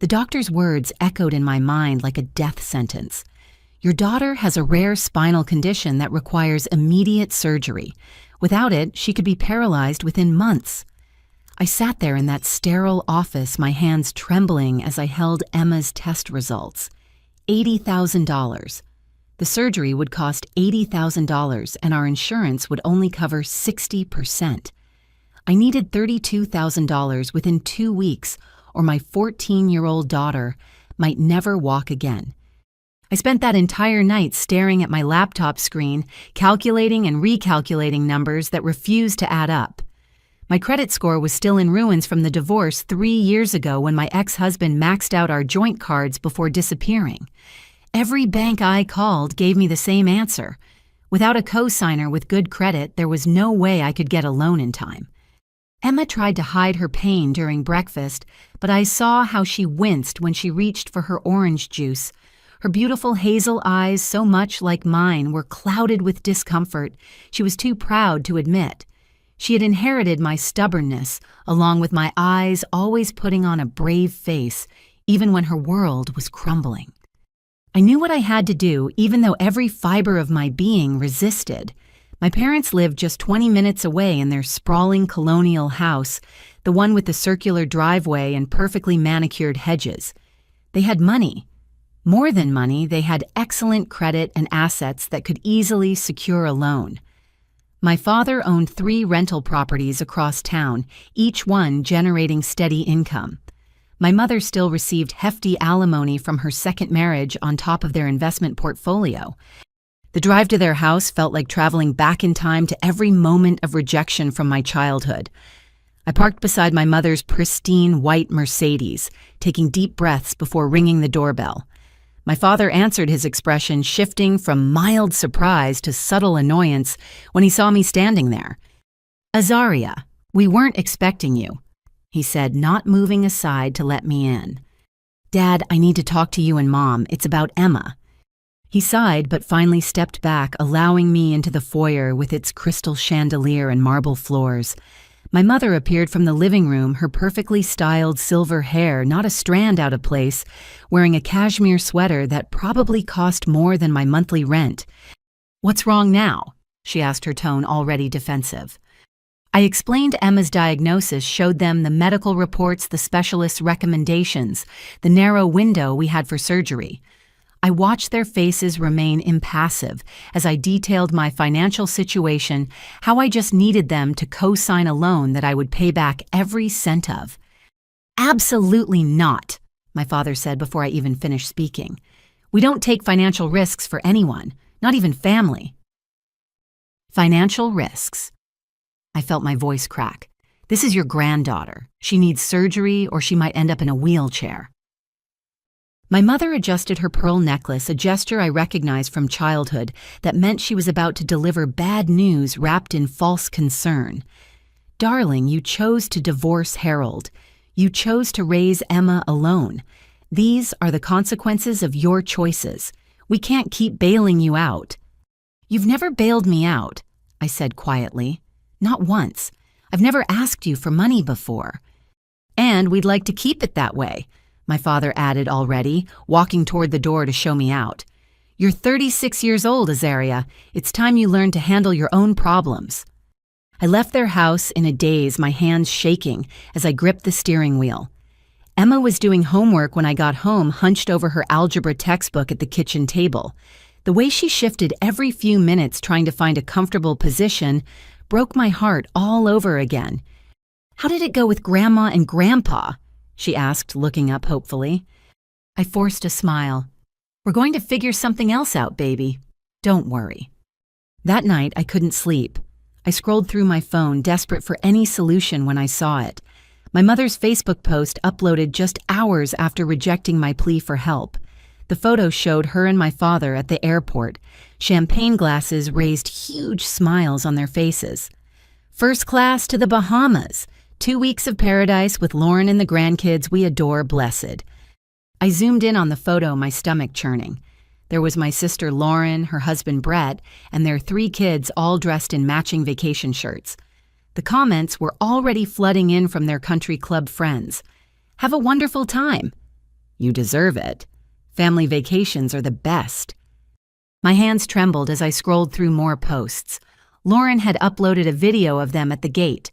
The doctor's words echoed in my mind like a death sentence. Your daughter has a rare spinal condition that requires immediate surgery. Without it, she could be paralyzed within months. I sat there in that sterile office, my hands trembling as I held Emma's test results. $80,000. The surgery would cost $80,000 and our insurance would only cover 60%. I needed $32,000 within 2 weeks, or my 14-year-old daughter might never walk again. I spent that entire night staring at my laptop screen, calculating and recalculating numbers that refused to add up. My credit score was still in ruins from the divorce 3 years ago when my ex-husband maxed out our joint cards before disappearing. Every bank I called gave me the same answer. Without a co-signer with good credit, there was no way I could get a loan in time. Emma tried to hide her pain during breakfast, but I saw how she winced when she reached for her orange juice. Her beautiful hazel eyes, so much like mine, were clouded with discomfort she was too proud to admit. She had inherited my stubbornness, along with my eyes always putting on a brave face, even when her world was crumbling. I knew what I had to do, even though every fiber of my being resisted. My parents lived just 20 minutes away in their sprawling colonial house, the one with the circular driveway and perfectly manicured hedges. They had money. More than money, they had excellent credit and assets that could easily secure a loan. My father owned 3 rental properties across town, each one generating steady income. My mother still received hefty alimony from her second marriage on top of their investment portfolio. The drive to their house felt like traveling back in time to every moment of rejection from my childhood. I parked beside my mother's pristine white Mercedes, taking deep breaths before ringing the doorbell. My father answered, his expression shifting from mild surprise to subtle annoyance when he saw me standing there. "Azaria, we weren't expecting you," he said, not moving aside to let me in. "Dad, I need to talk to you and Mom. It's about Emma." He sighed but finally stepped back, allowing me into the foyer with its crystal chandelier and marble floors. My mother appeared from the living room, her perfectly styled silver hair not a strand out of place, wearing a cashmere sweater that probably cost more than my monthly rent. "What's wrong now?" she asked, her tone already defensive. I explained Emma's diagnosis, showed them the medical reports, the specialist's recommendations, the narrow window we had for surgery. I watched their faces remain impassive as I detailed my financial situation, how I just needed them to co-sign a loan that I would pay back every cent of. "Absolutely not," my father said before I even finished speaking. "We don't take financial risks for anyone, not even family." Financial risks. I felt my voice crack. "This is your granddaughter. She needs surgery or she might end up in a wheelchair." My mother adjusted her pearl necklace, a gesture I recognized from childhood that meant she was about to deliver bad news wrapped in false concern. "Darling, you chose to divorce Harold. You chose to raise Emma alone. These are the consequences of your choices. We can't keep bailing you out." "You've never bailed me out," I said quietly. "Not once. I've never asked you for money before." "And we'd like to keep it that way," my father added already, walking toward the door to show me out. "You're 36 years old, Azaria. It's time you learned to handle your own problems." I left their house in a daze, my hands shaking as I gripped the steering wheel. Emma was doing homework when I got home, hunched over her algebra textbook at the kitchen table. The way she shifted every few minutes trying to find a comfortable position broke my heart all over again. "How did it go with Grandma and Grandpa?" she asked, looking up hopefully. I forced a smile. "We're going to figure something else out, baby. Don't worry." That night, I couldn't sleep. I scrolled through my phone, desperate for any solution when I saw it. My mother's Facebook post uploaded just hours after rejecting my plea for help. The photo showed her and my father at the airport. Champagne glasses raised huge smiles on their faces. "First class to the Bahamas. 2 weeks of paradise with Lauren and the grandkids we adore, blessed." I zoomed in on the photo, my stomach churning. There was my sister Lauren, her husband Brett, and their 3 kids all dressed in matching vacation shirts. The comments were already flooding in from their country club friends. "Have a wonderful time." You deserve it. Family vacations are the best. My hands trembled as I scrolled through more posts. Lauren had uploaded a video of them at the gate.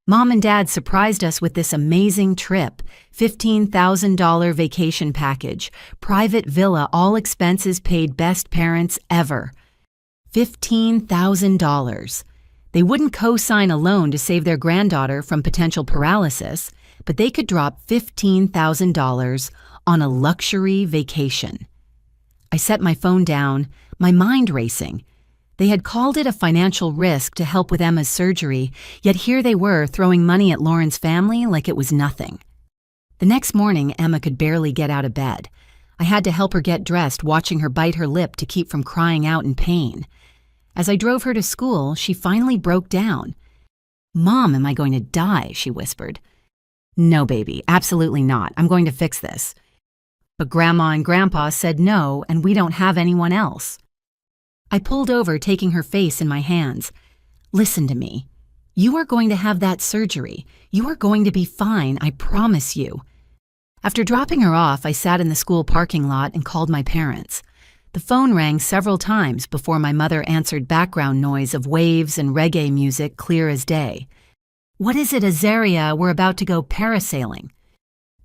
Mom and Dad surprised us with this amazing trip, $15,000 vacation package, private villa, all expenses paid, best parents ever. $15,000. They wouldn't co-sign a loan to save their granddaughter from potential paralysis, but they could drop $15,000 on a luxury vacation. I set my phone down, my mind racing. They had called it a financial risk to help with Emma's surgery, yet here they were throwing money at Lauren's family like it was nothing. The next morning, Emma could barely get out of bed. I had to help her get dressed, watching her bite her lip to keep from crying out in pain. As I drove her to school, she finally broke down. "Mom, am I going to die?" she whispered. "No, baby, absolutely not. I'm going to fix this." But Grandma and Grandpa said no, and we don't have anyone else. I pulled over, taking her face in my hands. "Listen to me. You are going to have that surgery. You are going to be fine, I promise you." After dropping her off, I sat in the school parking lot and called my parents. The phone rang several times before my mother answered background noise of waves and reggae music clear as day. "What is it, Azaria? We're about to go parasailing."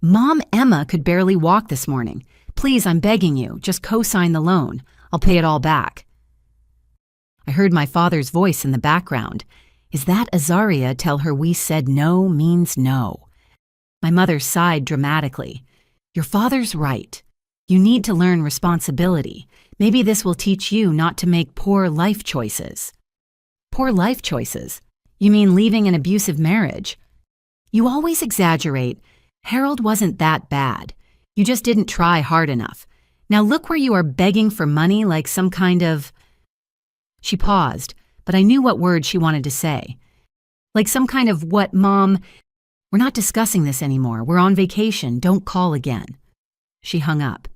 "Mom, Emma could barely walk this morning. Please, I'm begging you, just co-sign the loan. I'll pay it all back." I heard my father's voice in the background. "Is that Azaria? Tell her we said no means no." My mother sighed dramatically. "Your father's right. You need to learn responsibility. Maybe this will teach you not to make poor life choices." "Poor life choices? You mean leaving an abusive marriage?" "You always exaggerate. Harold wasn't that bad. You just didn't try hard enough. Now look where you are begging for money like some kind of—" She paused, but I knew what word she wanted to say. "Like some kind of what, Mom? We're not discussing this anymore. We're on vacation. Don't call again." She hung up.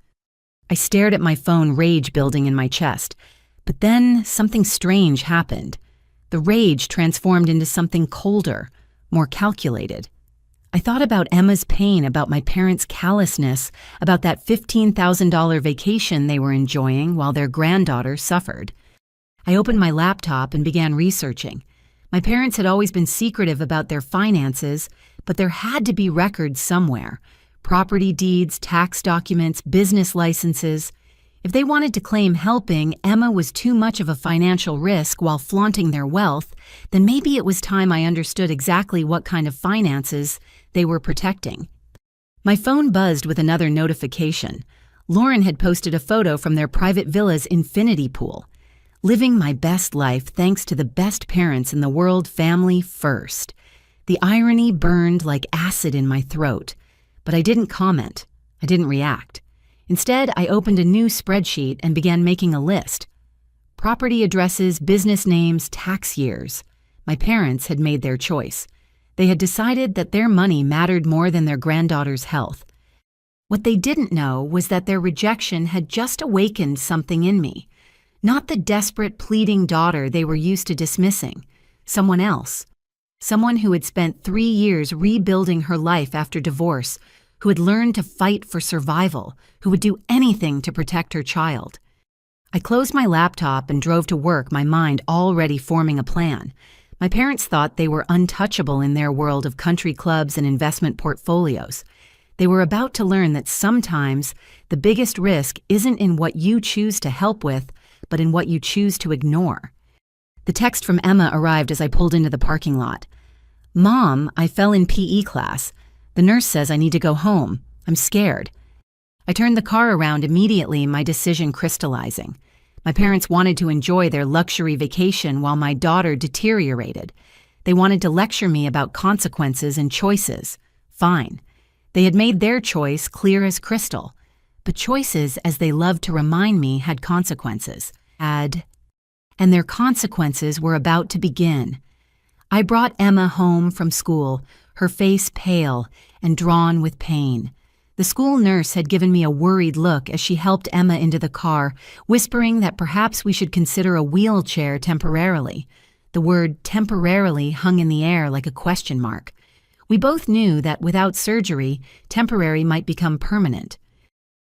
I stared at my phone, rage building in my chest. But then something strange happened. The rage transformed into something colder, more calculated. I thought about Emma's pain, about my parents' callousness, about that $15,000 vacation they were enjoying while their granddaughter suffered. I opened my laptop and began researching. My parents had always been secretive about their finances, but there had to be records somewhere. Property deeds, tax documents, business licenses. If they wanted to claim helping Emma was too much of a financial risk while flaunting their wealth, then maybe it was time I understood exactly what kind of finances they were protecting. My phone buzzed with another notification. Lauren had posted a photo from their private villa's infinity pool. "Living my best life thanks to the best parents in the world, family first." The irony burned like acid in my throat. But I didn't comment. I didn't react. Instead, I opened a new spreadsheet and began making a list. Property addresses, business names, tax years. My parents had made their choice. They had decided that their money mattered more than their granddaughter's health. What they didn't know was that their rejection had just awakened something in me. Not the desperate, pleading daughter they were used to dismissing. Someone else. Someone who had spent 3 years rebuilding her life after divorce, who had learned to fight for survival, who would do anything to protect her child. I closed my laptop and drove to work, my mind already forming a plan. My parents thought they were untouchable in their world of country clubs and investment portfolios. They were about to learn that sometimes the biggest risk isn't in what you choose to help with, but in what you choose to ignore. The text from Emma arrived as I pulled into the parking lot. "Mom, I fell in PE class. The nurse says I need to go home. I'm scared." I turned the car around immediately, my decision crystallizing. My parents wanted to enjoy their luxury vacation while my daughter deteriorated. They wanted to lecture me about consequences and choices. Fine. They had made their choice clear as crystal. But choices, as they loved to remind me, had consequences. And their consequences were about to begin. I brought Emma home from school, her face pale and drawn with pain. The school nurse had given me a worried look as she helped Emma into the car, whispering that perhaps we should consider a wheelchair temporarily. The word temporarily hung in the air like a question mark. We both knew that without surgery, temporary might become permanent.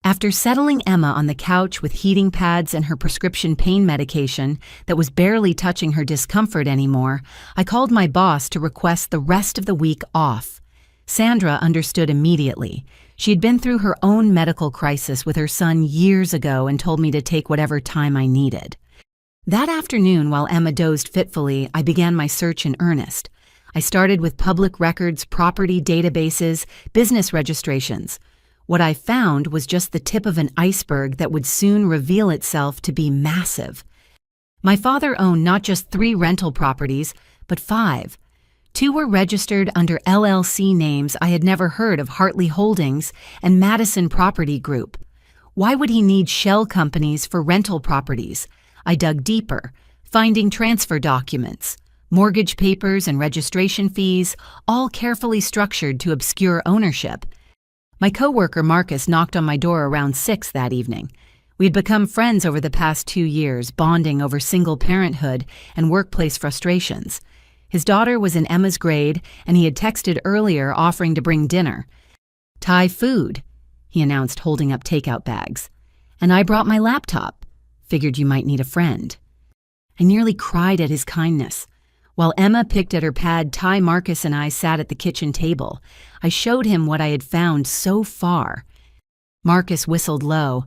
After settling Emma on the couch with heating pads and her prescription pain medication that was barely touching her discomfort anymore, I called my boss to request the rest of the week off. Sandra understood immediately. She had been through her own medical crisis with her son years ago and told me to take whatever time I needed. That afternoon, while Emma dozed fitfully, I began my search in earnest. I started with public records, property databases, business registrations. What I found was just the tip of an iceberg that would soon reveal itself to be massive. My father owned not just 3 rental properties, but 5. 2 were registered under LLC names I had never heard of: Hartley Holdings and Madison Property Group. Why would he need shell companies for rental properties? I dug deeper, finding transfer documents, mortgage papers and registration fees, all carefully structured to obscure ownership. My coworker Marcus knocked on my door around 6 that evening. We had become friends over the past 2 years, bonding over single parenthood and workplace frustrations. His daughter was in Emma's grade, and he had texted earlier offering to bring dinner. "Thai food," he announced, holding up takeout bags. "And I brought my laptop. Figured you might need a friend." I nearly cried at his kindness. While Emma picked at her pad, Marcus and I sat at the kitchen table. I showed him what I had found so far. Marcus whistled low.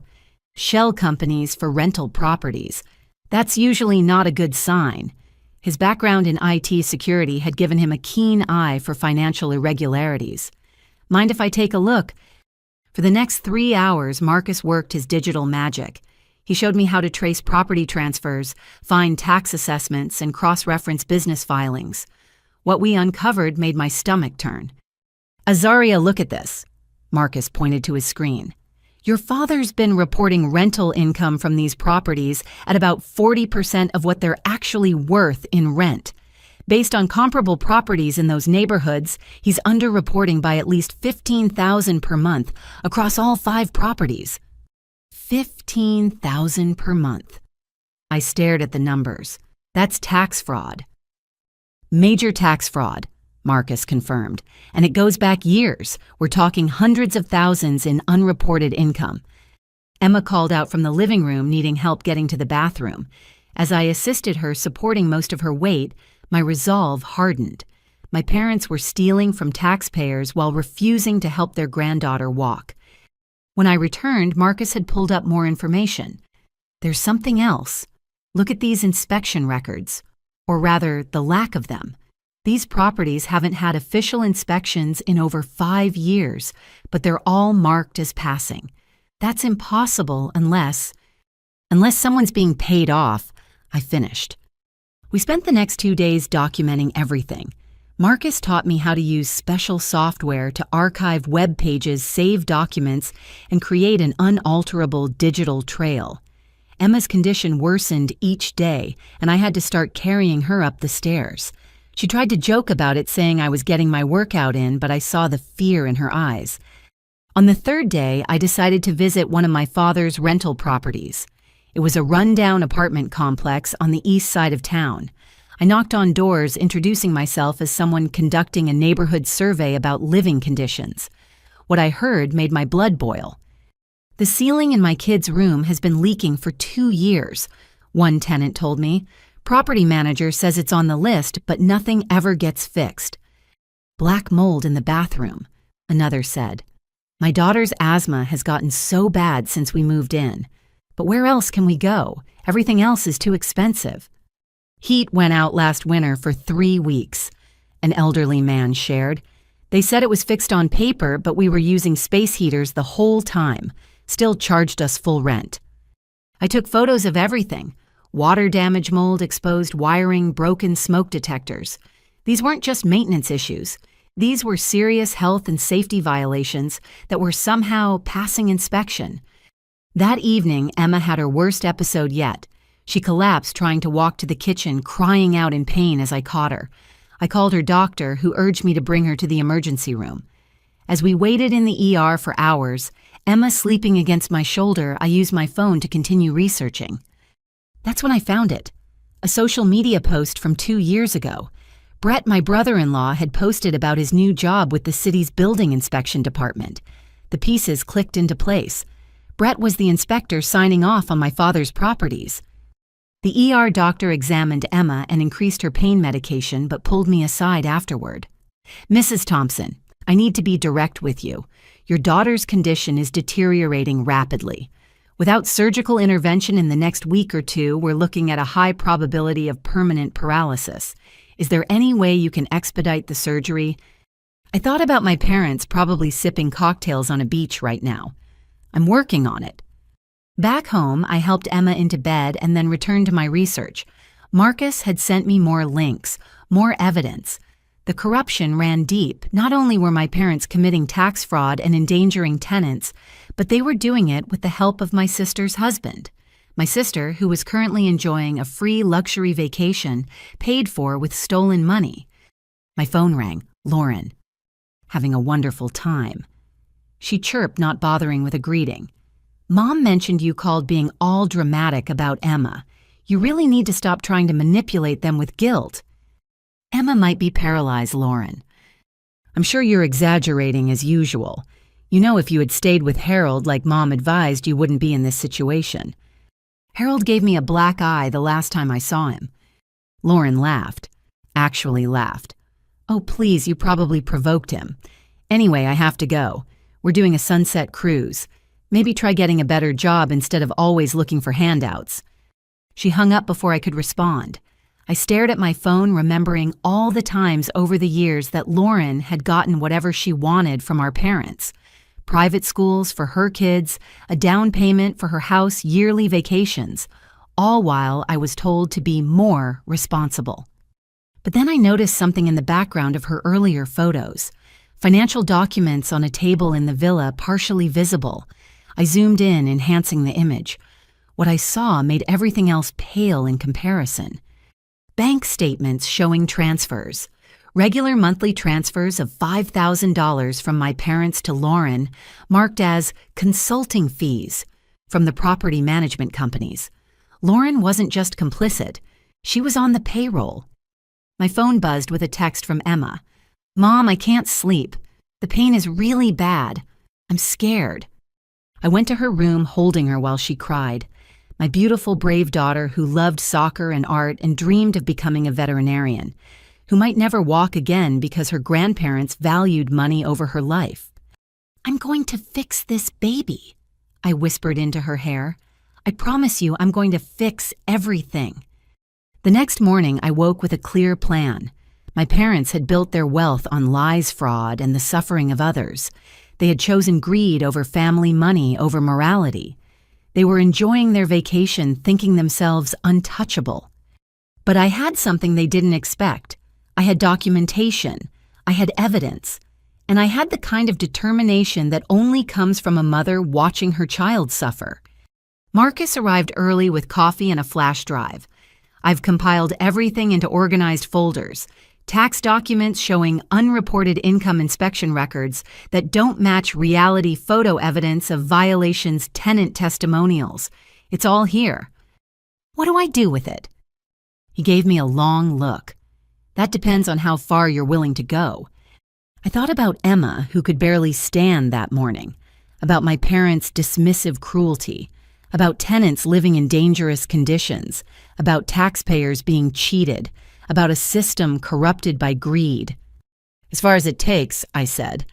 "Shell companies for rental properties. That's usually not a good sign." His background in IT security had given him a keen eye for financial irregularities. "Mind if I take a look?" For the next 3 hours, Marcus worked his digital magic. He showed me how to trace property transfers, find tax assessments, and cross-reference business filings. What we uncovered made my stomach turn. "Azaria, look at this." Marcus pointed to his screen. "Your father's been reporting rental income from these properties at about 40% of what they're actually worth in rent. Based on comparable properties in those neighborhoods, he's underreporting by at least $15,000 per month across all 5 properties. $15,000 per month. I stared at the numbers. That's tax fraud. Major tax fraud, Marcus confirmed, and it goes back years. We're talking hundreds of thousands in unreported income. Emma called out from the living room, needing help getting to the bathroom. As I assisted her, supporting most of her weight, my resolve hardened. My parents were stealing from taxpayers while refusing to help their granddaughter walk. When I returned, Marcus had pulled up more information. There's something else. Look at these inspection records, or rather, the lack of them. These properties haven't had official inspections in over 5 years, but they're all marked as passing. That's impossible unless someone's being paid off. I finished. We spent the next 2 days documenting everything. Marcus taught me how to use special software to archive web pages, save documents, and create an unalterable digital trail. Emma's condition worsened each day, and I had to start carrying her up the stairs. She tried to joke about it, saying I was getting my workout in, but I saw the fear in her eyes. On the 3rd day, I decided to visit one of my father's rental properties. It was a rundown apartment complex on the east side of town. I knocked on doors, introducing myself as someone conducting a neighborhood survey about living conditions. What I heard made my blood boil. "The ceiling in my kid's room has been leaking for 2 years, one tenant told me. "Property manager says it's on the list, but nothing ever gets fixed." "Black mold in the bathroom," another said. "My daughter's asthma has gotten so bad since we moved in. But where else can we go? Everything else is too expensive." "Heat went out last winter for 3 weeks, an elderly man shared. "They said it was fixed on paper, but we were using space heaters the whole time. Still charged us full rent." I took photos of everything: water damage, mold, exposed wiring, broken smoke detectors. These weren't just maintenance issues. These were serious health and safety violations that were somehow passing inspection. That evening, Emma had her worst episode yet. She collapsed trying to walk to the kitchen, crying out in pain as I caught her. I called her doctor, who urged me to bring her to the emergency room. As we waited in the ER for hours, Emma sleeping against my shoulder, I used my phone to continue researching. That's when I found it. A social media post from 2 years ago. Brett, my brother-in-law, had posted about his new job with the city's building inspection department. The pieces clicked into place. Brett was the inspector signing off on my father's properties. The ER doctor examined Emma and increased her pain medication but pulled me aside afterward. "Mrs. Thompson, I need to be direct with you. Your daughter's condition is deteriorating rapidly. Without surgical intervention in the next week or two, we're looking at a high probability of permanent paralysis. Is there any way you can expedite the surgery?" I thought about my parents probably sipping cocktails on a beach right now. I'm working on it. Back home, I helped Emma into bed and then returned to my research. Marcus had sent me more links, more evidence. The corruption ran deep. Not only were my parents committing tax fraud and endangering tenants, but they were doing it with the help of my sister's husband. My sister, who was currently enjoying a free luxury vacation paid for with stolen money. My phone rang. Lauren. Having a wonderful time. She chirped, not bothering with a greeting. "Mom mentioned you called being all dramatic about Emma. You really need to stop trying to manipulate them with guilt." "Emma might be paralyzed, Lauren. I'm sure you're exaggerating as usual. You know, if you had stayed with Harold like Mom advised, you wouldn't be in this situation. Harold gave me a black eye the last time I saw him." Lauren laughed. Actually laughed. "Oh, please, you probably provoked him. Anyway, I have to go. We're doing a sunset cruise. Maybe try getting a better job instead of always looking for handouts." She hung up before I could respond. I stared at my phone, remembering all the times over the years that Lauren had gotten whatever she wanted from our parents. Private schools for her kids, a down payment for her house, yearly vacations, all while I was told to be more responsible. But then I noticed something in the background of her earlier photos. Financial documents on a table in the villa, partially visible. I zoomed in, enhancing the image. What I saw made everything else pale in comparison. Bank statements showing transfers. Regular monthly transfers of $5,000 from my parents to Lauren, marked as consulting fees from the property management companies. Lauren wasn't just complicit. She was on the payroll. My phone buzzed with a text from Emma. "Mom, I can't sleep. The pain is really bad. I'm scared." I went to her room, holding her while she cried. My beautiful, brave daughter who loved soccer and art and dreamed of becoming a veterinarian, who might never walk again because her grandparents valued money over her life. "I'm going to fix this baby," I whispered into her hair. "I promise you I'm going to fix everything." The next morning, I woke with a clear plan. My parents had built their wealth on lies, fraud, and the suffering of others. They had chosen greed over family, money over morality. They were enjoying their vacation, thinking themselves untouchable. But I had something they didn't expect. I had documentation. I had evidence. And I had the kind of determination that only comes from a mother watching her child suffer. Marcus arrived early with coffee and a flash drive. I've compiled everything into organized folders. Tax documents showing unreported income inspection records that don't match reality photo evidence of violations, tenant testimonials. It's all here. What do I do with it? He gave me a long look. That depends on how far you're willing to go. I thought about Emma, who could barely stand that morning, about my parents' dismissive cruelty, about tenants living in dangerous conditions, about taxpayers being cheated, about a system corrupted by greed. "As far as it takes," I said.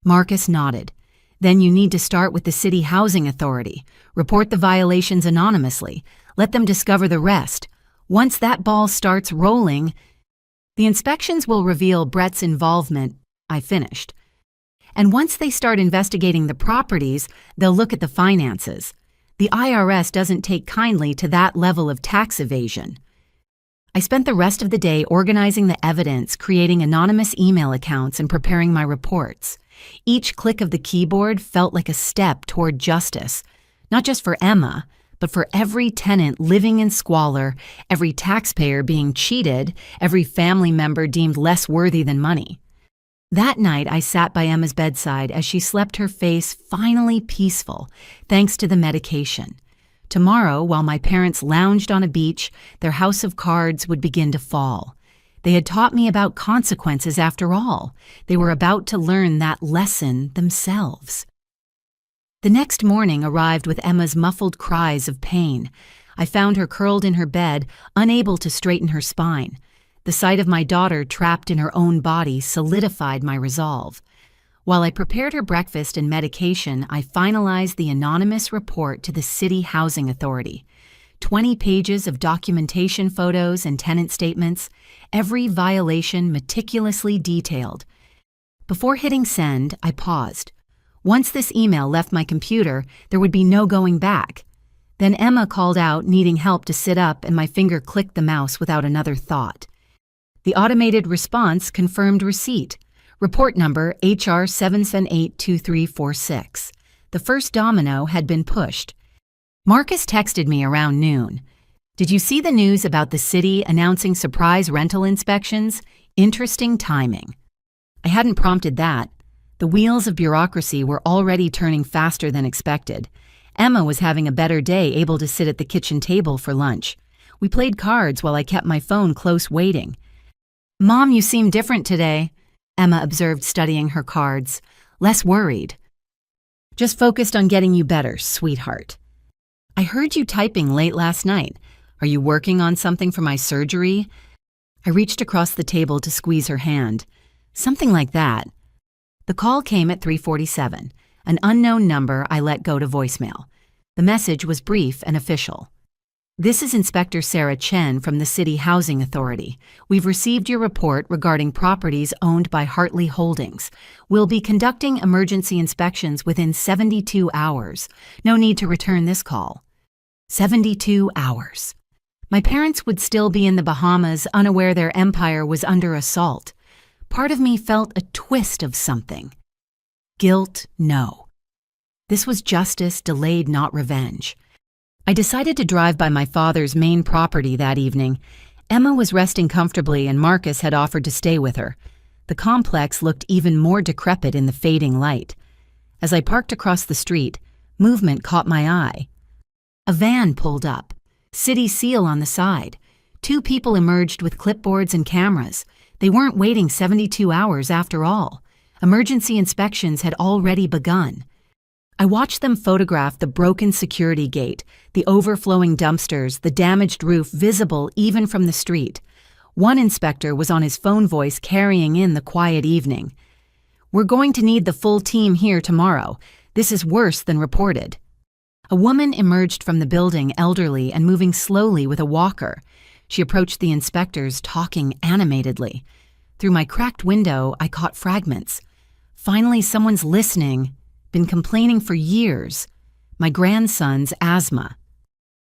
Marcus nodded. "Then you need to start with the City Housing Authority. Report the violations anonymously. Let them discover the rest. Once that ball starts rolling, the inspections will reveal Brett's involvement," I finished. "And once they start investigating the properties, they'll look at the finances. The IRS doesn't take kindly to that level of tax evasion." I spent the rest of the day organizing the evidence, creating anonymous email accounts, and preparing my reports. Each click of the keyboard felt like a step toward justice, not just for Emma, but for every tenant living in squalor, every taxpayer being cheated, every family member deemed less worthy than money. That night, I sat by Emma's bedside as she slept, her face finally peaceful, thanks to the medication. Tomorrow, while my parents lounged on a beach, their house of cards would begin to fall. They had taught me about consequences after all. They were about to learn that lesson themselves. The next morning arrived with Emma's muffled cries of pain. I found her curled in her bed, unable to straighten her spine. The sight of my daughter trapped in her own body solidified my resolve. While I prepared her breakfast and medication, I finalized the anonymous report to the City Housing Authority. 20 pages of documentation photos and tenant statements, every violation meticulously detailed. Before hitting send, I paused. Once this email left my computer, there would be no going back. Then Emma called out, needing help to sit up, and my finger clicked the mouse without another thought. The automated response confirmed receipt. Report number HR 7782346. The first domino had been pushed. Marcus texted me around noon. Did you see the news about the city announcing surprise rental inspections? Interesting timing. I hadn't prompted that. The wheels of bureaucracy were already turning faster than expected. Emma was having a better day, able to sit at the kitchen table for lunch. We played cards while I kept my phone close, waiting. "Mom, you seem different today," Emma observed, studying her cards. "Less worried." "Just focused on getting you better, sweetheart." "I heard you typing late last night. Are you working on something for my surgery?" I reached across the table to squeeze her hand. "Something like that." The call came at 3:47. An unknown number I let go to voicemail. The message was brief and official. "This is Inspector Sarah Chen from the City Housing Authority. We've received your report regarding properties owned by Hartley Holdings. We'll be conducting emergency inspections within 72 hours. No need to return this call." 72 hours. My parents would still be in the Bahamas, unaware their empire was under assault. Part of me felt a twist of something. Guilt, no. This was justice delayed, not revenge. I decided to drive by my father's main property that evening. Emma was resting comfortably and Marcus had offered to stay with her. The complex looked even more decrepit in the fading light. As I parked across the street, movement caught my eye. A van pulled up, city seal on the side. 2 people emerged with clipboards and cameras. They weren't waiting 72 hours after all. Emergency inspections had already begun. I watched them photograph the broken security gate, the overflowing dumpsters, the damaged roof visible even from the street. One inspector was on his phone voice carrying in the quiet evening. "We're going to need the full team here tomorrow. This is worse than reported." A woman emerged from the building, elderly and moving slowly with a walker. She approached the inspectors, talking animatedly. Through my cracked window, I caught fragments. "Finally, someone's listening. Been complaining for years. My grandson's asthma."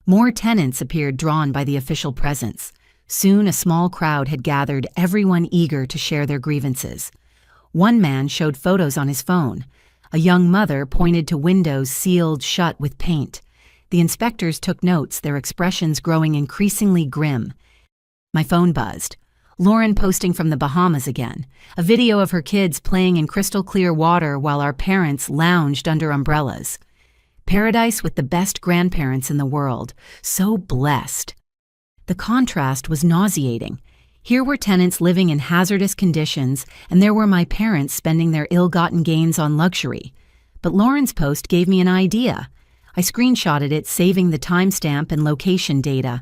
More tenants appeared, drawn by the official presence. Soon a small crowd had gathered, everyone eager to share their grievances. One man showed photos on his phone. A young mother pointed to windows sealed shut with paint. The inspectors took notes, their expressions growing increasingly grim. My phone buzzed. Lauren posting from the Bahamas again. A video of her kids playing in crystal clear water while our parents lounged under umbrellas. Paradise with the best grandparents in the world. So blessed. The contrast was nauseating. Here were tenants living in hazardous conditions, and there were my parents spending their ill-gotten gains on luxury. But Lauren's post gave me an idea. I screenshotted it, saving the timestamp and location data.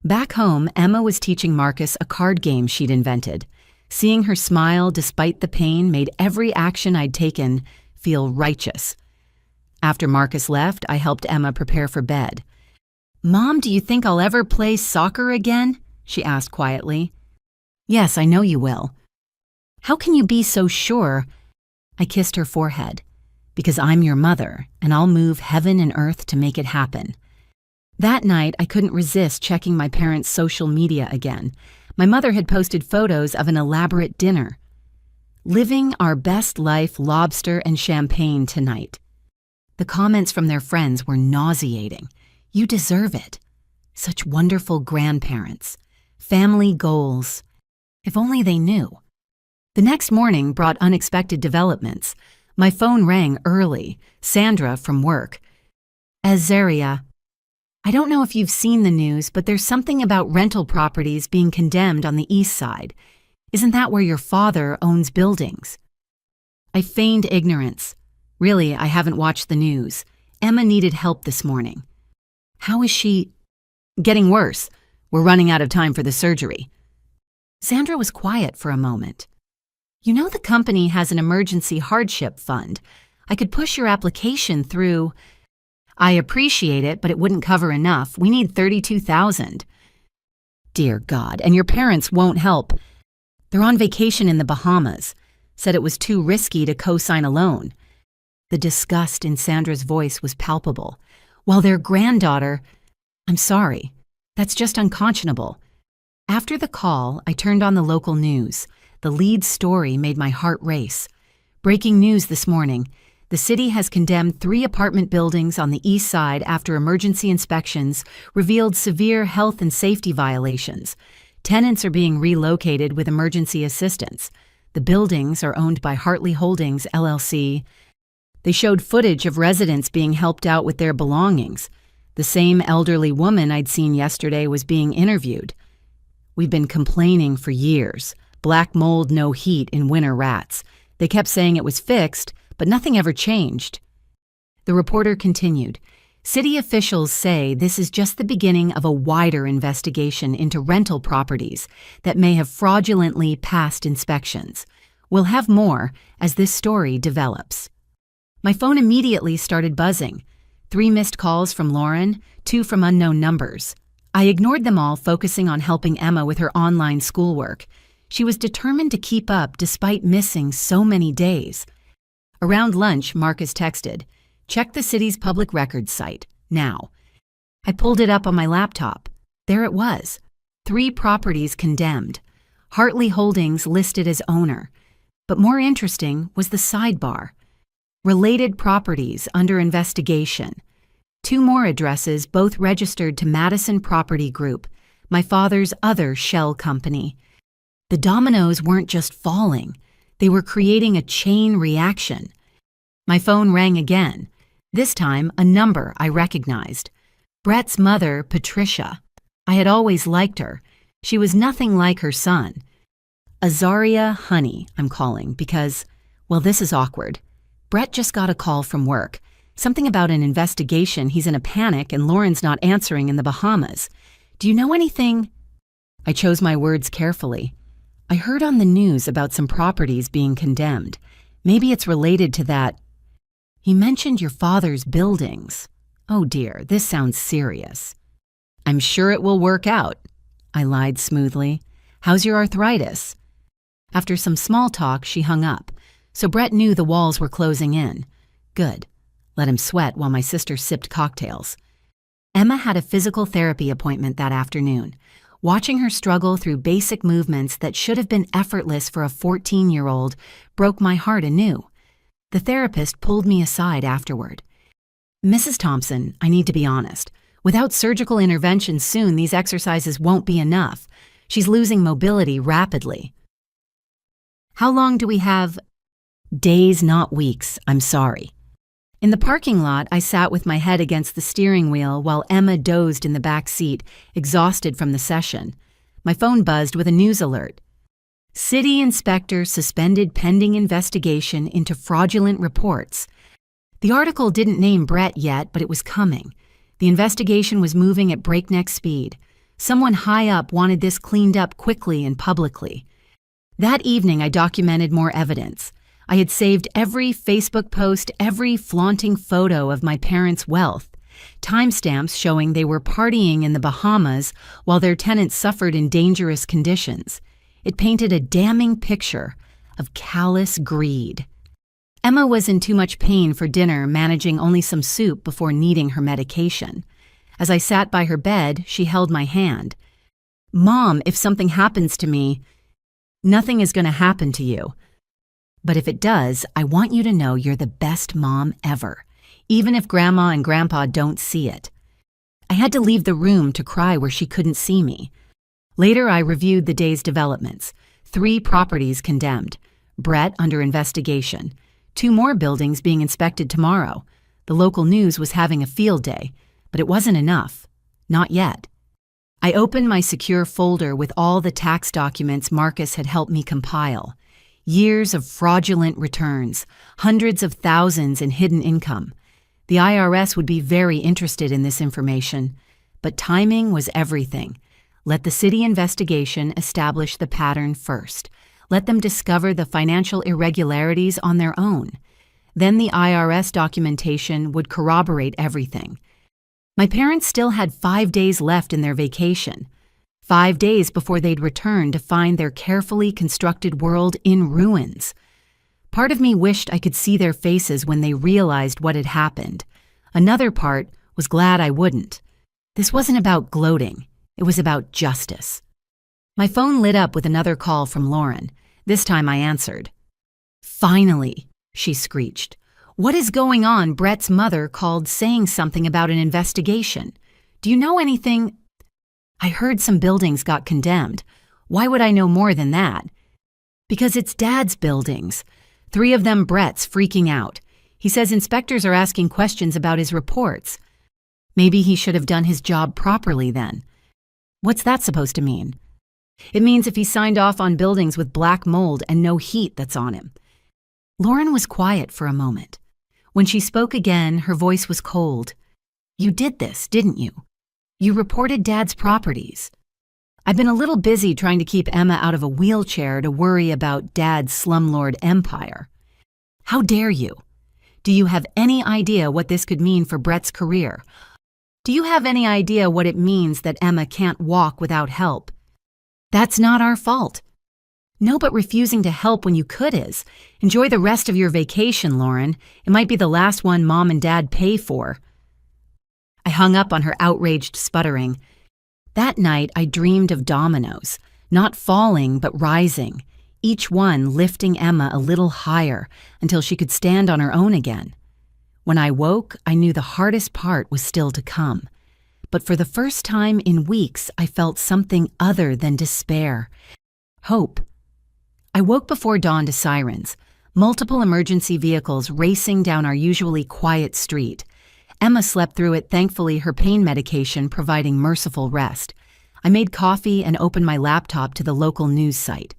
Back home, Emma was teaching Marcus a card game she'd invented. Seeing her smile despite the pain made every action I'd taken feel righteous. After Marcus left, I helped Emma prepare for bed. "Mom, do you think I'll ever play soccer again?" she asked quietly. "Yes, I know you will." "How can you be so sure?" I kissed her forehead. "Because I'm your mother, and I'll move heaven and earth to make it happen." That night, I couldn't resist checking my parents' social media again. My mother had posted photos of an elaborate dinner. "Living our best life, lobster and champagne tonight." The comments from their friends were nauseating. "You deserve it." Such wonderful grandparents. Family goals. If only they knew. The next morning brought unexpected developments. My phone rang early. Sandra from work. "Azaria, I don't know if you've seen the news, but there's something about rental properties being condemned on the east side. Isn't that where your father owns buildings?" I feigned ignorance. Really, I haven't watched the news. Emma needed help this morning. How is she? Getting worse. We're running out of time for the surgery. Sandra was quiet for a moment. You know the company has an emergency hardship fund. I could push your application through. I appreciate it, but it wouldn't cover enough. We need $32,000. Dear God, and your parents won't help. They're on vacation in the Bahamas. Said it was too risky to co-sign a loan. The disgust in Sandra's voice was palpable. While their granddaughter, I'm sorry, that's just unconscionable. After the call, I turned on the local news. The lead story made my heart race. Breaking news this morning. The city has condemned 3 apartment buildings on the east side after emergency inspections revealed severe health and safety violations. Tenants are being relocated with emergency assistance. The buildings are owned by Hartley Holdings, LLC. They showed footage of residents being helped out with their belongings. The same elderly woman I'd seen yesterday was being interviewed. We've been complaining for years. Black mold, no heat in winter rats. They kept saying it was fixed, but nothing ever changed. The reporter continued, city officials say this is just the beginning of a wider investigation into rental properties that may have fraudulently passed inspections. We'll have more as this story develops. My phone immediately started buzzing. 3 missed calls from Lauren, 2 from unknown numbers. I ignored them all, focusing on helping Emma with her online schoolwork. She was determined to keep up despite missing so many days. Around lunch, Marcus texted, check the city's public records site, now. I pulled it up on my laptop. There it was. 3 properties condemned. Hartley Holdings listed as owner. But more interesting was the sidebar. Related properties under investigation. 2 more addresses, both registered to Madison Property Group, my father's other shell company. The dominoes weren't just falling. They were creating a chain reaction. My phone rang again. This time, a number I recognized. Brett's mother, Patricia. I had always liked her. She was nothing like her son. Azaria Honey, I'm calling because, well, this is awkward. Brett just got a call from work. Something about an investigation. He's in a panic and Lauren's not answering in the Bahamas. Do you know anything? I chose my words carefully. I heard on the news about some properties being condemned. Maybe it's related to that. He mentioned your father's buildings. Oh dear, this sounds serious. I'm sure it will work out. I lied smoothly. How's your arthritis? After some small talk, she hung up. So Brett knew the walls were closing in. Good. Let him sweat while my sister sipped cocktails. Emma had a physical therapy appointment that afternoon. Watching her struggle through basic movements that should have been effortless for a 14-year-old broke my heart anew. The therapist pulled me aside afterward. Mrs. Thompson, I need to be honest. Without surgical intervention soon, these exercises won't be enough. She's losing mobility rapidly. How long do we have? Days, not weeks. I'm sorry. In the parking lot, I sat with my head against the steering wheel while Emma dozed in the back seat, exhausted from the session. My phone buzzed with a news alert. City inspector suspended pending investigation into fraudulent reports. The article didn't name Brett yet, but it was coming. The investigation was moving at breakneck speed. Someone high up wanted this cleaned up quickly and publicly. That evening, I documented more evidence. I had saved every Facebook post, every flaunting photo of my parents' wealth, timestamps showing they were partying in the Bahamas while their tenants suffered in dangerous conditions. It painted a damning picture of callous greed. Emma was in too much pain for dinner, managing only some soup before needing her medication. As I sat by her bed, she held my hand. Mom, if something happens to me, nothing is going to happen to you. But if it does, I want you to know you're the best mom ever, even if Grandma and Grandpa don't see it. I had to leave the room to cry where she couldn't see me. Later, I reviewed the day's developments. 3 properties condemned. Brett under investigation. 2 more buildings being inspected tomorrow. The local news was having a field day, but it wasn't enough. Not yet. I opened my secure folder with all the tax documents Marcus had helped me compile. Years of fraudulent returns, hundreds of thousands in hidden income. The IRS would be very interested in this information, but timing was everything. Let the city investigation establish the pattern first. Let them discover the financial irregularities on their own. Then the IRS documentation would corroborate everything. My parents still had 5 days left in their vacation. 5 days before they'd return to find their carefully constructed world in ruins. Part of me wished I could see their faces when they realized what had happened. Another part was glad I wouldn't. This wasn't about gloating. It was about justice. My phone lit up with another call from Lauren. This time I answered. "Finally," she screeched. "What is going on?" Brett's mother called saying something about an investigation. "Do you know anything?" "I heard some buildings got condemned. Why would I know more than that?" "Because it's Dad's buildings. 3 of them Brett's freaking out. He says inspectors are asking questions about his reports. Maybe he should have done his job properly then." "What's that supposed to mean?" "It means if he signed off on buildings with black mold and no heat that's on him." Lauren was quiet for a moment. When she spoke again, her voice was cold. "You did this, didn't you? You reported Dad's properties." "I've been a little busy trying to keep Emma out of a wheelchair to worry about Dad's slumlord empire." "How dare you? Do you have any idea what this could mean for Brett's career? Do you have any idea what it means that Emma can't walk without help?" "That's not our fault." "No, but refusing to help when you could is. Enjoy the rest of your vacation, Lauren. It might be the last one Mom and Dad pay for." I hung up on her outraged sputtering. That night, I dreamed of dominoes, not falling but rising, each one lifting Emma a little higher until she could stand on her own again. When I woke, I knew the hardest part was still to come. But for the first time in weeks, I felt something other than despair. Hope. I woke before dawn to sirens, multiple emergency vehicles racing down our usually quiet street. Emma slept through it, thankfully her pain medication providing merciful rest. I made coffee and opened my laptop to the local news site.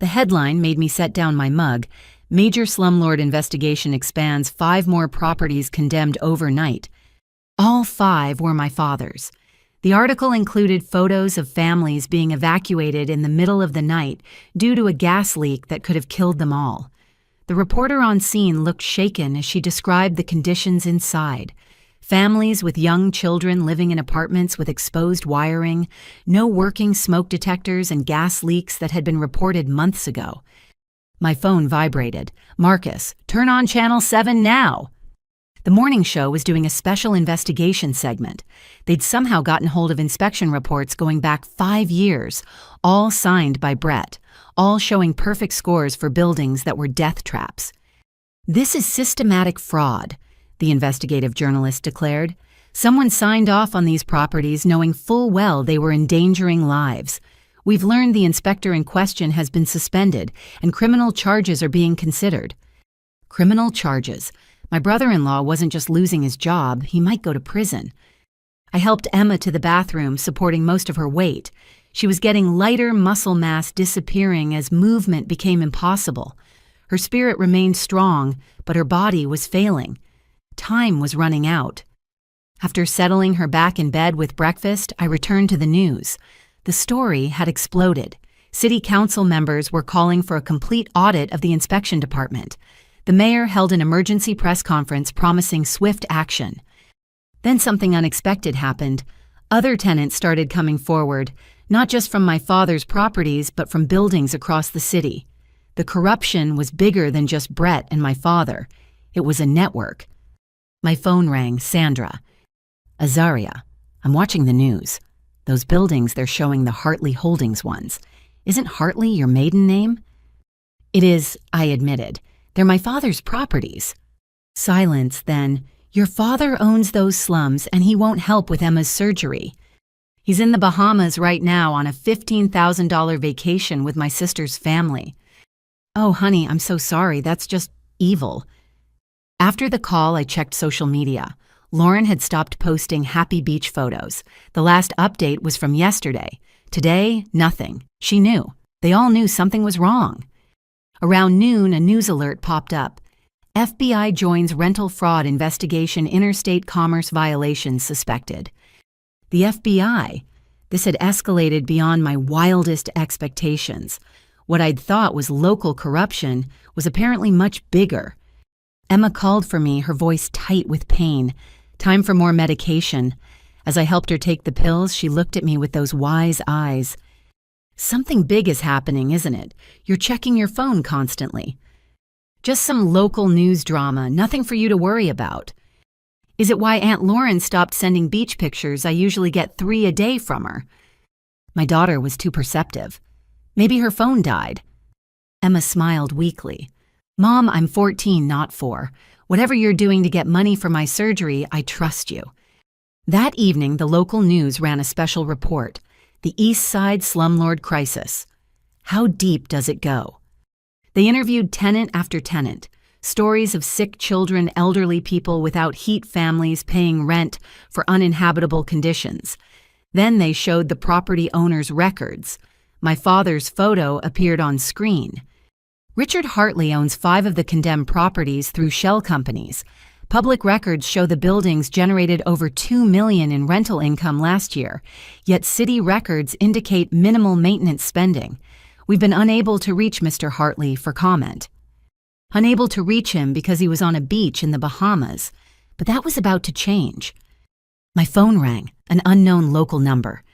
The headline made me set down my mug. "Major slumlord investigation expands, 5 more properties condemned overnight." All 5 were my father's. The article included photos of families being evacuated in the middle of the night due to a gas leak that could have killed them all. The reporter on scene looked shaken as she described the conditions inside. Families with young children living in apartments with exposed wiring, no working smoke detectors, and gas leaks that had been reported months ago. My phone vibrated. "Marcus, turn on Channel 7 now." The morning show was doing a special investigation segment. They'd somehow gotten hold of inspection reports going back 5 years, all signed by Brett, all showing perfect scores for buildings that were death traps. "This is systematic fraud," the investigative journalist declared. "Someone signed off on these properties knowing full well they were endangering lives. We've learned the inspector in question has been suspended and criminal charges are being considered." Criminal charges. My brother-in-law wasn't just losing his job, he might go to prison. I helped Emma to the bathroom, supporting most of her weight. She was getting lighter, muscle mass disappearing as movement became impossible. Her spirit remained strong, but her body was failing. Time was running out. After settling her back in bed with breakfast, I returned to the news. The story had exploded. City council members were calling for a complete audit of the inspection department. The mayor held an emergency press conference promising swift action. Then something unexpected happened. Other tenants started coming forward, not just from my father's properties, but from buildings across the city. The corruption was bigger than just Brett and my father. It was a network. My phone rang. "Sandra." "Azaria, I'm watching the news. Those buildings they're showing the Hartley Holdings ones. Isn't Hartley your maiden name?" "It is," I admitted. "They're my father's properties." Silence, then. "Your father owns those slums and he won't help with Emma's surgery. He's in the Bahamas right now on a $15,000 vacation with my sister's family." "Oh, honey, I'm so sorry. That's just evil." After the call, I checked social media. Lauren had stopped posting happy beach photos. The last update was from yesterday. Today, nothing. She knew. They all knew something was wrong. Around noon, a news alert popped up. FBI joins rental fraud investigation, interstate commerce violations suspected. The FBI? This had escalated beyond my wildest expectations. What I'd thought was local corruption was apparently much bigger. Emma called for me, her voice tight with pain. Time for more medication. As I helped her take the pills, she looked at me with those wise eyes. Something big is happening, isn't it? You're checking your phone constantly. Just some local news drama, nothing for you to worry about. Is it why Aunt Lauren stopped sending beach pictures? I usually get 3 a day from her. My daughter was too perceptive. Maybe her phone died. Emma smiled weakly. Mom, I'm 14, not 4. Whatever you're doing to get money for my surgery, I trust you. That evening, the local news ran a special report, the East Side slumlord crisis. How deep does it go? They interviewed tenant after tenant, stories of sick children, elderly people without heat, families paying rent for uninhabitable conditions. Then they showed the property owner's records. My father's photo appeared on screen. Richard Hartley owns 5 of the condemned properties through shell companies. Public records show the buildings generated over $2 million in rental income last year, yet city records indicate minimal maintenance spending. We've been unable to reach Mr. Hartley for comment. Unable to reach him because he was on a beach in the Bahamas, but that was about to change. My phone rang, an unknown local number.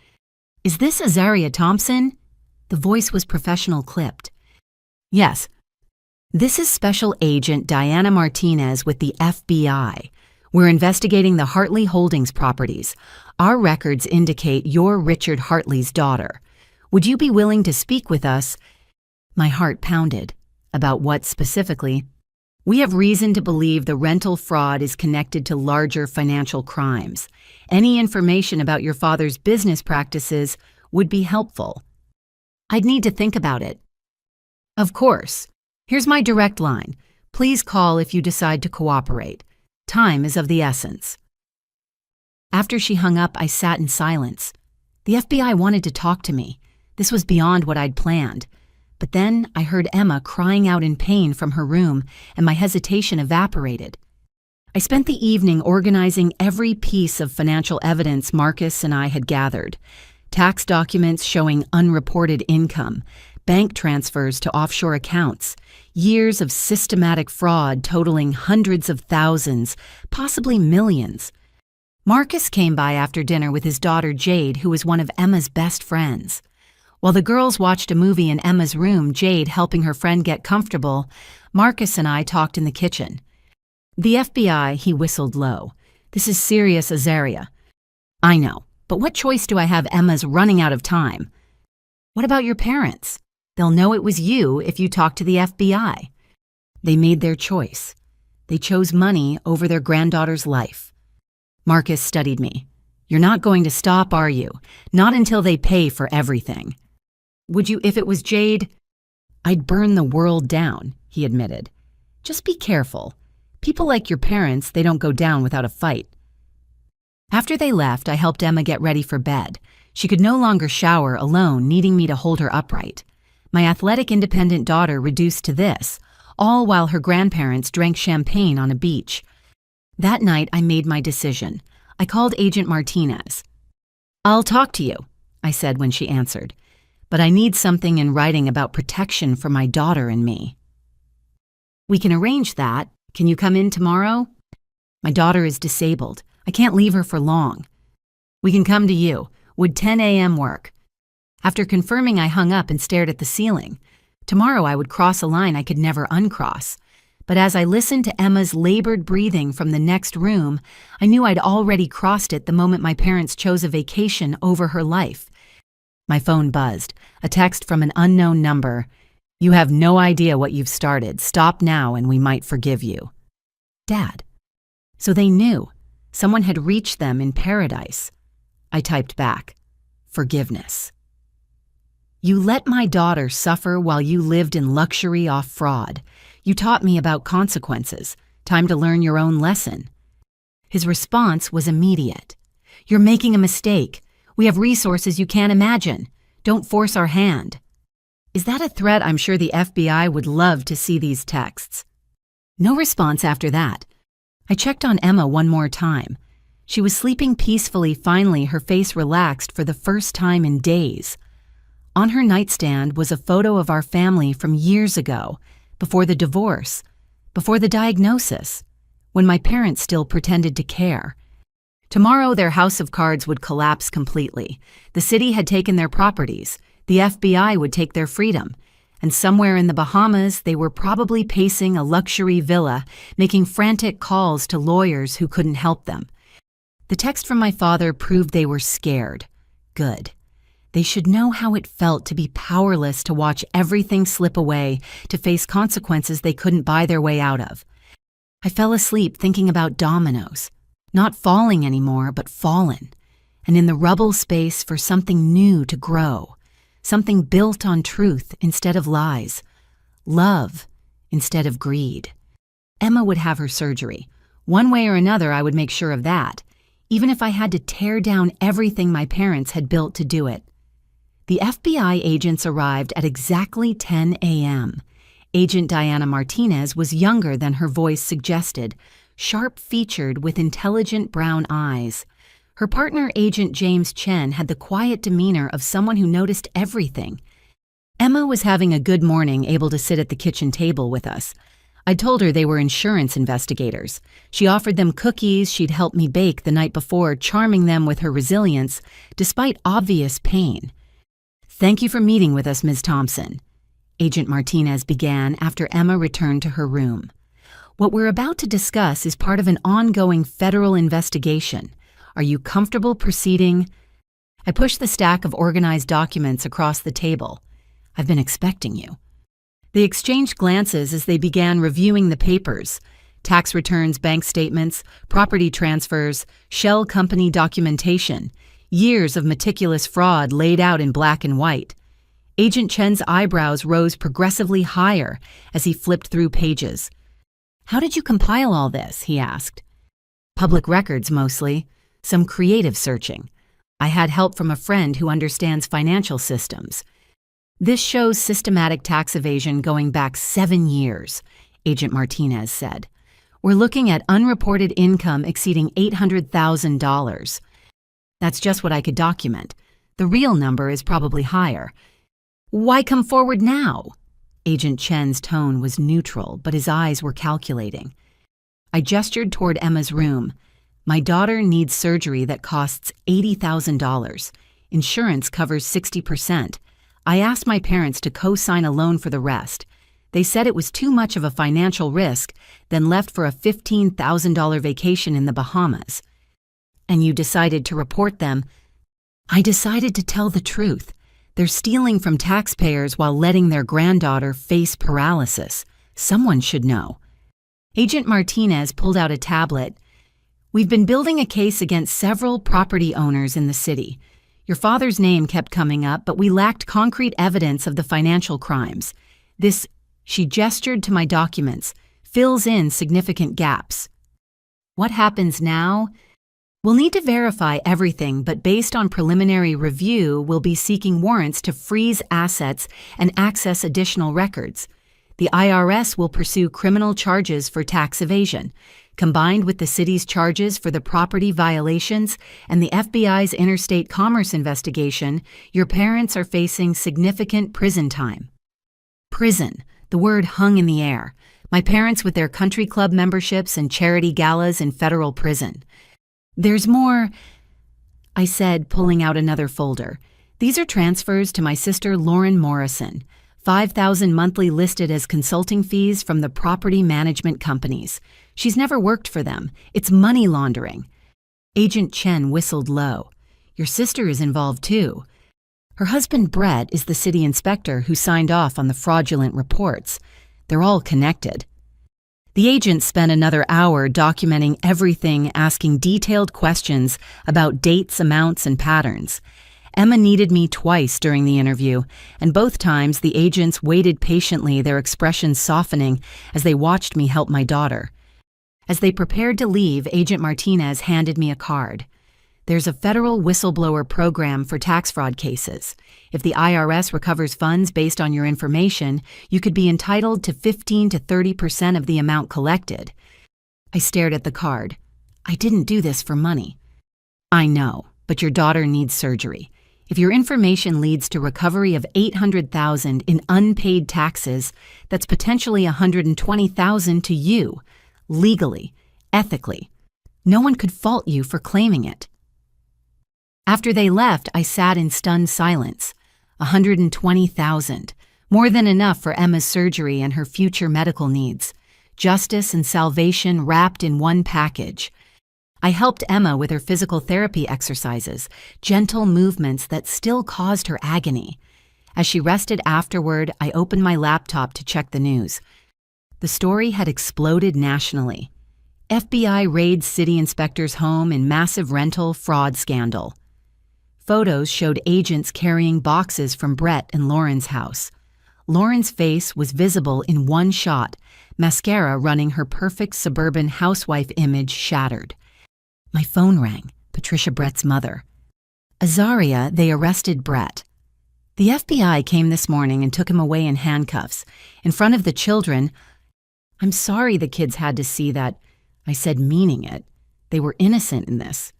Is this Azaria Thompson? The voice was professional clipped. Yes. This is Special Agent Diana Martinez with the FBI. We're investigating the Hartley Holdings properties. Our records indicate you're Richard Hartley's daughter. Would you be willing to speak with us? My heart pounded. About what specifically? We have reason to believe the rental fraud is connected to larger financial crimes. Any information about your father's business practices would be helpful. I'd need to think about it. Of course. Here's my direct line. Please call if you decide to cooperate. Time is of the essence. After she hung up, I sat in silence. The FBI wanted to talk to me. This was beyond what I'd planned. But then I heard Emma crying out in pain from her room, and my hesitation evaporated. I spent the evening organizing every piece of financial evidence Marcus and I had gathered. Tax documents showing unreported income, bank transfers to offshore accounts, years of systematic fraud totaling hundreds of thousands, possibly millions. Marcus came by after dinner with his daughter Jade, who was one of Emma's best friends. While the girls watched a movie in Emma's room, Jade helping her friend get comfortable, Marcus and I talked in the kitchen. The FBI, he whistled low. This is serious, Azaria. I know, but what choice do I have? Emma's running out of time. What about your parents? They'll know it was you if you talk to the FBI. They made their choice. They chose money over their granddaughter's life. Marcus studied me. You're not going to stop, are you? Not until they pay for everything. Would you if it was Jade? I'd burn the world down, he admitted. Just be careful. People like your parents, they don't go down without a fight. After they left, I helped Emma get ready for bed. She could no longer shower alone, needing me to hold her upright. My athletic, independent daughter reduced to this, all while her grandparents drank champagne on a beach. That night, I made my decision. I called Agent Martinez. I'll talk to you, I said when she answered, but I need something in writing about protection for my daughter and me. We can arrange that. Can you come in tomorrow? My daughter is disabled. I can't leave her for long. We can come to you. Would 10 a.m. work? After confirming, I hung up and stared at the ceiling. Tomorrow I would cross a line I could never uncross. But as I listened to Emma's labored breathing from the next room, I knew I'd already crossed it the moment my parents chose a vacation over her life. My phone buzzed, a text from an unknown number. You have no idea what you've started. Stop now and we might forgive you. Dad. So they knew. Someone had reached them in paradise. I typed back, forgiveness. You let my daughter suffer while you lived in luxury off fraud. You taught me about consequences. Time to learn your own lesson. His response was immediate. You're making a mistake. We have resources you can't imagine. Don't force our hand. Is that a threat? I'm sure the FBI would love to see these texts. No response after that. I checked on Emma one more time. She was sleeping peacefully. Finally, her face relaxed for the first time in days. On her nightstand was a photo of our family from years ago, before the divorce, before the diagnosis, when my parents still pretended to care. Tomorrow, their house of cards would collapse completely. The city had taken their properties. The FBI would take their freedom. And somewhere in the Bahamas, they were probably pacing a luxury villa, making frantic calls to lawyers who couldn't help them. The text from my father proved they were scared. Good. They should know how it felt to be powerless, to watch everything slip away, to face consequences they couldn't buy their way out of. I fell asleep thinking about dominoes. Not falling anymore, but fallen. And in the rubble space for something new to grow. Something built on truth instead of lies. Love instead of greed. Emma would have her surgery. One way or another, I would make sure of that, even if I had to tear down everything my parents had built to do it. The FBI agents arrived at exactly 10 a.m. Agent Diana Martinez was younger than her voice suggested, sharp-featured with intelligent brown eyes. Her partner, Agent James Chen, had the quiet demeanor of someone who noticed everything. Emma was having a good morning, able to sit at the kitchen table with us. I told her they were insurance investigators. She offered them cookies she'd helped me bake the night before, charming them with her resilience, despite obvious pain. "Thank you for meeting with us, Ms. Thompson," Agent Martinez began after Emma returned to her room. "What we're about to discuss is part of an ongoing federal investigation. Are you comfortable proceeding?" I pushed the stack of organized documents across the table. "I've been expecting you." They exchanged glances as they began reviewing the papers: tax returns, bank statements, property transfers, shell company documentation, years of meticulous fraud laid out in black and white. Agent Chen's eyebrows rose progressively higher as he flipped through pages. "How did you compile all this?" he asked. "Public records, mostly. Some creative searching. I had help from a friend who understands financial systems. This shows systematic tax evasion going back 7 years, Agent Martinez said. We're looking at unreported income exceeding $800,000. That's just what I could document. The real number is probably higher. Why come forward now?" Agent Chen's tone was neutral, but his eyes were calculating. I gestured toward Emma's room. "My daughter needs surgery that costs $80,000. Insurance covers 60%. I asked my parents to co-sign a loan for the rest. They said it was too much of a financial risk, then left for a $15,000 vacation in the Bahamas. And you decided to report them." "I decided to tell the truth. They're stealing from taxpayers while letting their granddaughter face paralysis. Someone should know." Agent Martinez pulled out a tablet. "We've been building a case against several property owners in the city. Your father's name kept coming up, but we lacked concrete evidence of the financial crimes. This," she gestured to my documents, "fills in significant gaps." "What happens now?" "We'll need to verify everything, but based on preliminary review, we'll be seeking warrants to freeze assets and access additional records. The IRS will pursue criminal charges for tax evasion. Combined with the city's charges for the property violations and the FBI's interstate commerce investigation, your parents are facing significant prison time." Prison. The word hung in the air. My parents with their country club memberships and charity galas in federal prison. "There's more," I said, pulling out another folder. "These are transfers to my sister Lauren Morrison. $5,000 monthly listed as consulting fees from the property management companies. She's never worked for them. It's money laundering." Agent Chen whistled low. "Your sister is involved too. Her husband Brett is the city inspector who signed off on the fraudulent reports. They're all connected." The agent spent another hour documenting everything, asking detailed questions about dates, amounts, and patterns. Emma needed me twice during the interview, and both times the agents waited patiently, their expressions softening as they watched me help my daughter. As they prepared to leave, Agent Martinez handed me a card. There's a federal whistleblower program for tax fraud cases. If the IRS recovers funds based on your information, you could be entitled to 15 to 30% of the amount collected. I stared at the card. I didn't do this for money. I know, but your daughter needs surgery. If your information leads to recovery of $800,000 in unpaid taxes, that's potentially $120,000 to you, legally, ethically. No one could fault you for claiming it. After they left, I sat in stunned silence. $120,000, more than enough for Emma's surgery and her future medical needs. Justice and salvation wrapped in one package. I helped Emma with her physical therapy exercises, gentle movements that still caused her agony. As she rested afterward, I opened my laptop to check the news. The story had exploded nationally. FBI raids city inspector's home in massive rental fraud scandal. Photos showed agents carrying boxes from Brett and Lauren's house. Lauren's face was visible in one shot, mascara running her perfect suburban housewife image shattered. My phone rang, Patricia Brett's mother. Azaria, they arrested Brett. The FBI came this morning and took him away in handcuffs. In front of the children, I'm sorry the kids had to see that. I said, meaning it. They were innocent in this.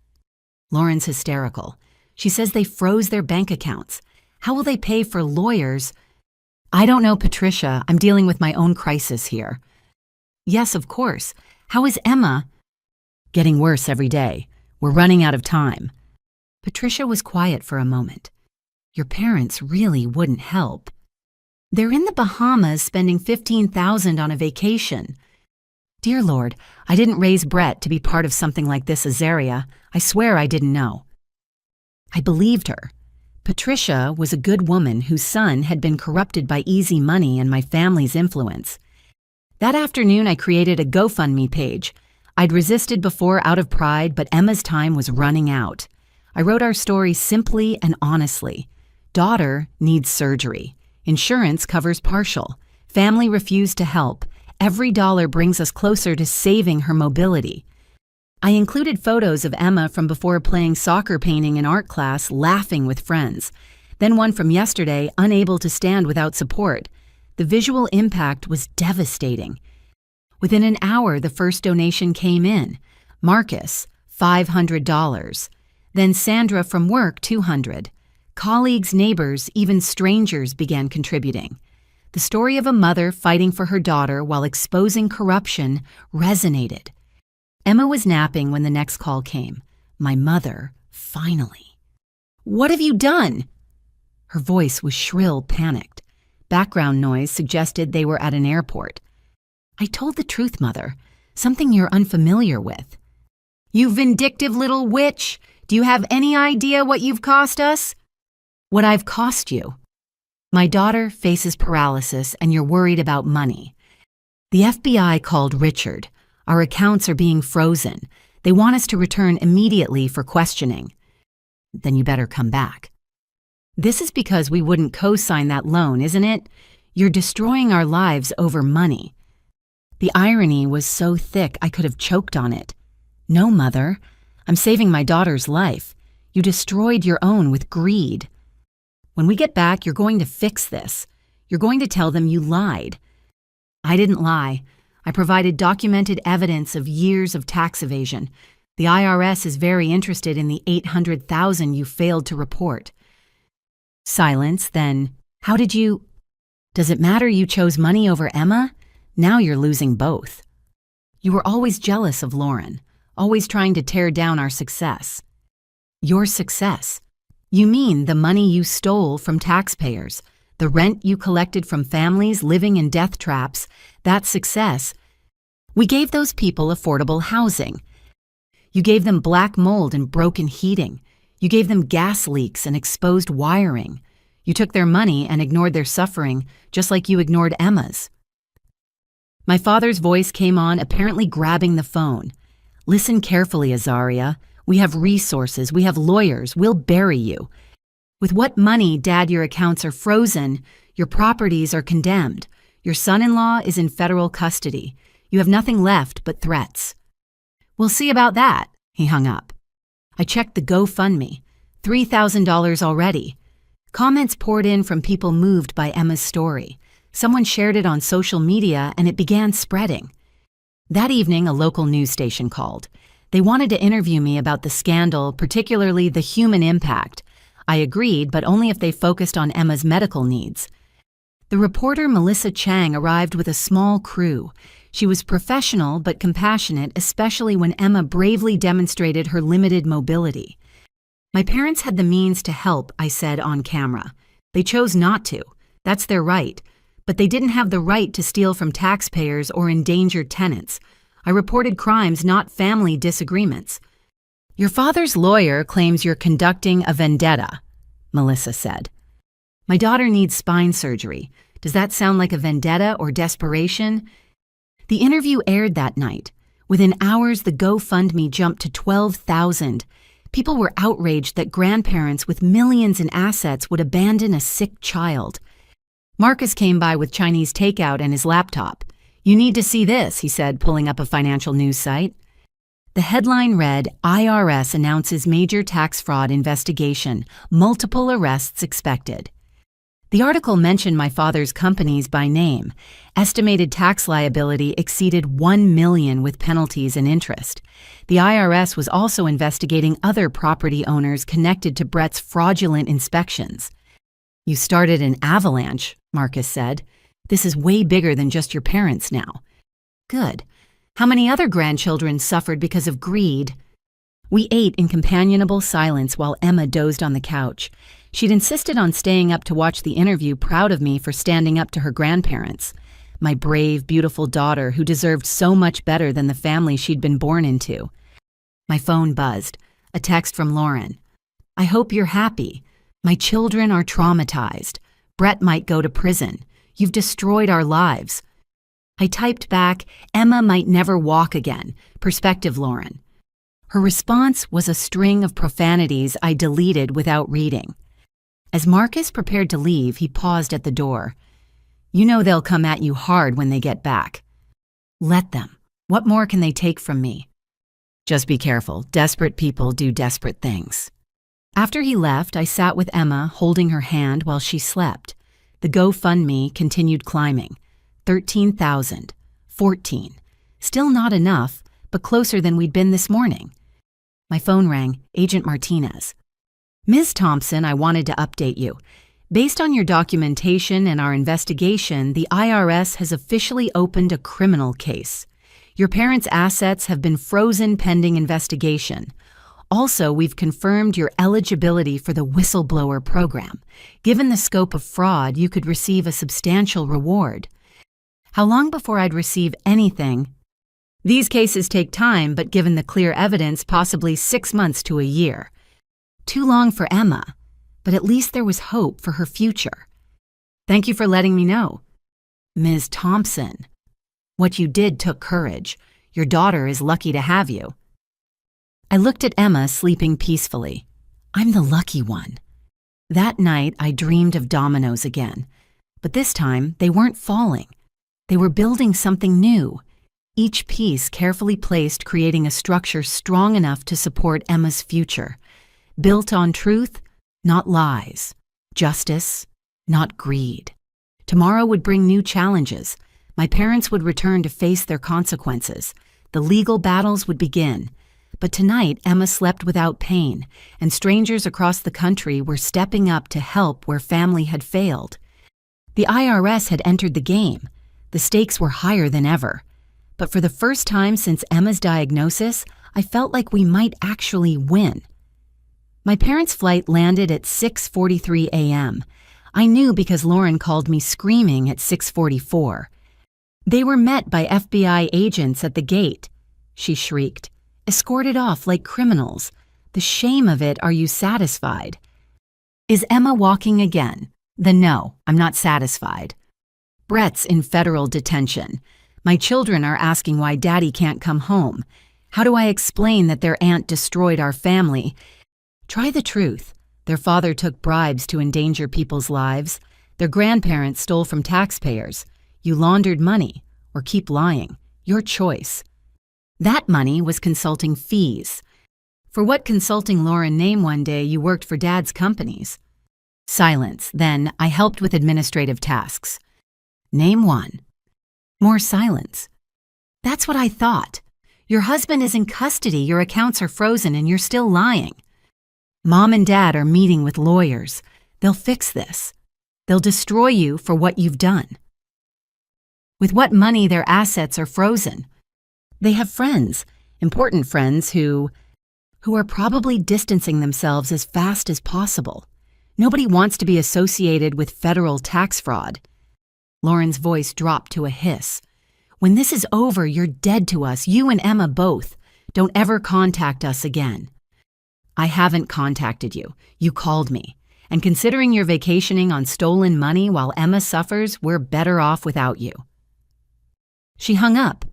Lauren's hysterical. She says they froze their bank accounts. How will they pay for lawyers? I don't know, Patricia. I'm dealing with my own crisis here. Yes, of course. How is Emma? Getting worse every day. We're running out of time. Patricia was quiet for a moment. Your parents really wouldn't help. They're in the Bahamas spending $15,000 on a vacation. Dear Lord, I didn't raise Brett to be part of something like this, Azaria. I swear I didn't know. I believed her. Patricia was a good woman whose son had been corrupted by easy money and my family's influence. That afternoon, I created a GoFundMe page. I'd resisted before out of pride, but Emma's time was running out. I wrote our story simply and honestly. Daughter needs surgery. Insurance covers partial. Family refused to help. Every dollar brings us closer to saving her mobility. I included photos of Emma from before playing soccer painting in art class, laughing with friends. Then one from yesterday, unable to stand without support. The visual impact was devastating. Within an hour, the first donation came in. Marcus, $500. Then Sandra from work, $200. Colleagues, neighbors, even strangers began contributing. The story of a mother fighting for her daughter while exposing corruption resonated. Emma was napping when the next call came. My mother, finally. What have you done? Her voice was shrill, panicked. Background noise suggested they were at an airport. I told the truth, Mother, something you're unfamiliar with. You vindictive little witch! Do you have any idea what you've cost us? What I've cost you. My daughter faces paralysis and you're worried about money. The FBI called Richard. Our accounts are being frozen. They want us to return immediately for questioning. Then you better come back. This is because we wouldn't co-sign that loan, isn't it? You're destroying our lives over money. The irony was so thick I could have choked on it. No, Mother. I'm saving my daughter's life. You destroyed your own with greed. When we get back, you're going to fix this. You're going to tell them you lied. I didn't lie. I provided documented evidence of years of tax evasion. The IRS is very interested in the $800,000 you failed to report. Silence, then, how did you... Does it matter you chose money over Emma? Now you're losing both. You were always jealous of Lauren, always trying to tear down our success. Your success? You mean the money you stole from taxpayers, the rent you collected from families living in death traps, that's success. We gave those people affordable housing. You gave them black mold and broken heating. You gave them gas leaks and exposed wiring. You took their money and ignored their suffering, just like you ignored Emma's. My father's voice came on, apparently grabbing the phone. Listen carefully, Azaria. We have resources. We have lawyers. We'll bury you. With what money, Dad, your accounts are frozen. Your properties are condemned. Your son-in-law is in federal custody. You have nothing left but threats. We'll see about that. He hung up. I checked the GoFundMe. $3,000 already. Comments poured in from people moved by Emma's story. Someone shared it on social media and it began spreading. That evening, a local news station called. They wanted to interview me about the scandal, particularly the human impact. I agreed, but only if they focused on Emma's medical needs. The reporter Melissa Chang arrived with a small crew. She was professional but compassionate, especially when Emma bravely demonstrated her limited mobility. My parents had the means to help, I said on camera. They chose not to. That's their right. But they didn't have the right to steal from taxpayers or endanger tenants. I reported crimes, not family disagreements. Your father's lawyer claims you're conducting a vendetta, Melissa said. My daughter needs spine surgery. Does that sound like a vendetta or desperation? The interview aired that night. Within hours, the GoFundMe jumped to 12,000. People were outraged that grandparents with millions in assets would abandon a sick child. Marcus came by with Chinese takeout and his laptop. You need to see this, he said, pulling up a financial news site. The headline read, IRS announces major tax fraud investigation, multiple arrests expected. The article mentioned my father's companies by name. Estimated tax liability exceeded $1 million with penalties and interest. The IRS was also investigating other property owners connected to Brett's fraudulent inspections. You started an avalanche, Marcus said. This is way bigger than just your parents now. Good. How many other grandchildren suffered because of greed? We ate in companionable silence while Emma dozed on the couch. She'd insisted on staying up to watch the interview, proud of me for standing up to her grandparents. My brave, beautiful daughter who deserved so much better than the family she'd been born into. My phone buzzed. A text from Lauren. I hope you're happy. My children are traumatized. Brett might go to prison. You've destroyed our lives. I typed back, Emma might never walk again. Perspective, Lauren. Her response was a string of profanities I deleted without reading. As Marcus prepared to leave, he paused at the door. You know they'll come at you hard when they get back. Let them. What more can they take from me? Just be careful. Desperate people do desperate things. After he left, I sat with Emma, holding her hand while she slept. The GoFundMe continued climbing. 13,000. 14. Still not enough, but closer than we'd been this morning. My phone rang. Agent Martinez. Ms. Thompson, I wanted to update you. Based on your documentation and our investigation, the IRS has officially opened a criminal case. Your parents' assets have been frozen pending investigation. Also, we've confirmed your eligibility for the whistleblower program. Given the scope of fraud, you could receive a substantial reward. How long before I'd receive anything? These cases take time, but given the clear evidence, possibly 6 months to a year. Too long for Emma, but at least there was hope for her future. Thank you for letting me know. Ms. Thompson, what you did took courage. Your daughter is lucky to have you. I looked at Emma sleeping peacefully. I'm the lucky one. That night, I dreamed of dominoes again. But this time, they weren't falling. They were building something new. Each piece carefully placed, creating a structure strong enough to support Emma's future. Built on truth, not lies. Justice, not greed. Tomorrow would bring new challenges. My parents would return to face their consequences. The legal battles would begin. But tonight, Emma slept without pain, and strangers across the country were stepping up to help where family had failed. The IRS had entered the game. The stakes were higher than ever. But for the first time since Emma's diagnosis, I felt like we might actually win. My parents' flight landed at 6:43 a.m. I knew because Lauren called me screaming at 6:44. They were met by FBI agents at the gate. She shrieked. Escorted off like criminals. The shame of it, are you satisfied? Is Emma walking again? Then no, I'm not satisfied. Brett's in federal detention. My children are asking why Daddy can't come home. How do I explain that their aunt destroyed our family? Try the truth. Their father took bribes to endanger people's lives. Their grandparents stole from taxpayers. You laundered money, or keep lying. Your choice. That money was consulting fees. For what consulting Lauren name one day you worked for Dad's companies? Silence. Then I helped with administrative tasks. Name one. More silence. That's what I thought. Your husband is in custody, your accounts are frozen, and you're still lying. Mom and Dad are meeting with lawyers. They'll fix this. They'll destroy you for what you've done. With what money their assets are frozen. They have friends, important friends who are probably distancing themselves as fast as possible. Nobody wants to be associated with federal tax fraud. Lauren's voice dropped to a hiss. When this is over, you're dead to us, you and Emma both. Don't ever contact us again. I haven't contacted you. You called me. And considering you're vacationing on stolen money while Emma suffers, we're better off without you. She hung up.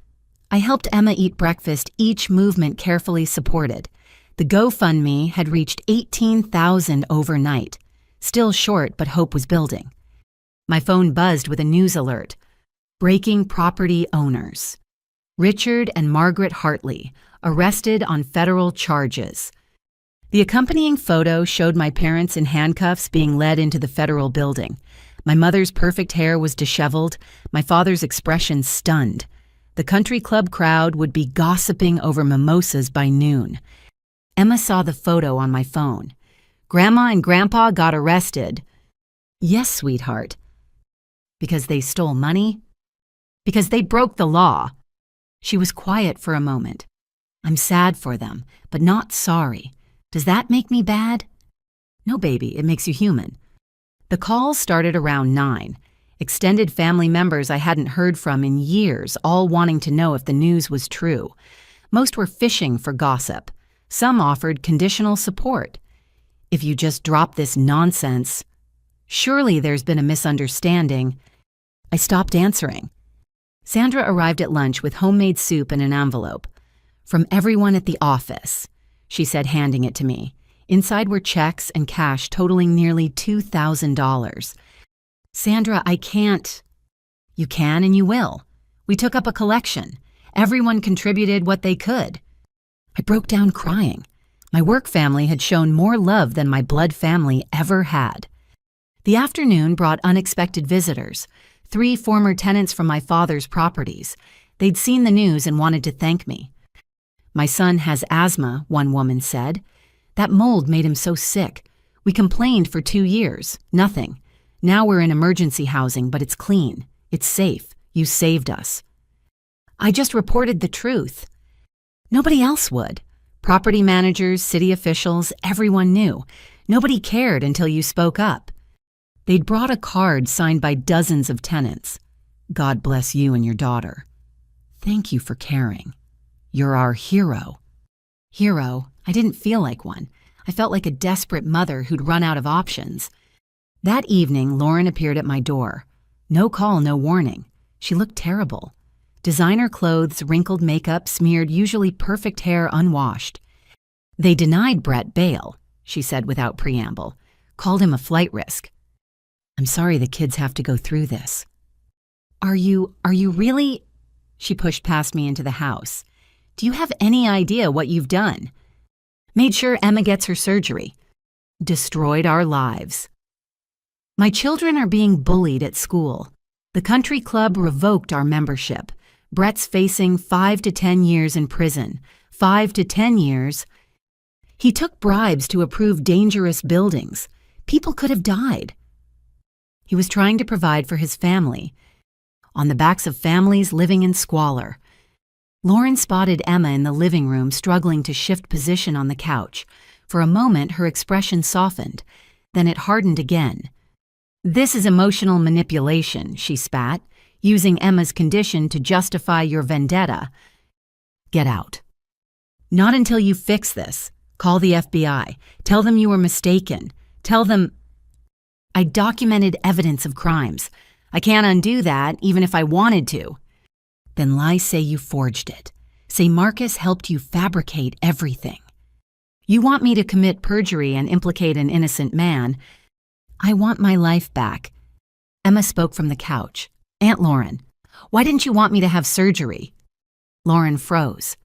I helped Emma eat breakfast, each movement carefully supported. The GoFundMe had reached $18,000 overnight. Still short, but hope was building. My phone buzzed with a news alert. Breaking property owners. Richard and Margaret Hartley, arrested on federal charges. The accompanying photo showed my parents in handcuffs being led into the federal building. My mother's perfect hair was disheveled, my father's expression stunned. The country club crowd would be gossiping over mimosas by noon. Emma saw the photo on my phone. Grandma and Grandpa got arrested. Yes, sweetheart. Because they stole money? Because they broke the law. She was quiet for a moment. I'm sad for them, but not sorry. Does that make me bad? No, baby, it makes you human. The calls started around 9. Extended family members I hadn't heard from in years, all wanting to know if the news was true. Most were fishing for gossip. Some offered conditional support. If you just drop this nonsense, surely there's been a misunderstanding. I stopped answering. Sandra arrived at lunch with homemade soup in an envelope. From everyone at the office, she said, handing it to me. Inside were checks and cash totaling nearly $2,000. Sandra, I can't. You can and you will. We took up a collection. Everyone contributed what they could. I broke down crying. My work family had shown more love than my blood family ever had. The afternoon brought unexpected visitors. 3 former tenants from my father's properties. They'd seen the news and wanted to thank me. My son has asthma, one woman said. That mold made him so sick. We complained for 2 years. Nothing. Now we're in emergency housing, but it's clean. It's safe. You saved us. I just reported the truth. Nobody else would. Property managers, city officials, everyone knew. Nobody cared until you spoke up. They'd brought a card signed by dozens of tenants. God bless you and your daughter. Thank you for caring. You're our hero. Hero? I didn't feel like one. I felt like a desperate mother who'd run out of options. That evening, Lauren appeared at my door. No call, no warning. She looked terrible. Designer clothes, wrinkled makeup, smeared usually perfect hair unwashed. They denied Brett bail, she said without preamble. Called him a flight risk. I'm sorry the kids have to go through this. Are you really? She pushed past me into the house. Do you have any idea what you've done? Made sure Emma gets her surgery. Destroyed our lives. My children are being bullied at school. The country club revoked our membership. Brett's facing 5 to 10 years in prison. 5 to 10 years. He took bribes to approve dangerous buildings. People could have died. He was trying to provide for his family. On the backs of families living in squalor. Lauren spotted Emma in the living room struggling to shift position on the couch. For a moment, her expression softened. Then it hardened again. This is emotional manipulation, she spat, using Emma's condition to justify your vendetta. Get out. Not until you fix this. Call the FBI. Tell them you were mistaken. Tell them... I documented evidence of crimes. I can't undo that, even if I wanted to. Then lie, say you forged it. Say Marcus helped you fabricate everything. You want me to commit perjury and implicate an innocent man. I want my life back. Emma spoke from the couch. Aunt Lauren, why didn't you want me to have surgery? Lauren froze.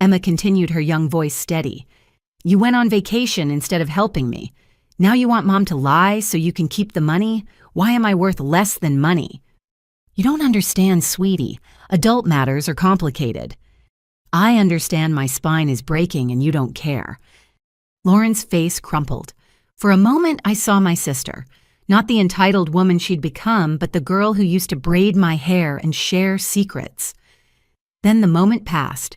Emma continued, her young voice steady. You went on vacation instead of helping me. Now you want Mom to lie so you can keep the money? Why am I worth less than money? You don't understand, sweetie. Adult matters are complicated. I understand my spine is breaking and you don't care. Lauren's face crumpled. For a moment, I saw my sister. Not the entitled woman she'd become, but the girl who used to braid my hair and share secrets. Then the moment passed.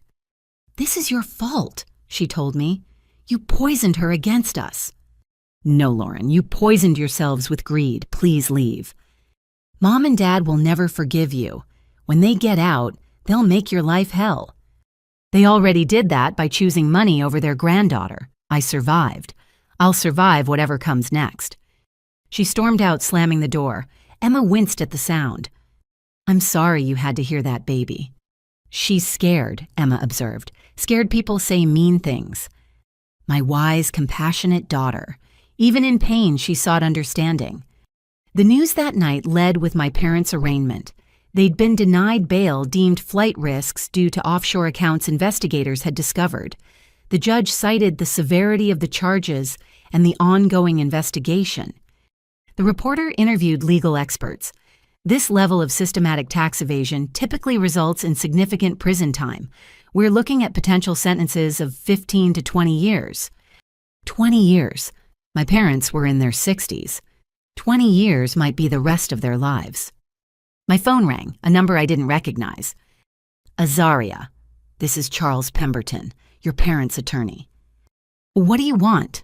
"This is your fault," she told me. "You poisoned her against us." "No, Lauren, you poisoned yourselves with greed. Please leave." "Mom and Dad will never forgive you. When they get out, they'll make your life hell." "They already did that by choosing money over their granddaughter. I survived. I'll survive whatever comes next." She stormed out, slamming the door. Emma winced at the sound. "I'm sorry you had to hear that, baby." "She's scared," Emma observed. "Scared people say mean things." My wise, compassionate daughter. Even in pain, she sought understanding. The news that night led with my parents' arraignment. They'd been denied bail deemed flight risks due to offshore accounts investigators had discovered. The judge cited the severity of the charges and the ongoing investigation. The reporter interviewed legal experts. This level of systematic tax evasion typically results in significant prison time. We're looking at potential sentences of 15 to 20 years. 20 years. My parents were in their 60s. 20 years might be the rest of their lives. My phone rang, a number I didn't recognize. "Azaria, this is Charles Pemberton, your parents' attorney." "What do you want?"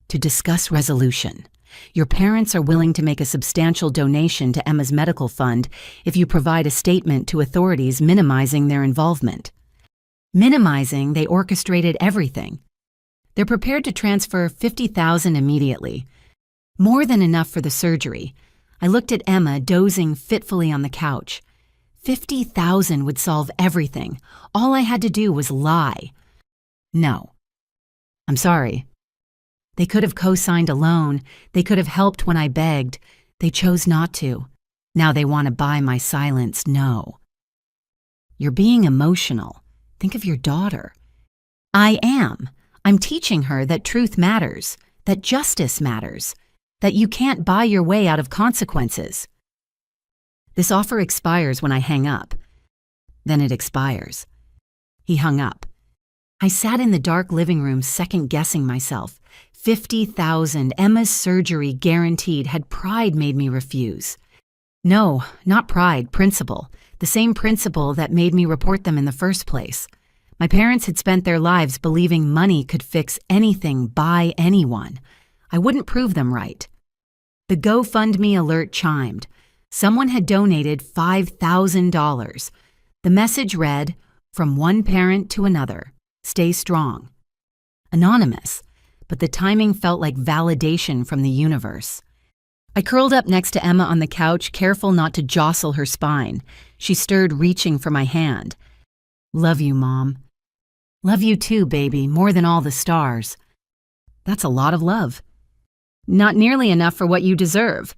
"To discuss resolution. Your parents are willing to make a substantial donation to Emma's medical fund if you provide a statement to authorities minimizing their involvement." Minimizing, they orchestrated everything. They're prepared to transfer $50,000 immediately. More than enough for the surgery. I looked at Emma dozing fitfully on the couch. $50,000 would solve everything. All I had to do was lie. "No." "I'm sorry." They could have co-signed a loan. They could have helped when I begged. They chose not to. Now they want to buy my silence. No. "You're being emotional. Think of your daughter." "I am. I'm teaching her that truth matters, that justice matters, that you can't buy your way out of consequences." "This offer expires when I hang up." "Then it expires." He hung up. I sat in the dark living room second-guessing myself. 50,000, Emma's surgery guaranteed. Had pride made me refuse? No, not pride, principle. The same principle that made me report them in the first place. My parents had spent their lives believing money could fix anything, buy anyone. I wouldn't prove them right. The GoFundMe alert chimed. Someone had donated $5,000. The message read, "From one parent to another. Stay strong." Anonymous, but the timing felt like validation from the universe. I curled up next to Emma on the couch, careful not to jostle her spine. She stirred, reaching for my hand. "Love you, Mom." "Love you too, baby, more than all the stars." "That's a lot of love." "Not nearly enough for what you deserve."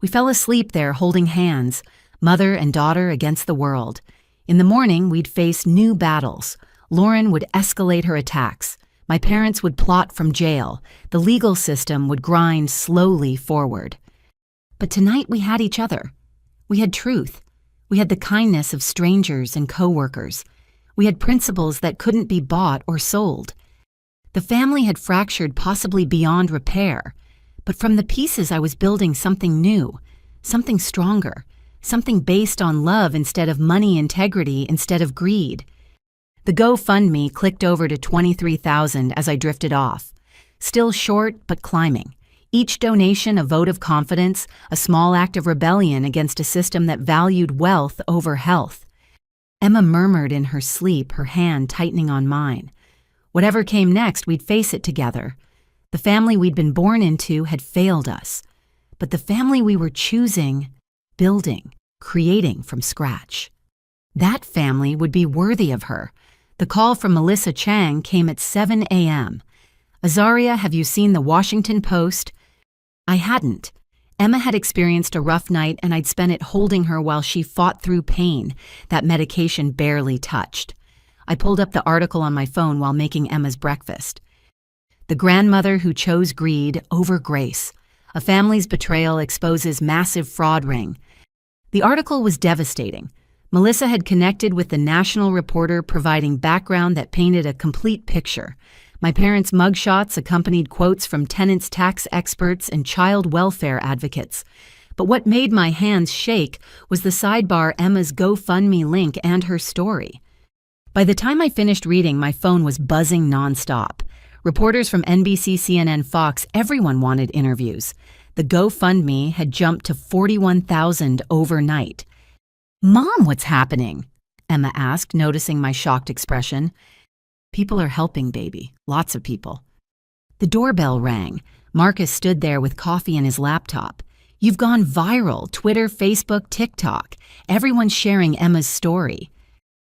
We fell asleep there holding hands, mother and daughter against the world. In the morning, we'd face new battles. Lauren would escalate her attacks. My parents would plot from jail. The legal system would grind slowly forward. But tonight we had each other. We had truth. We had the kindness of strangers and coworkers. We had principles that couldn't be bought or sold. The family had fractured possibly beyond repair, but from the pieces I was building something new, something stronger, something based on love instead of money, integrity instead of greed. The GoFundMe clicked over to $23,000 as I drifted off. Still short, but climbing. Each donation a vote of confidence, a small act of rebellion against a system that valued wealth over health. Emma murmured in her sleep, her hand tightening on mine. Whatever came next, we'd face it together. The family we'd been born into had failed us. But the family we were choosing, building, creating from scratch. That family would be worthy of her. The call from Melissa Chang came at 7 a.m. "Azaria, have you seen the Washington Post?" I hadn't. Emma had experienced a rough night and I'd spent it holding her while she fought through pain that medication barely touched. I pulled up the article on my phone while making Emma's breakfast. The grandmother who chose greed over grace. A family's betrayal exposes massive fraud ring. The article was devastating. Melissa had connected with the national reporter, providing background that painted a complete picture. My parents' mugshots accompanied quotes from tenants' tax experts and child welfare advocates. But what made my hands shake was the sidebar Emma's GoFundMe link and her story. By the time I finished reading, my phone was buzzing nonstop. Reporters from NBC, CNN, Fox, everyone wanted interviews. The GoFundMe had jumped to $41,000 overnight. "Mom, what's happening?" Emma asked, noticing my shocked expression. "People are helping, baby. Lots of people." The doorbell rang. Marcus stood there with coffee in his laptop. "You've gone viral. Twitter, Facebook, TikTok. Everyone's sharing Emma's story."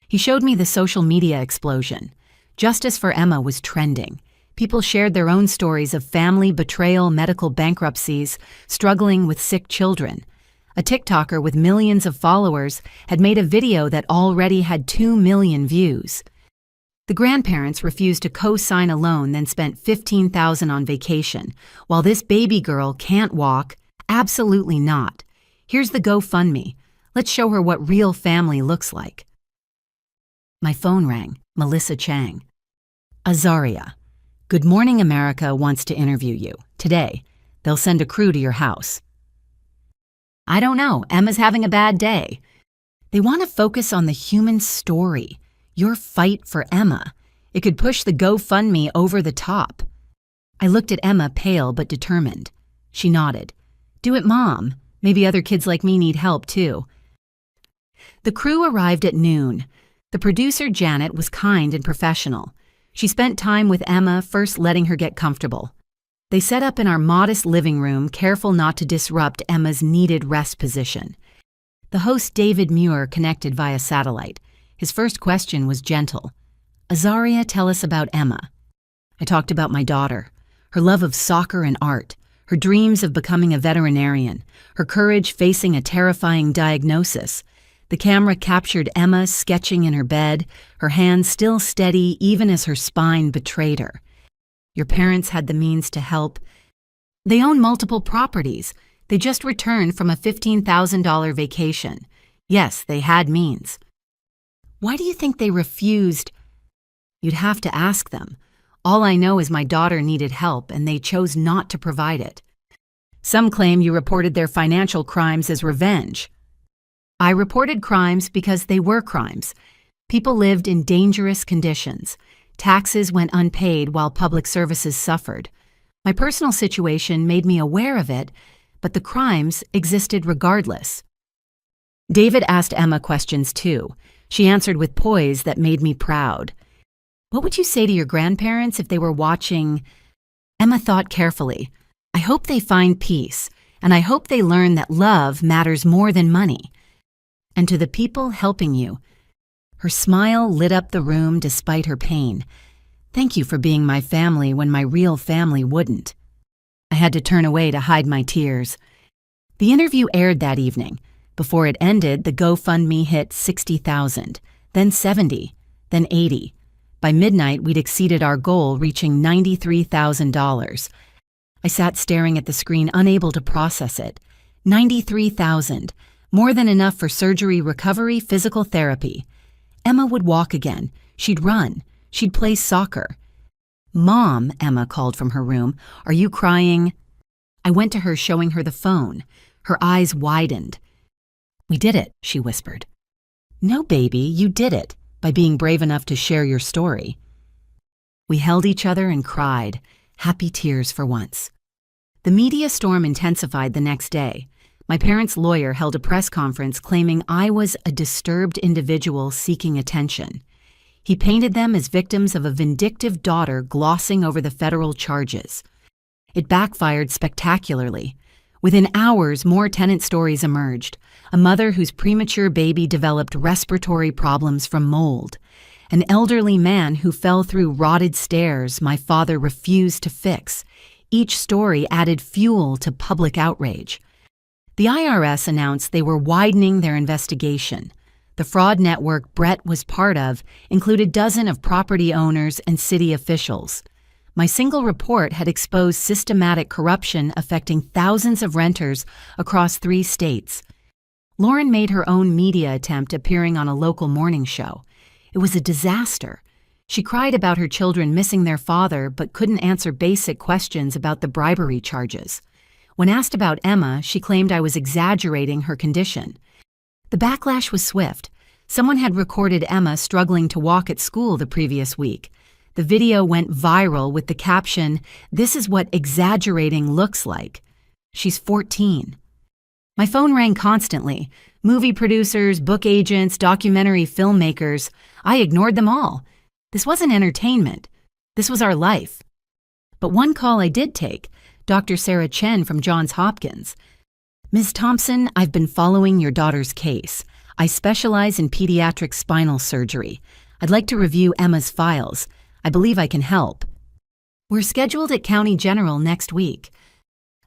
He showed me the social media explosion. Justice for Emma was trending. People shared their own stories of family betrayal, medical bankruptcies, struggling with sick children. A TikToker with millions of followers had made a video that already had 2 million views. The grandparents refused to co-sign a loan, then spent $15,000 on vacation, while this baby girl can't walk. Absolutely not. Here's the GoFundMe. Let's show her what real family looks like. My phone rang. Melissa Chang. "Azaria, Good Morning America wants to interview you. Today. They'll send a crew to your house." "I don't know. Emma's having a bad day." They want to focus on the human story. Your fight for Emma. It could push the GoFundMe over the top. I looked at Emma, pale but determined. She nodded. "Do it, Mom. Maybe other kids like me need help, too." The crew arrived at noon. The producer, Janet, was kind and professional. She spent time with Emma, first letting her get comfortable. They set up in our modest living room, careful not to disrupt Emma's needed rest position. The host, David Muir, connected via satellite. His first question was gentle. "Azaria, tell us about Emma." I talked about my daughter, her love of soccer and art, her dreams of becoming a veterinarian, her courage facing a terrifying diagnosis. The camera captured Emma sketching in her bed, her hands still steady even as her spine betrayed her. "Your parents had the means to help. They own multiple properties. They just returned from a $15,000 vacation. Yes, they had means." "Why do you think they refused?" "You'd have to ask them. All I know is my daughter needed help and they chose not to provide it." "Some claim you reported their financial crimes as revenge." "I reported crimes because they were crimes. People lived in dangerous conditions. Taxes went unpaid while public services suffered. My personal situation made me aware of it, but the crimes existed regardless." David asked Emma questions too. She answered with poise that made me proud. "What would you say to your grandparents if they were watching?" Emma thought carefully. "I hope they find peace, and I hope they learn that love matters more than money. And to the people helping you." Her smile lit up the room despite her pain. "Thank you for being my family when my real family wouldn't." I had to turn away to hide my tears. The interview aired that evening. Before it ended, the GoFundMe hit $60,000, then $70,000, then $80,000. By midnight, we'd exceeded our goal, reaching $93,000. I sat staring at the screen, unable to process it. $93,000. More than enough for surgery, recovery, physical therapy. Emma would walk again. She'd run. She'd play soccer. "Mom," Emma called from her room, "are you crying?" I went to her, showing her the phone. Her eyes widened. "We did it," she whispered. "No, baby, you did it, by being brave enough to share your story." We held each other and cried, happy tears for once. The media storm intensified the next day. My parents' lawyer held a press conference claiming I was a disturbed individual seeking attention. He painted them as victims of a vindictive daughter glossing over the federal charges. It backfired spectacularly. Within hours, more tenant stories emerged. A mother whose premature baby developed respiratory problems from mold. An elderly man who fell through rotted stairs my father refused to fix. Each story added fuel to public outrage. The IRS announced they were widening their investigation. The fraud network Brett was part of included dozens of property owners and city officials. My single report had exposed systematic corruption affecting thousands of renters across 3 states. Lauren made her own media attempt appearing on a local morning show. It was a disaster. She cried about her children missing their father but couldn't answer basic questions about the bribery charges. When asked about Emma, she claimed I was exaggerating her condition. The backlash was swift. Someone had recorded Emma struggling to walk at school the previous week. The video went viral with the caption, "This is what exaggerating looks like." She's 14. My phone rang constantly. Movie producers, book agents, documentary filmmakers. I ignored them all. This wasn't entertainment. This was our life. But one call I did take, Dr. Sarah Chen from Johns Hopkins. "Ms. Thompson, I've been following your daughter's case. I specialize in pediatric spinal surgery. I'd like to review Emma's files. I believe I can help." "We're scheduled at County General next week."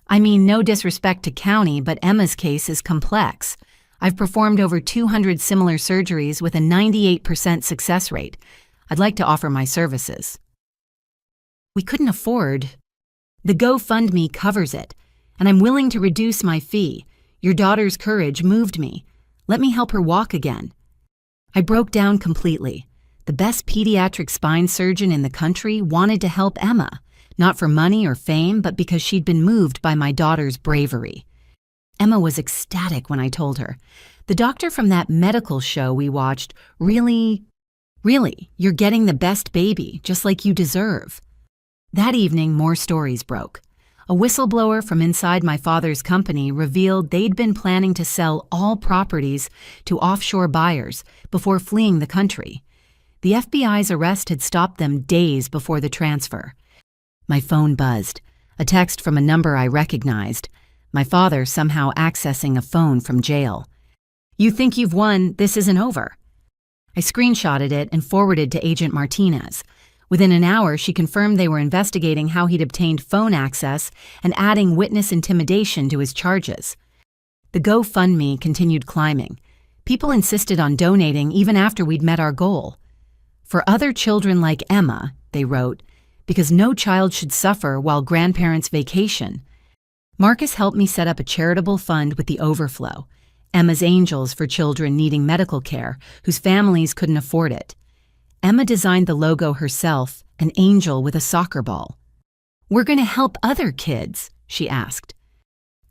I mean, no disrespect to County, but Emma's case is complex. I've performed over 200 similar surgeries with a 98% success rate. I'd like to offer my services. We couldn't afford. The GoFundMe covers it, and I'm willing to reduce my fee. Your daughter's courage moved me. Let me help her walk again. I broke down completely. The best pediatric spine surgeon in the country wanted to help Emma. Not for money or fame, but because she'd been moved by my daughter's bravery. Emma was ecstatic when I told her. "The doctor from that medical show we watched, really, you're getting the best baby, just like you deserve." That evening, more stories broke. A whistleblower from inside my father's company revealed they'd been planning to sell all properties to offshore buyers before fleeing the country. The FBI's arrest had stopped them days before the transfer. My phone buzzed, a text from a number I recognized, my father somehow accessing a phone from jail. "You think you've won, this isn't over." I screenshotted it and forwarded to Agent Martinez. Within an hour, she confirmed they were investigating how he'd obtained phone access and adding witness intimidation to his charges. The GoFundMe continued climbing. People insisted on donating even after we'd met our goal. "For other children like Emma," they wrote, "because no child should suffer while grandparents vacation." Marcus helped me set up a charitable fund with the overflow, Emma's Angels for children needing medical care whose families couldn't afford it. Emma designed the logo herself, an angel with a soccer ball. "We're going to help other kids," she asked.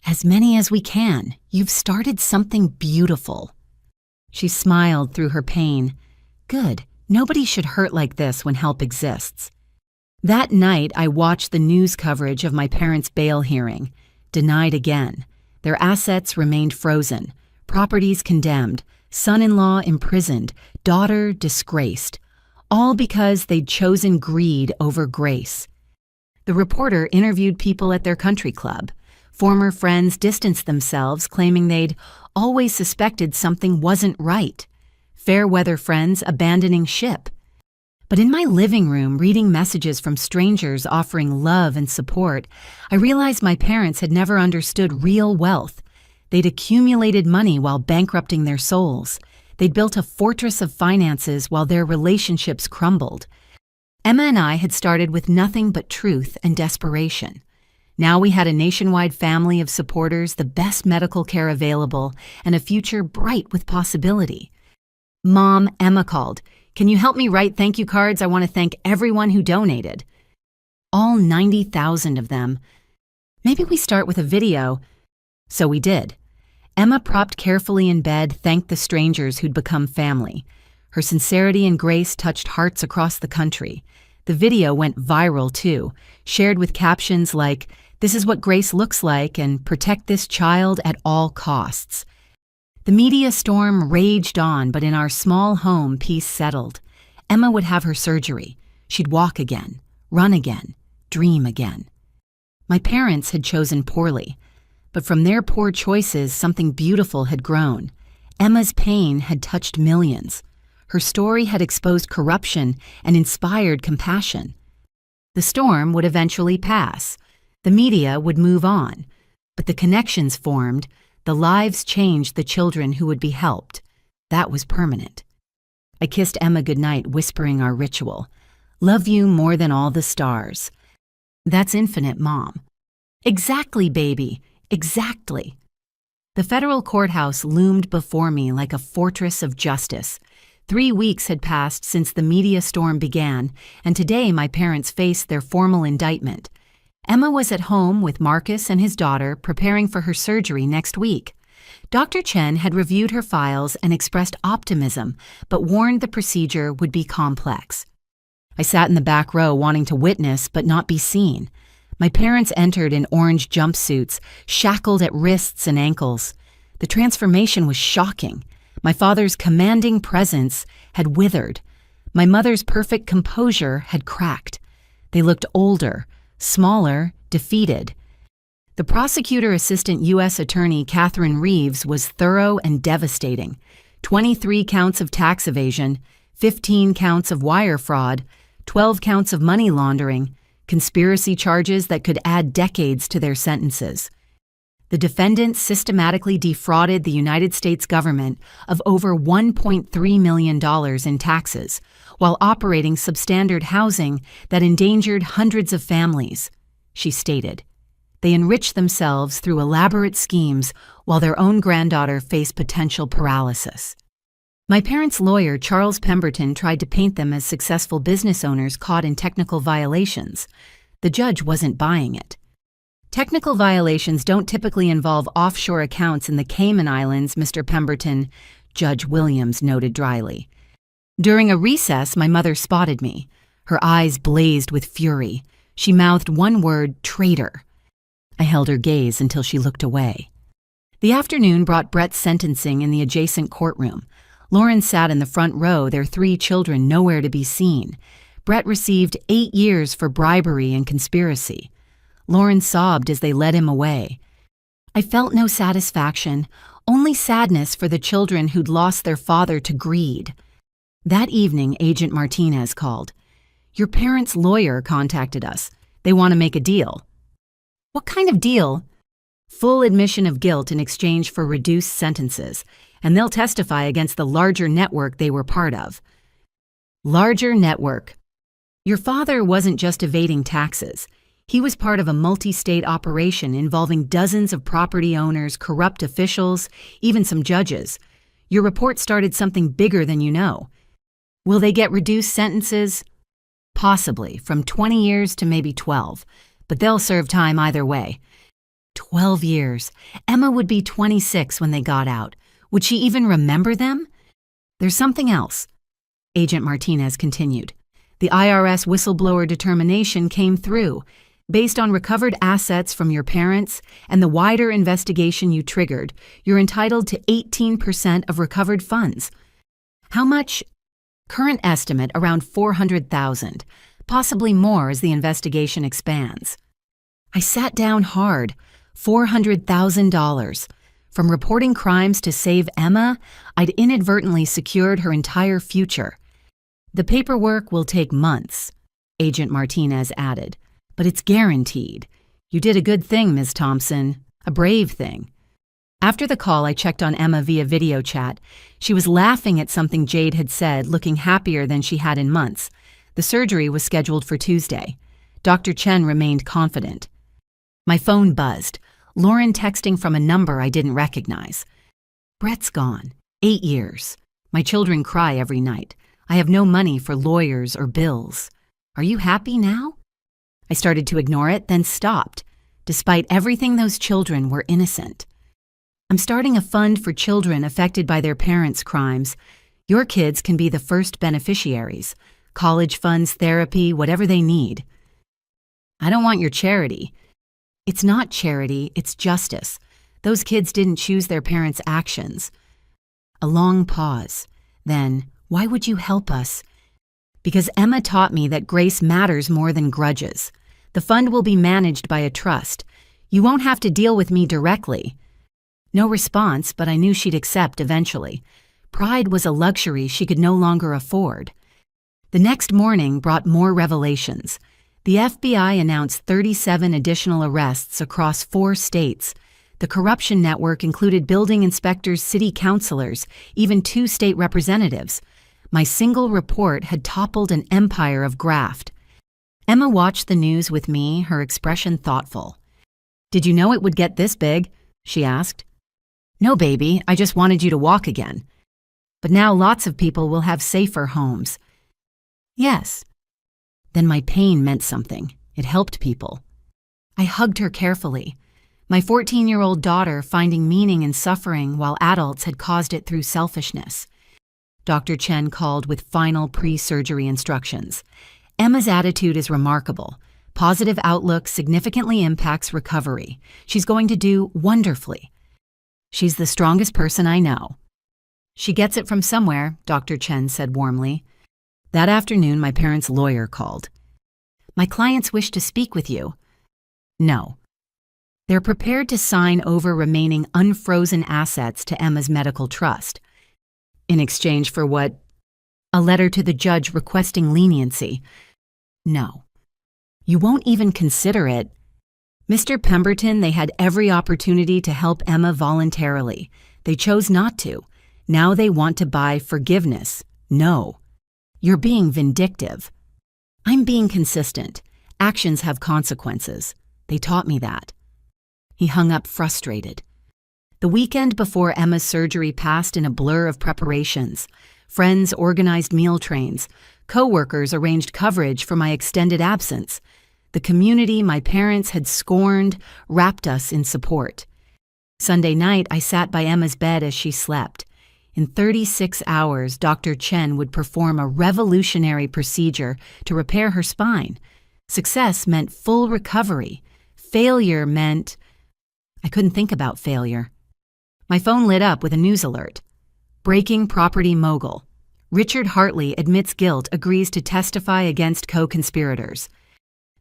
"As many as we can. You've started something beautiful." She smiled through her pain. "Good. Nobody should hurt like this when help exists." That night, I watched the news coverage of my parents' bail hearing. Denied again. Their assets remained frozen. Properties condemned. Son-in-law imprisoned. Daughter disgraced. All because they'd chosen greed over grace. The reporter interviewed people at their country club. Former friends distanced themselves, claiming they'd always suspected something wasn't right. Fair-weather friends abandoning ship. But in my living room, reading messages from strangers offering love and support, I realized my parents had never understood real wealth. They'd accumulated money while bankrupting their souls. They'd built a fortress of finances while their relationships crumbled. Emma and I had started with nothing but truth and desperation. Now we had a nationwide family of supporters, the best medical care available, and a future bright with possibility. "Mom," Emma called. "Can you help me write thank you cards? I want to thank everyone who donated." All 90,000 of them. "Maybe we start with a video." So we did. Emma, propped carefully in bed, thanked the strangers who'd become family. Her sincerity and grace touched hearts across the country. The video went viral too, shared with captions like, "This is what grace looks like," and "Protect this child at all costs." The media storm raged on, but in our small home, peace settled. Emma would have her surgery. She'd walk again, run again, dream again. My parents had chosen poorly, but from their poor choices, something beautiful had grown. Emma's pain had touched millions. Her story had exposed corruption and inspired compassion. The storm would eventually pass. The media would move on, but the connections formed. The lives changed the children who would be helped. That was permanent. I kissed Emma goodnight, whispering our ritual. "Love you more than all the stars." That's infinite, Mom. Exactly, baby. Exactly. The federal courthouse loomed before me like a fortress of justice. 3 weeks had passed since the media storm began, and today my parents faced their formal indictment. Emma was at home with Marcus and his daughter preparing for her surgery next week. Dr. Chen had reviewed her files and expressed optimism, but warned the procedure would be complex. I sat in the back row wanting to witness but not be seen. My parents entered in orange jumpsuits, shackled at wrists and ankles. The transformation was shocking. My father's commanding presence had withered. My mother's perfect composure had cracked. They looked older, smaller, defeated. The prosecutor assistant U.S. Attorney Catherine Reeves was thorough and devastating. 23 counts of tax evasion, 15 counts of wire fraud, 12 counts of money laundering, conspiracy charges that could add decades to their sentences. The defendants systematically defrauded the United States government of over $1.3 million in taxes, while operating substandard housing that endangered hundreds of families, she stated. They enriched themselves through elaborate schemes while their own granddaughter faced potential paralysis. My parents' lawyer, Charles Pemberton, tried to paint them as successful business owners caught in technical violations. The judge wasn't buying it. Technical violations don't typically involve offshore accounts in the Cayman Islands, Mr. Pemberton, Judge Williams noted dryly. During a recess, my mother spotted me. Her eyes blazed with fury. She mouthed one word, traitor. I held her gaze until she looked away. The afternoon brought Brett's sentencing in the adjacent courtroom. Lauren sat in the front row, their 3 children nowhere to be seen. Brett received 8 years for bribery and conspiracy. Lauren sobbed as they led him away. I felt no satisfaction, only sadness for the children who'd lost their father to greed. That evening, Agent Martinez called. Your parents' lawyer contacted us. They want to make a deal. What kind of deal? Full admission of guilt in exchange for reduced sentences, and they'll testify against the larger network they were part of. Larger network. Your father wasn't just evading taxes. He was part of a multi-state operation involving dozens of property owners, corrupt officials, even some judges. Your report started something bigger than you know. Will they get reduced sentences? Possibly, from 20 years to maybe 12, but they'll serve time either way. 12 years. Emma would be 26 when they got out. Would she even remember them? There's something else, Agent Martinez continued. The IRS whistleblower determination came through. Based on recovered assets from your parents and the wider investigation you triggered, you're entitled to 18% of recovered funds. How much? Current estimate around $400,000, possibly more as the investigation expands. I sat down hard. $400,000. From reporting crimes to save Emma, I'd inadvertently secured her entire future. The paperwork will take months, Agent Martinez added. But it's guaranteed. You did a good thing, Ms. Thompson. A brave thing. After the call, I checked on Emma via video chat. She was laughing at something Jade had said, looking happier than she had in months. The surgery was scheduled for Tuesday. Dr. Chen remained confident. My phone buzzed. Lauren texting from a number I didn't recognize. Brett's gone. 8 years. My children cry every night. I have no money for lawyers or bills. Are you happy now? I started to ignore it, then stopped. Despite everything, those children were innocent. I'm starting a fund for children affected by their parents' crimes. Your kids can be the first beneficiaries. College funds, therapy, whatever they need. I don't want your charity. It's not charity, it's justice. Those kids didn't choose their parents' actions. A long pause. Then, why would you help us? Because Emma taught me that grace matters more than grudges. The fund will be managed by a trust. You won't have to deal with me directly. No response, but I knew she'd accept eventually. Pride was a luxury she could no longer afford. The next morning brought more revelations. The FBI announced 37 additional arrests across 4 states. The corruption network included building inspectors, city councilors, even 2 state representatives. My single report had toppled an empire of graft. Emma watched the news with me, her expression thoughtful. "Did you know it would get this big?" she asked. "No, baby, I just wanted you to walk again. But now lots of people will have safer homes." "Yes." Then my pain meant something. It helped people. I hugged her carefully. My 14-year-old daughter finding meaning in suffering while adults had caused it through selfishness. Dr. Chen called with final pre-surgery instructions. Emma's attitude is remarkable. Positive outlook significantly impacts recovery. She's going to do wonderfully. She's the strongest person I know. She gets it from somewhere, Dr. Chen said warmly. That afternoon, my parents' lawyer called. "My clients wish to speak with you." "No." They're prepared to sign over remaining unfrozen assets to Emma's medical trust. In exchange for what? A letter to the judge requesting leniency. "No." "You won't even consider it." Mr. Pemberton, they had every opportunity to help Emma voluntarily. They chose not to. Now they want to buy forgiveness. No. You're being vindictive. I'm being consistent. Actions have consequences. They taught me that. He hung up frustrated. The weekend before Emma's surgery passed in a blur of preparations. Friends organized meal trains. Co-workers arranged coverage for my extended absence. The community my parents had scorned wrapped us in support. Sunday night, I sat by Emma's bed as she slept. In 36 hours, Dr. Chen would perform a revolutionary procedure to repair her spine. Success meant full recovery. Failure meant... I couldn't think about failure. My phone lit up with a news alert. Breaking property mogul. Richard Hartley admits guilt, agrees to testify against co-conspirators.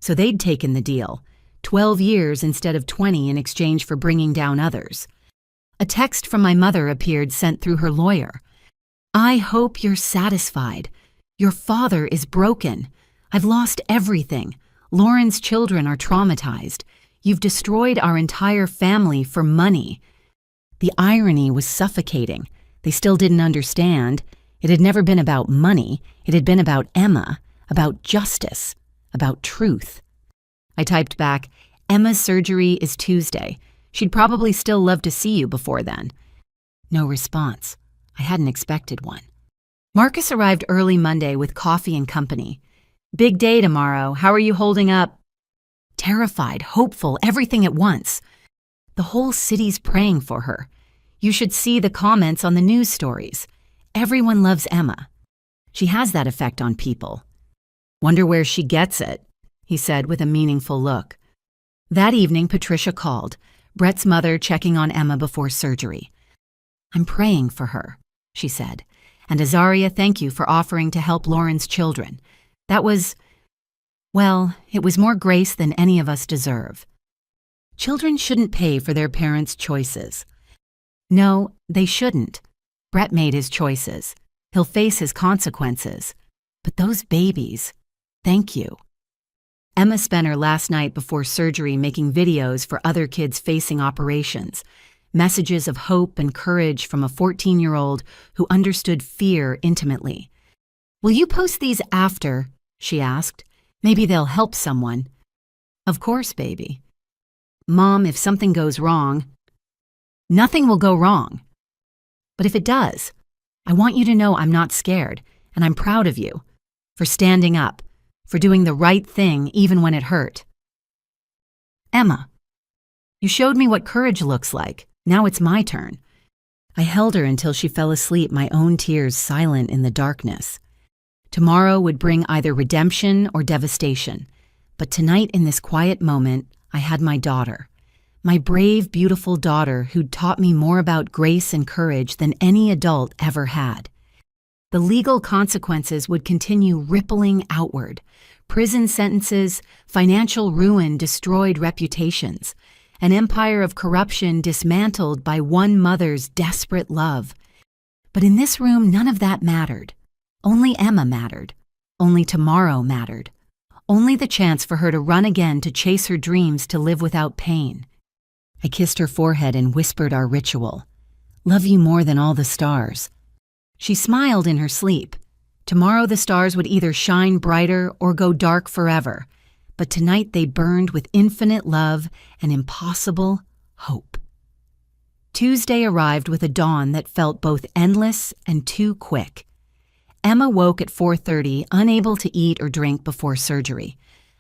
So they'd taken the deal. 12 years instead of 20 in exchange for bringing down others. A text from my mother appeared sent through her lawyer. "I hope you're satisfied. Your father is broken. I've lost everything. Lauren's children are traumatized. You've destroyed our entire family for money." The irony was suffocating. They still didn't understand. It had never been about money. It had been about Emma, about justice, about truth. I typed back, "Emma's surgery is Tuesday. She'd probably still love to see you before then." No response. I hadn't expected one. Marcus arrived early Monday with coffee and company. "Big day tomorrow. How are you holding up?" Terrified, hopeful, everything at once. The whole city's praying for her. You should see the comments on the news stories. Everyone loves Emma. She has that effect on people. "Wonder where she gets it," he said with a meaningful look. That evening, Patricia called, Brett's mother checking on Emma before surgery. "I'm praying for her," she said. "And Azaria, thank you for offering to help Lauren's children. That was, well, it was more grace than any of us deserve." Children shouldn't pay for their parents' choices. No, they shouldn't. Brett made his choices. He'll face his consequences. But those babies, thank you. Emma spent her last night before surgery making videos for other kids facing operations, messages of hope and courage from a 14-year-old who understood fear intimately. "Will you post these after?" she asked. "Maybe they'll help someone." "Of course, baby." "Mom, if something goes wrong..." "Nothing will go wrong. But if it does, I want you to know I'm not scared, and I'm proud of you for standing up, for doing the right thing even when it hurt." "Emma, you showed me what courage looks like. Now it's my turn." I held her until she fell asleep, my own tears silent in the darkness. Tomorrow would bring either redemption or devastation. But tonight, in this quiet moment, I had my daughter. My brave, beautiful daughter who'd taught me more about grace and courage than any adult ever had. The legal consequences would continue rippling outward. Prison sentences, financial ruin, destroyed reputations. An empire of corruption dismantled by one mother's desperate love. But in this room, none of that mattered. Only Emma mattered. Only tomorrow mattered. Only the chance for her to run again, to chase her dreams, to live without pain. I kissed her forehead and whispered our ritual. "Love you more than all the stars." She smiled in her sleep. Tomorrow the stars would either shine brighter or go dark forever, but tonight they burned with infinite love and impossible hope. Tuesday arrived with a dawn that felt both endless and too quick. Emma woke at 4:30, unable to eat or drink before surgery.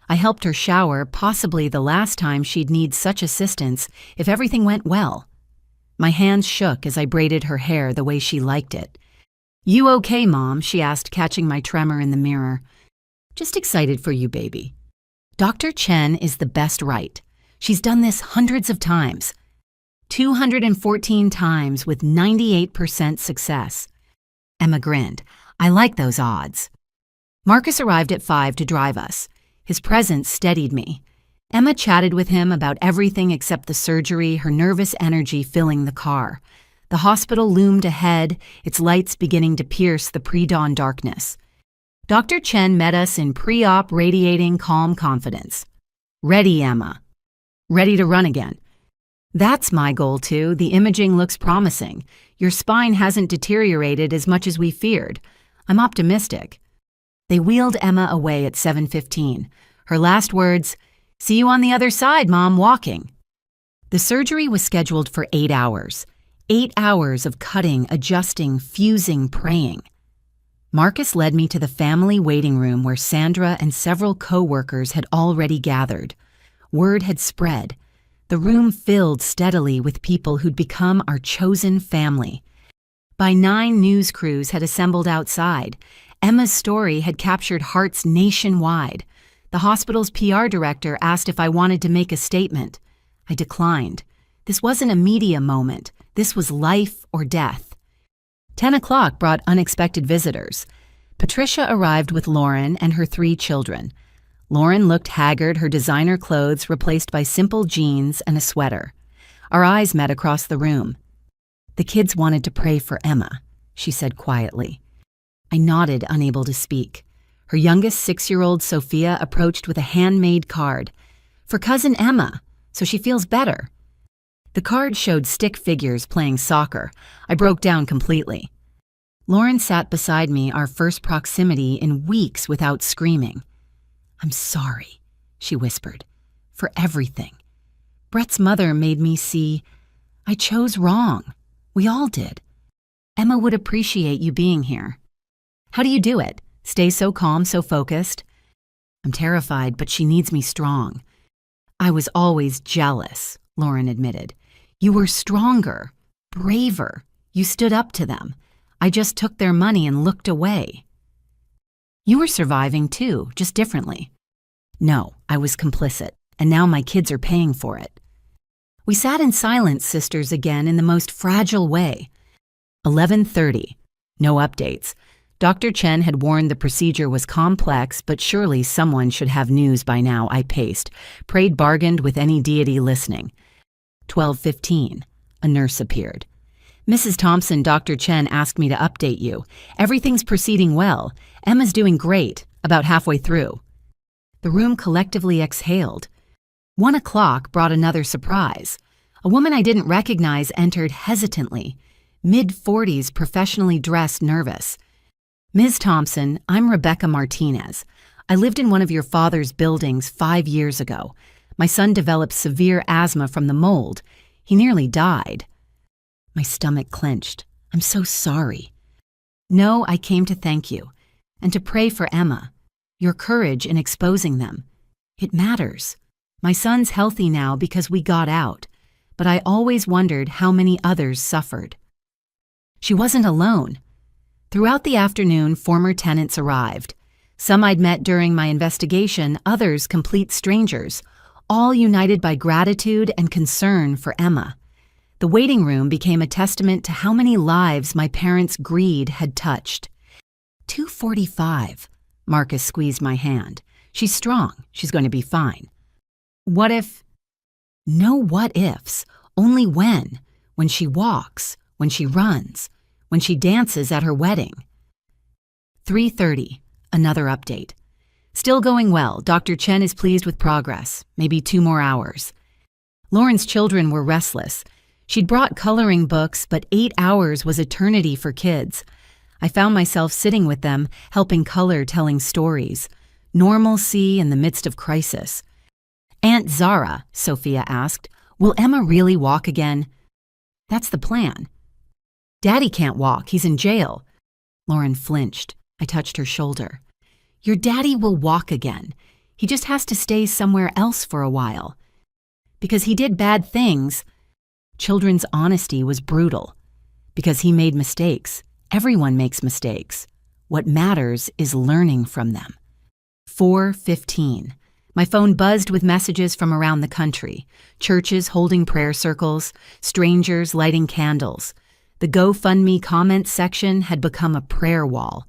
I helped her shower, possibly the last time she'd need such assistance if everything went well. My hands shook as I braided her hair the way she liked it. "You okay, Mom?" she asked, catching my tremor in the mirror. "Just excited for you, baby." Dr. Chen is the best right. She's done this hundreds of times. 214 times with 98% success. Emma grinned. "I like those odds." Marcus arrived at 5 to drive us. His presence steadied me. Emma chatted with him about everything except the surgery, her nervous energy filling the car. The hospital loomed ahead, its lights beginning to pierce the pre-dawn darkness. Dr. Chen met us in pre-op radiating calm confidence. "Ready, Emma." "Ready to run again." "That's my goal too. The imaging looks promising. Your spine hasn't deteriorated as much as we feared. I'm optimistic." They wheeled Emma away at 7:15. Her last words, "See you on the other side, Mom, walking." The surgery was scheduled for 8 hours. 8 hours of cutting, adjusting, fusing, praying. Marcus led me to the family waiting room where Sandra and several co-workers had already gathered. Word had spread. The room filled steadily with people who'd become our chosen family. By 9, news crews had assembled outside. Emma's story had captured hearts nationwide. The hospital's PR director asked if I wanted to make a statement. I declined. This wasn't a media moment. This was life or death. 10 o'clock brought unexpected visitors. Patricia arrived with Lauren and her 3 children. Lauren looked haggard, her designer clothes replaced by simple jeans and a sweater. Our eyes met across the room. "The kids wanted to pray for Emma," she said quietly. I nodded, unable to speak. Her youngest 6-year-old Sophia approached with a handmade card. "For cousin Emma, so she feels better." The card showed stick figures playing soccer. I broke down completely. Lauren sat beside me, our first proximity in weeks without screaming. "I'm sorry," she whispered, "for everything. Brett's mother made me see I chose wrong. We all did. Emma would appreciate you being here." "How do you do it? Stay so calm, so focused?" "I'm terrified, but she needs me strong." "I was always jealous," Lauren admitted. "You were stronger, braver. You stood up to them. I just took their money and looked away." "You were surviving too, just differently." "No, I was complicit, and now my kids are paying for it." We sat in silence, sisters, again in the most fragile way. 11:30. No updates. Dr. Chen had warned the procedure was complex, but surely someone should have news by now, I paced, prayed, bargained with any deity listening. 12:15. A nurse appeared. "Mrs. Thompson, Dr. Chen asked me to update you. Everything's proceeding well. Emma's doing great, about halfway through." The room collectively exhaled. 1 o'clock brought another surprise. A woman I didn't recognize entered hesitantly, mid-40s, professionally dressed, nervous. "Ms. Thompson, I'm Rebecca Martinez. I lived in one of your father's buildings 5 years ago. My son developed severe asthma from the mold. He nearly died." My stomach clenched. "I'm so sorry." "No, I came to thank you, and to pray for Emma. Your courage in exposing them. It matters. My son's healthy now because we got out, but I always wondered how many others suffered." She wasn't alone. Throughout the afternoon, former tenants arrived. Some I'd met during my investigation, others complete strangers, all united by gratitude and concern for Emma. The waiting room became a testament to how many lives my parents' greed had touched. 2:45. Marcus squeezed my hand. "She's strong. She's going to be fine." "What if—" "No what ifs. Only when. When she walks. When she runs. When she dances at her wedding." 3:30. Another update. "Still going well. Dr. Chen is pleased with progress. Maybe 2 more hours." Lauren's children were restless. She'd brought coloring books, but 8 hours was eternity for kids. I found myself sitting with them, helping color telling stories. Normalcy in the midst of crisis. "Aunt Zara," Sophia asked, "will Emma really walk again?" "That's the plan." "Daddy can't walk, he's in jail." Lauren flinched. I touched her shoulder. "Your daddy will walk again. He just has to stay somewhere else for a while. Because he did bad things." Children's honesty was brutal. Because he made mistakes. Everyone makes mistakes. What matters is learning from them. 4:15. My phone buzzed with messages from around the country. Churches holding prayer circles, strangers lighting candles. The GoFundMe comments section had become a prayer wall.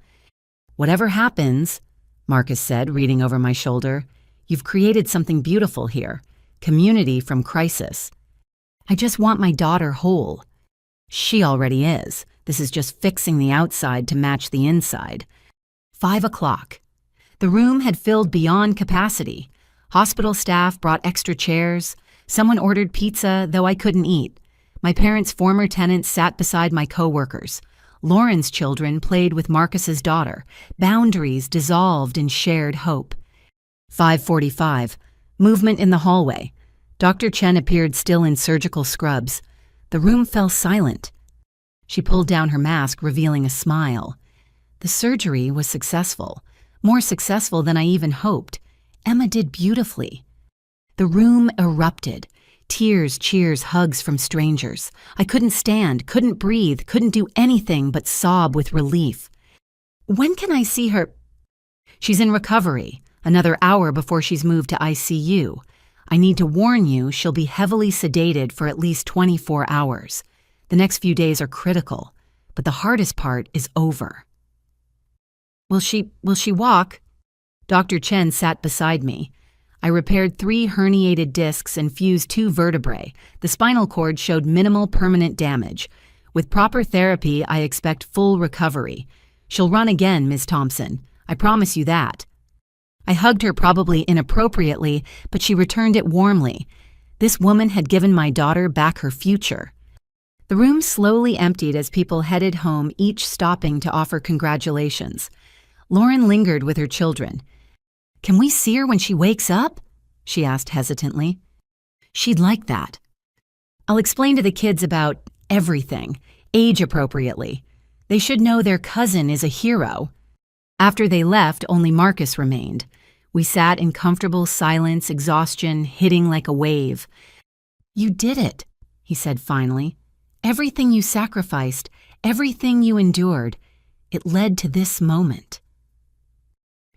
"Whatever happens," Marcus said, reading over my shoulder, "you've created something beautiful here. Community from crisis. I just want my daughter whole." She already is. This is just fixing the outside to match the inside. 5 o'clock. The room had filled beyond capacity. Hospital staff brought extra chairs. Someone ordered pizza, though I couldn't eat. My parents' former tenants sat beside my co-workers. Lauren's children played with Marcus's daughter. Boundaries dissolved in shared hope. 5:45. Movement in the hallway. Dr. Chen appeared still in surgical scrubs. The room fell silent. She pulled down her mask, revealing a smile. The surgery was successful. More successful than I even hoped. Emma did beautifully. The room erupted. Tears, cheers, hugs from strangers. I couldn't stand, couldn't breathe, couldn't do anything but sob with relief. "When can I see her?" "She's in recovery. Another hour before she's moved to ICU. I need to warn you, she'll be heavily sedated for at least 24 hours. The next few days are critical, but the hardest part is over." Will she walk?" Dr. Chen sat beside me. I repaired 3 herniated discs and fused 2 vertebrae. The spinal cord showed minimal permanent damage. With proper therapy, I expect full recovery. She'll run again, Ms. Thompson. I promise you that. I hugged her probably inappropriately, but she returned it warmly. This woman had given my daughter back her future. The room slowly emptied as people headed home, each stopping to offer congratulations. Lauren lingered with her children. "Can we see her when she wakes up?" she asked hesitantly. "She'd like that." "I'll explain to the kids about everything, age appropriately. They should know their cousin is a hero." After they left, only Marcus remained. We sat in comfortable silence, exhaustion hitting like a wave. "You did it," he said finally. "Everything you sacrificed, everything you endured, it led to this moment."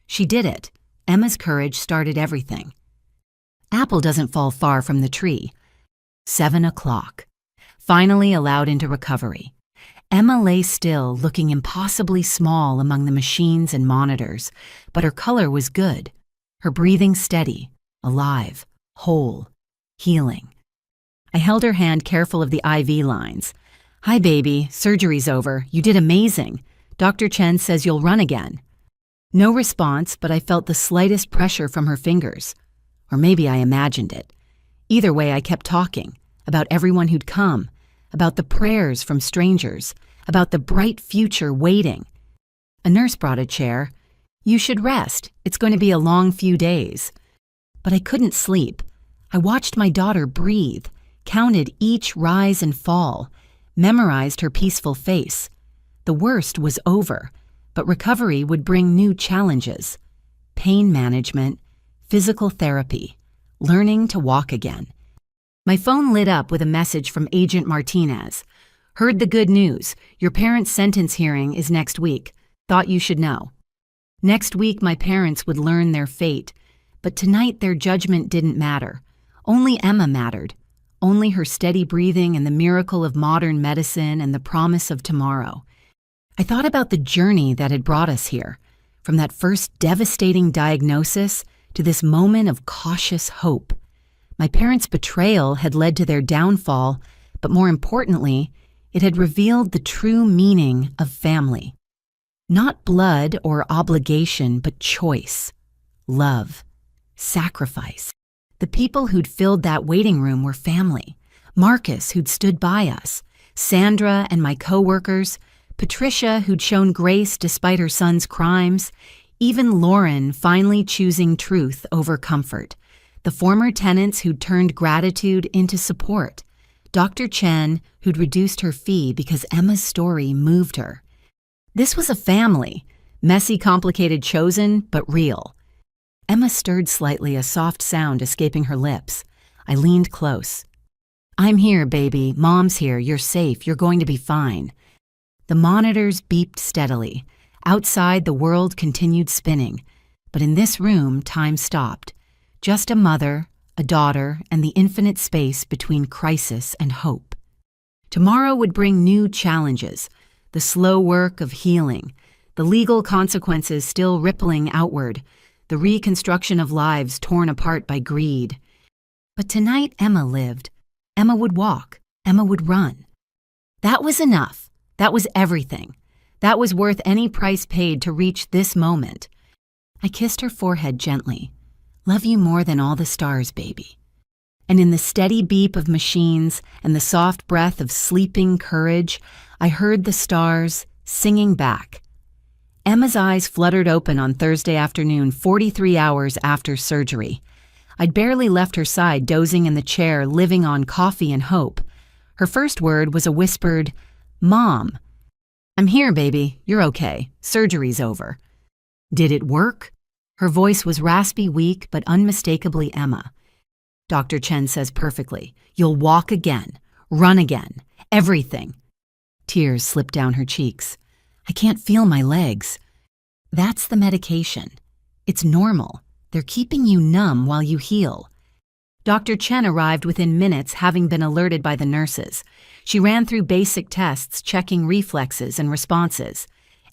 She did it. Emma's courage started everything. Apple doesn't fall far from the tree. 7 o'clock. Finally allowed into recovery. Emma lay still, looking impossibly small among the machines and monitors, but her color was good. Her breathing steady, alive, whole, healing. I held her hand, careful of the IV lines. "Hi, baby. Surgery's over. You did amazing. Dr. Chen says you'll run again." No response, but I felt the slightest pressure from her fingers. Or maybe I imagined it. Either way, I kept talking, about everyone who'd come, about the prayers from strangers, about the bright future waiting. A nurse brought a chair. "You should rest. It's going to be a long few days." But I couldn't sleep. I watched my daughter breathe, counted each rise and fall, memorized her peaceful face. The worst was over. But recovery would bring new challenges. Pain management, physical therapy, learning to walk again. My phone lit up with a message from Agent Martinez. "Heard the good news. Your parents' sentence hearing is next week. Thought you should know." Next week, my parents would learn their fate. But tonight, their judgment didn't matter. Only Emma mattered. Only her steady breathing and the miracle of modern medicine and the promise of tomorrow. I thought about the journey that had brought us here, from that first devastating diagnosis to this moment of cautious hope. My parents' betrayal had led to their downfall, but more importantly, it had revealed the true meaning of family. Not blood or obligation, but choice, love, sacrifice. The people who'd filled that waiting room were family. Marcus, who'd stood by us, Sandra and my co-workers, Patricia, who'd shown grace despite her son's crimes, even Lauren finally choosing truth over comfort, the former tenants who'd turned gratitude into support, Dr. Chen, who'd reduced her fee because Emma's story moved her. This was a family, messy, complicated, chosen, but real. Emma stirred slightly, a soft sound escaping her lips. I leaned close. "I'm here, baby. Mom's here. You're safe. You're going to be fine." The monitors beeped steadily. Outside, the world continued spinning. But in this room, time stopped. Just a mother, a daughter, and the infinite space between crisis and hope. Tomorrow would bring new challenges, the slow work of healing, the legal consequences still rippling outward, the reconstruction of lives torn apart by greed. But tonight Emma lived. Emma would walk. Emma would run. That was enough. That was everything. That was worth any price paid to reach this moment. I kissed her forehead gently. "Love you more than all the stars, baby." And in the steady beep of machines and the soft breath of sleeping courage, I heard the stars singing back. Emma's eyes fluttered open on Thursday afternoon, 43 hours after surgery. I'd barely left her side, dozing in the chair, living on coffee and hope. Her first word was a whispered, "Mom." "I'm here, baby. You're okay. Surgery's over." Did it work? Her voice was raspy, weak, but unmistakably Emma. "Dr. Chen says perfectly. You'll walk again, run again, everything." Tears slipped down her cheeks. "I can't feel my legs." "That's the medication. It's normal. They're keeping you numb while you heal." Dr. Chen arrived within minutes, having been alerted by the nurses. She ran through basic tests, checking reflexes and responses.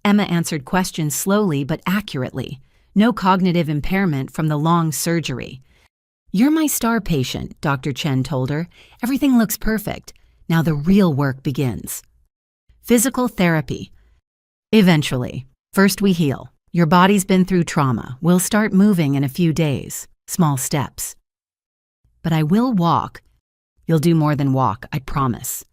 Emma answered questions slowly but accurately. No cognitive impairment from the long surgery. "You're my star patient," Dr. Chen told her. "Everything looks perfect. Now the real work begins." Physical therapy. "Eventually. First we heal. Your body's been through trauma. We'll start moving in a few days. Small steps." "But I will walk." "You'll do more than walk, I promise."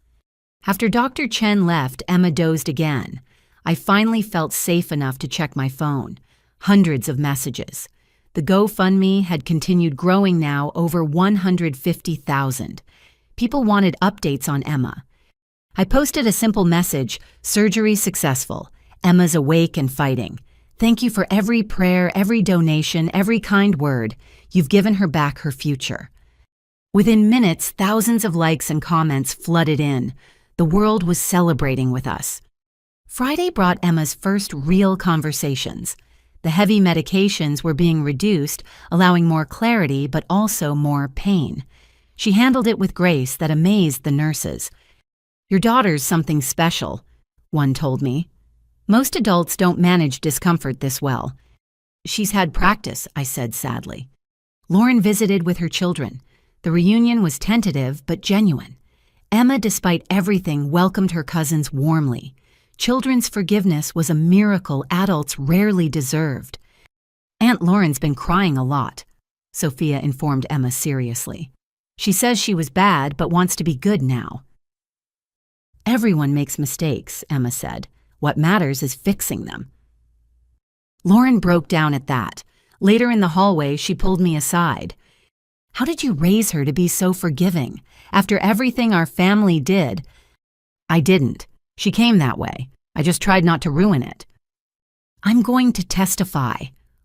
After Dr. Chen left, Emma dozed again. I finally felt safe enough to check my phone. Hundreds of messages. The GoFundMe had continued growing, now over 150,000. People wanted updates on Emma. I posted a simple message: "Surgery successful. Emma's awake and fighting. Thank you for every prayer, every donation, every kind word. You've given her back her future." Within minutes, thousands of likes and comments flooded in. The world was celebrating with us. Friday brought Emma's first real conversations. The heavy medications were being reduced, allowing more clarity but also more pain. She handled it with grace that amazed the nurses. "Your daughter's something special," one told me. "Most adults don't manage discomfort this well." "She's had practice," I said sadly. Lauren visited with her children. The reunion was tentative but genuine. Emma, despite everything, welcomed her cousins warmly. Children's forgiveness was a miracle adults rarely deserved. "Aunt Lauren's been crying a lot," Sophia informed Emma seriously. "She says she was bad but wants to be good now." "Everyone makes mistakes," Emma said. "What matters is fixing them." Lauren broke down at that. Later in the hallway, she pulled me aside. "How did you raise her to be so forgiving? After everything our family did?" "I didn't. She came that way. I just tried not to ruin it." "I'm going to testify,"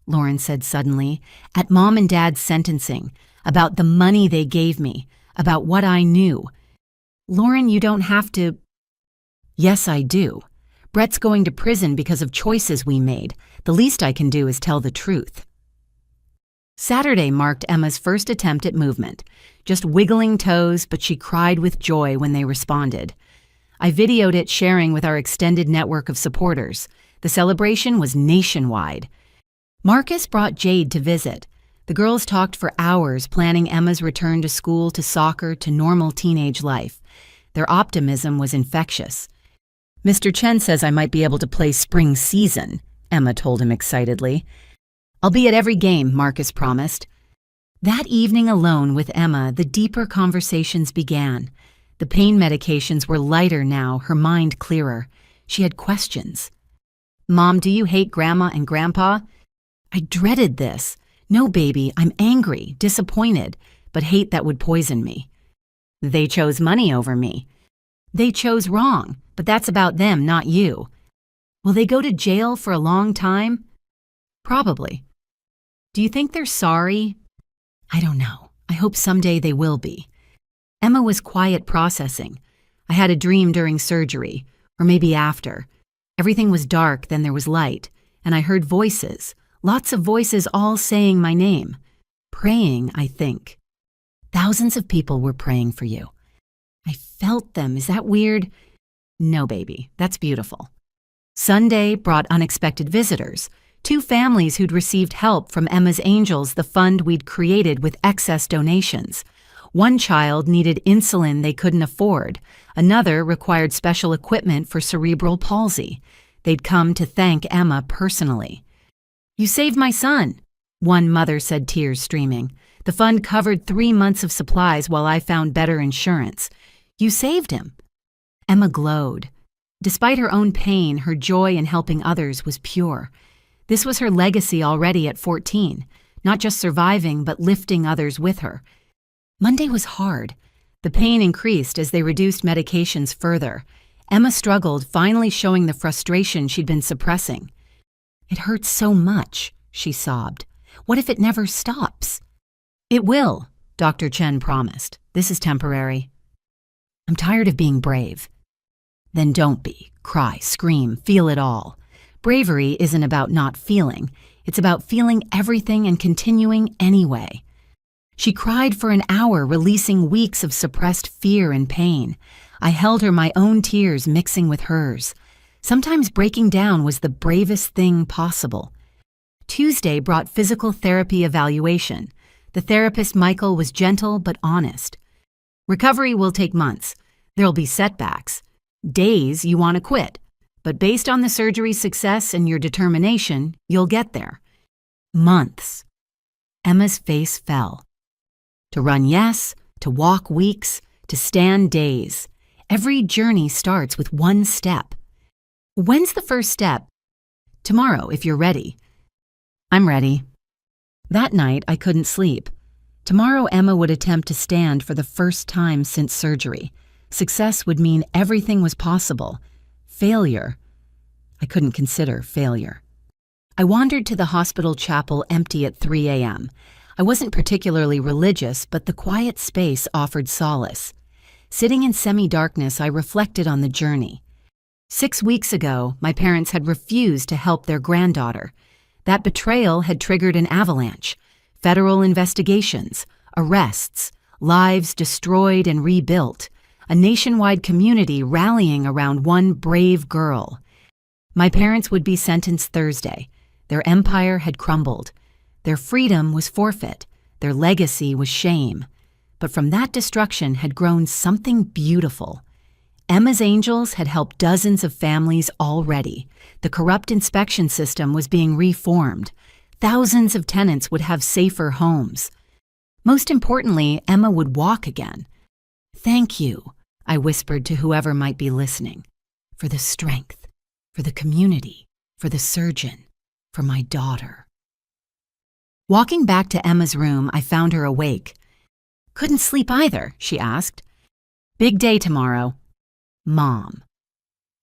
Lauren said suddenly, "at Mom and Dad's sentencing, about the money they gave me, about what I knew." "Lauren, you don't have to." "Yes, I do. Brett's going to prison because of choices we made. The least I can do is tell the truth." Saturday marked Emma's first attempt at movement. Just wiggling toes, but she cried with joy when they responded. I videoed it, sharing with our extended network of supporters. The celebration was nationwide. Marcus brought Jade to visit. The girls talked for hours, planning Emma's return to school, to soccer, to normal teenage life. Their optimism was infectious. "Mr. Chen says I might be able to play spring season," Emma told him excitedly. "I'll be at every game," Marcus promised. That evening alone with Emma, the deeper conversations began. The pain medications were lighter now, her mind clearer. She had questions. "Mom, do you hate Grandma and Grandpa?" I dreaded this. "No, baby, I'm angry, disappointed, but hate that would poison me." "They chose money over me." "They chose wrong, but that's about them, not you." "Will they go to jail for a long time?" "Probably." "Do you think they're sorry?" "I don't know. I hope someday they will be." Emma was quiet processing. "I had a dream during surgery, or maybe after. Everything was dark, then there was light, and I heard voices, lots of voices all saying my name. Praying, I think. Thousands of people were praying for you." "I felt them. Is that weird?" "No, baby. That's beautiful." Sunday brought unexpected visitors. 2 families who'd received help from Emma's Angels, the fund we'd created with excess donations. One child needed insulin they couldn't afford. Another required special equipment for cerebral palsy. They'd come to thank Emma personally. "You saved my son," one mother said, tears streaming. "The fund covered 3 months of supplies while I found better insurance. You saved him." Emma glowed. Despite her own pain, her joy in helping others was pure. This was her legacy already at 14, not just surviving, but lifting others with her. Monday was hard. The pain increased as they reduced medications further. Emma struggled, finally showing the frustration she'd been suppressing. "It hurts so much," she sobbed. "What if it never stops?" "It will," Dr. Chen promised. "This is temporary." "I'm tired of being brave." "Then don't be. Cry, scream, feel it all. Bravery isn't about not feeling. It's about feeling everything and continuing anyway." She cried for an hour, releasing weeks of suppressed fear and pain. I held her, my own tears mixing with hers. Sometimes breaking down was the bravest thing possible. Tuesday brought physical therapy evaluation. The therapist, Michael, was gentle but honest. "Recovery will take months. There'll be setbacks. Days you want to quit. But based on the surgery's success and your determination, you'll get there." Months. Emma's face fell. To run, yes. To walk, weeks. To stand, days. Every journey starts with one step. "When's the first step?" "Tomorrow, if you're ready." "I'm ready." That night, I couldn't sleep. Tomorrow, Emma would attempt to stand for the first time since surgery. Success would mean everything was possible. Failure, I couldn't consider failure. I wandered to the hospital chapel empty at 3 a.m. I wasn't particularly religious, but the quiet space offered solace. Sitting in semi-darkness, I reflected on the journey. 6 weeks ago, my parents had refused to help their granddaughter. That betrayal had triggered an avalanche. Federal investigations, arrests, lives destroyed and rebuilt. A nationwide community rallying around one brave girl. My parents would be sentenced Thursday. Their empire had crumbled. Their freedom was forfeit. Their legacy was shame. But from that destruction had grown something beautiful. Emma's Angels had helped dozens of families already. The corrupt inspection system was being reformed. Thousands of tenants would have safer homes. Most importantly, Emma would walk again. "Thank you," I whispered to whoever might be listening, "for the strength, for the community, for the surgeon, for my daughter." Walking back to Emma's room, I found her awake. "Couldn't sleep either," she asked. "Big day tomorrow." "Mom,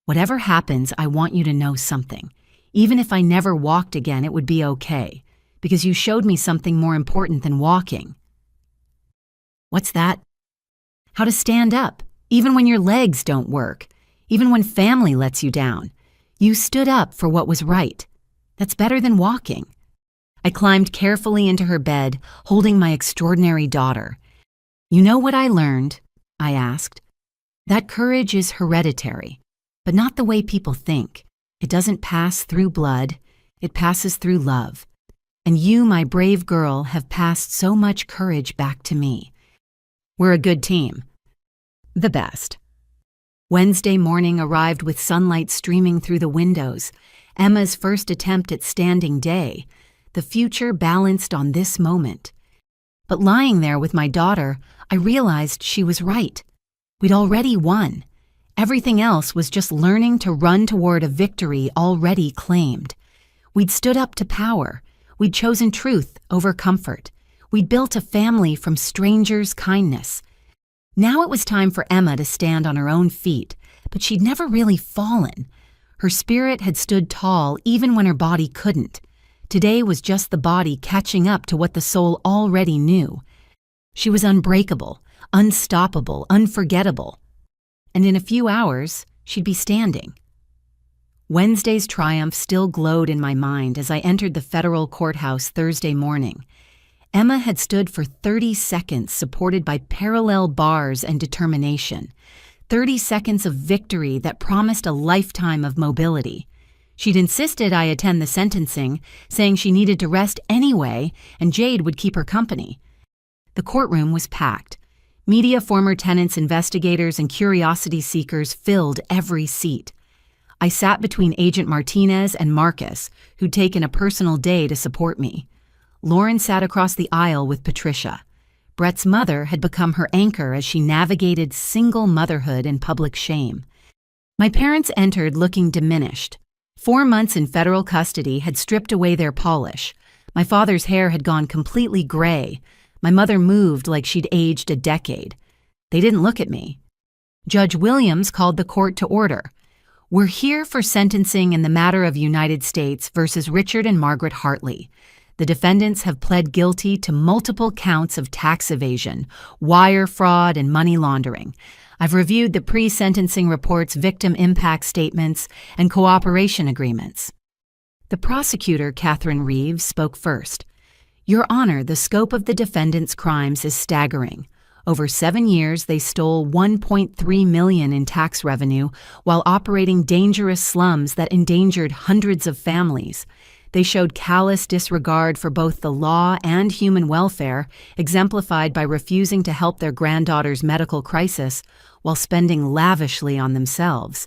whatever happens, I want you to know something. Even if I never walked again, it would be okay, because you showed me something more important than walking." "What's that?" "How to stand up, even when your legs don't work, even when family lets you down. You stood up for what was right. That's better than walking." I climbed carefully into her bed, holding my extraordinary daughter. "You know what I learned?" I asked. "That courage is hereditary, but not the way people think. It doesn't pass through blood, it passes through love. And you, my brave girl, have passed so much courage back to me. We're a good team." The best. Wednesday morning arrived with sunlight streaming through the windows. Emma's first attempt at standing day. The future balanced on this moment. But lying there with my daughter, I realized she was right. We'd already won. Everything else was just learning to run toward a victory already claimed. We'd stood up to power. We'd chosen truth over comfort. We'd built a family from strangers' kindness. Now it was time for Emma to stand on her own feet, but she'd never really fallen. Her spirit had stood tall even when her body couldn't. Today was just the body catching up to what the soul already knew. She was unbreakable, unstoppable, unforgettable. And in a few hours, she'd be standing. Wednesday's triumph still glowed in my mind as I entered the federal courthouse Thursday morning. Emma had stood for 30 seconds supported by parallel bars and determination. 30 seconds of victory that promised a lifetime of mobility. She'd insisted I attend the sentencing, saying she needed to rest anyway and Jade would keep her company. The courtroom was packed. Media, former tenants, investigators, and curiosity seekers filled every seat. I sat between Agent Martinez and Marcus, who'd taken a personal day to support me. Lauren sat across the aisle with Patricia. Brett's mother had become her anchor as she navigated single motherhood and public shame. My parents entered looking diminished. 4 months in federal custody had stripped away their polish. My father's hair had gone completely gray. My mother moved like she'd aged a decade. They didn't look at me. Judge Williams called the court to order. We're here for sentencing in the matter of United States versus Richard and Margaret Hartley. The defendants have pled guilty to multiple counts of tax evasion, wire fraud, and money laundering. I've reviewed the pre-sentencing reports, victim impact statements, and cooperation agreements. The prosecutor, Catherine Reeves, spoke first. Your Honor, the scope of the defendants' crimes is staggering. Over 7 years, they stole $1.3 million in tax revenue while operating dangerous slums that endangered hundreds of families. They showed callous disregard for both the law and human welfare, exemplified by refusing to help their granddaughter's medical crisis while spending lavishly on themselves.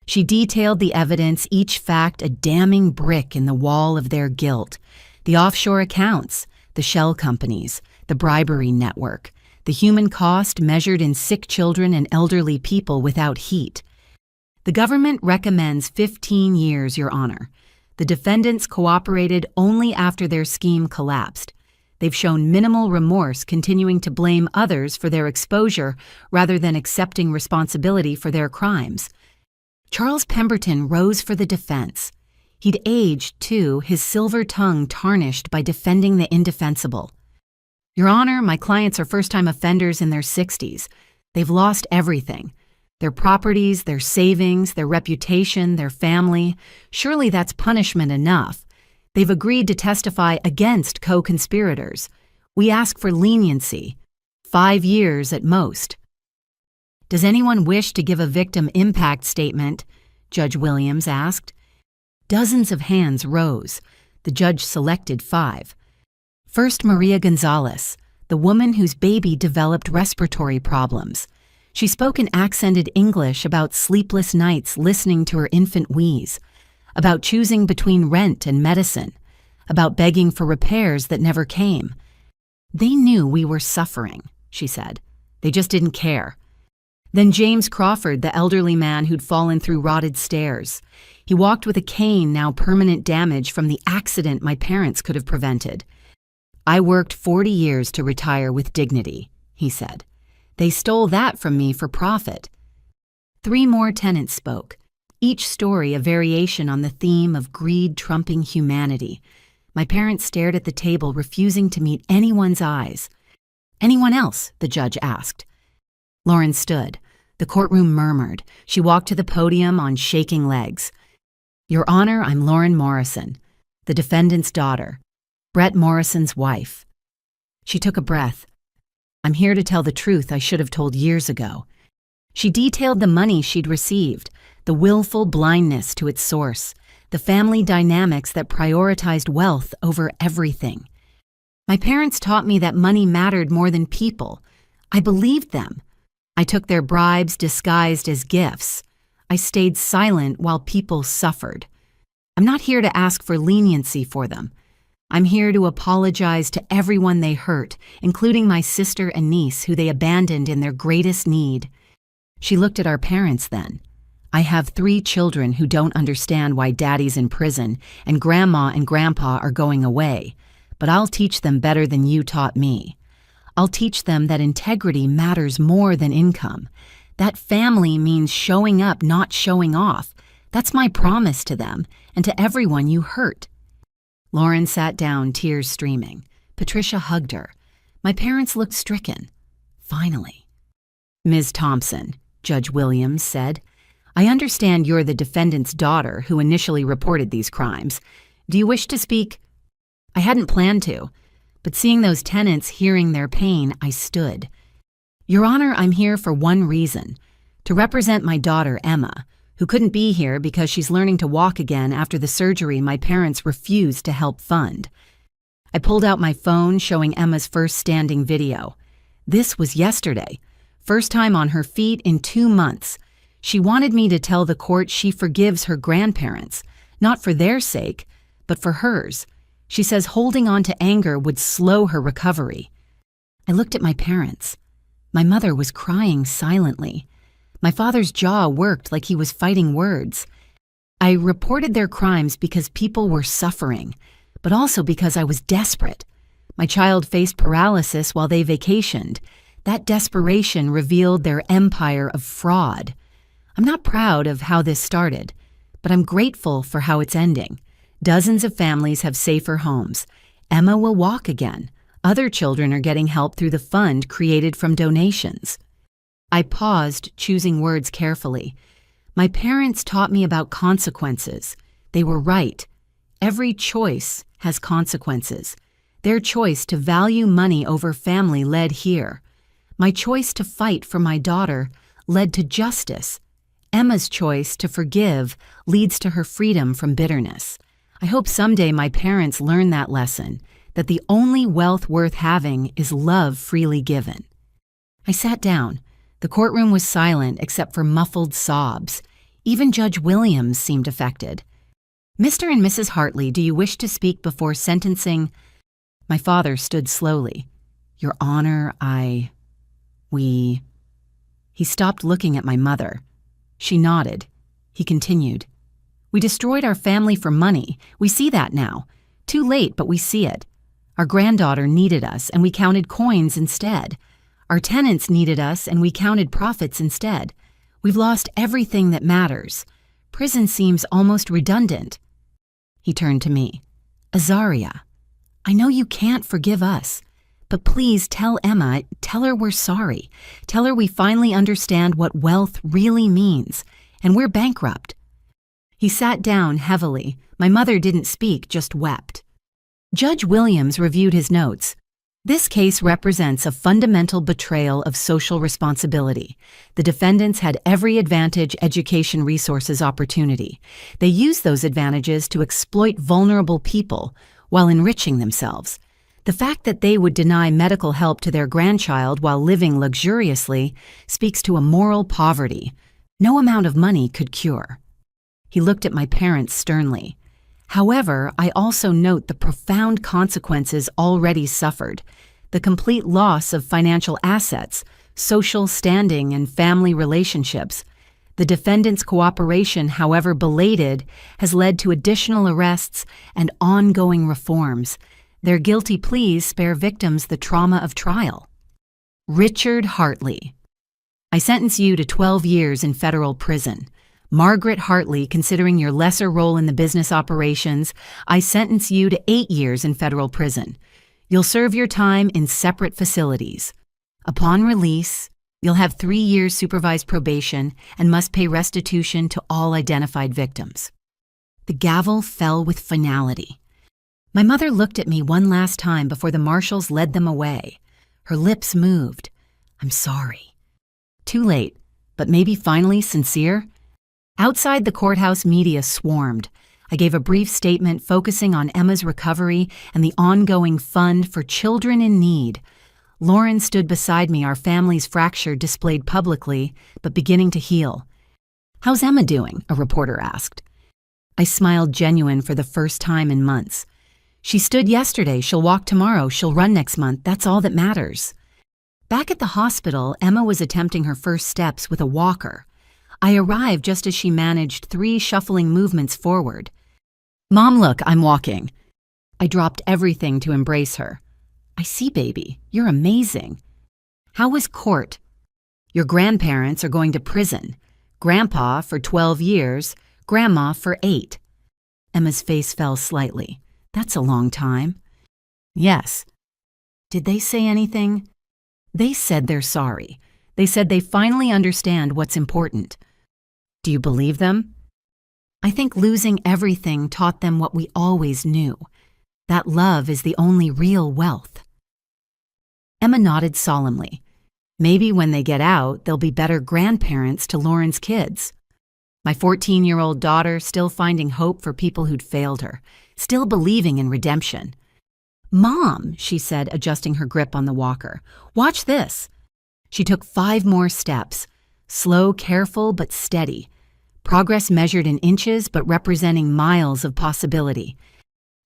She detailed the evidence, each fact a damning brick in the wall of their guilt. The offshore accounts, the shell companies, the bribery network, the human cost measured in sick children and elderly people without heat. The government recommends 15 years, Your Honor. The defendants cooperated only after their scheme collapsed. They've shown minimal remorse, continuing to blame others for their exposure rather than accepting responsibility for their crimes. Charles Pemberton rose for the defense. He'd aged, too, his silver tongue tarnished by defending the indefensible. Your Honor, my clients are first-time offenders in their 60s. They've lost everything. Their properties, their savings, their reputation, their family. Surely that's punishment enough. They've agreed to testify against co-conspirators. We ask for leniency. 5 years at most. Does anyone wish to give a victim impact statement? Judge Williams asked. Dozens of hands rose. The judge selected 5. First, Maria Gonzalez, the woman whose baby developed respiratory problems. She spoke in accented English about sleepless nights listening to her infant wheeze, about choosing between rent and medicine, about begging for repairs that never came. They knew we were suffering, she said. They just didn't care. Then James Crawford, the elderly man who'd fallen through rotted stairs. He walked with a cane, now permanent damage from the accident my parents could have prevented. I worked 40 years to retire with dignity, he said. They stole that from me for profit. 3 more tenants spoke, each story a variation on the theme of greed trumping humanity. My parents stared at the table, refusing to meet anyone's eyes. Anyone else? The judge asked. Lauren stood. The courtroom murmured. She walked to the podium on shaking legs. Your Honor, I'm Lauren Morrison, the defendant's daughter, Brett Morrison's wife. She took a breath. I'm here to tell the truth I should have told years ago. She detailed the money she'd received, the willful blindness to its source, the family dynamics that prioritized wealth over everything. My parents taught me that money mattered more than people. I believed them. I took their bribes disguised as gifts. I stayed silent while people suffered. I'm not here to ask for leniency for them. I'm here to apologize to everyone they hurt, including my sister and niece who they abandoned in their greatest need. She looked at our parents then. I have 3 children who don't understand why daddy's in prison and grandma and grandpa are going away, but I'll teach them better than you taught me. I'll teach them that integrity matters more than income. That family means showing up, not showing off. That's my promise to them and to everyone you hurt. Lauren sat down, tears streaming. Patricia hugged her. My parents looked stricken. Finally. Ms. Thompson, Judge Williams said, I understand you're the defendant's daughter who initially reported these crimes. Do you wish to speak? I hadn't planned to, but seeing those tenants, hearing their pain, I stood. Your Honor, I'm here for one reason, to represent my daughter, Emma, who couldn't be here because she's learning to walk again after the surgery my parents refused to help fund. I pulled out my phone showing Emma's first standing video. This was yesterday, first time on her feet in 2 months. She wanted me to tell the court she forgives her grandparents, not for their sake, but for hers. She says holding on to anger would slow her recovery. I looked at my parents. My mother was crying silently. My father's jaw worked like he was fighting words. I reported their crimes because people were suffering, but also because I was desperate. My child faced paralysis while they vacationed. That desperation revealed their empire of fraud. I'm not proud of how this started, but I'm grateful for how it's ending. Dozens of families have safer homes. Emma will walk again. Other children are getting help through the fund created from donations. I paused, choosing words carefully. My parents taught me about consequences. They were right. Every choice has consequences. Their choice to value money over family led here. My choice to fight for my daughter led to justice. Emma's choice to forgive leads to her freedom from bitterness. I hope someday my parents learn that lesson, that the only wealth worth having is love freely given. I sat down. The courtroom was silent except for muffled sobs. Even Judge Williams seemed affected. Mr. and Mrs. Hartley, do you wish to speak before sentencing? My father stood slowly. Your Honor, He stopped looking at my mother. She nodded. He continued. We destroyed our family for money. We see that now. Too late, but we see it. Our granddaughter needed us, and we counted coins instead. Our tenants needed us, and we counted profits instead. We've lost everything that matters. Prison seems almost redundant. He turned to me. Azaria, I know you can't forgive us, but please tell Emma, tell her we're sorry. Tell her we finally understand what wealth really means, and we're bankrupt. He sat down heavily. My mother didn't speak, just wept. Judge Williams reviewed his notes. This case represents a fundamental betrayal of social responsibility. The defendants had every advantage, education, resources, opportunity. They used those advantages to exploit vulnerable people while enriching themselves. The fact that they would deny medical help to their grandchild while living luxuriously speaks to a moral poverty no amount of money could cure. He looked at my parents sternly. However, I also note the profound consequences already suffered, the complete loss of financial assets, social standing, and family relationships. The defendant's cooperation, however belated, has led to additional arrests and ongoing reforms. Their guilty pleas spare victims the trauma of trial. Richard Hartley. I sentence you to 12 years in federal prison. Margaret Hartley, considering your lesser role in the business operations, I sentence you to 8 years in federal prison. You'll serve your time in separate facilities. Upon release, you'll have 3 years supervised probation and must pay restitution to all identified victims. The gavel fell with finality. My mother looked at me one last time before the marshals led them away. Her lips moved. I'm sorry. Too late, but maybe finally sincere? Outside the courthouse, media swarmed. I gave a brief statement focusing on Emma's recovery and the ongoing fund for children in need. Lauren stood beside me, our family's fracture displayed publicly, but beginning to heal. How's Emma doing? A reporter asked. I smiled genuine for the first time in months. She stood yesterday, she'll walk tomorrow, she'll run next month, that's all that matters. Back at the hospital, Emma was attempting her first steps with a walker. I arrived just as she managed 3 shuffling movements forward. "Mom, look, I'm walking." I dropped everything to embrace her. "I see, baby. You're amazing." "How was court?" "Your grandparents are going to prison. Grandpa for 12 years, Grandma for 8. Emma's face fell slightly. "That's a long time." "Yes." "Did they say anything?" "They said they're sorry. They said they finally understand what's important." "Do you believe them?" "I think losing everything taught them what we always knew, that love is the only real wealth." Emma nodded solemnly. "Maybe when they get out, they'll be better grandparents to Lauren's kids." My 14-year-old daughter still finding hope for people who'd failed her, still believing in redemption. "Mom," she said, adjusting her grip on the walker, "watch this." She took 5 more steps, slow, careful, but steady. Progress measured in inches, but representing miles of possibility.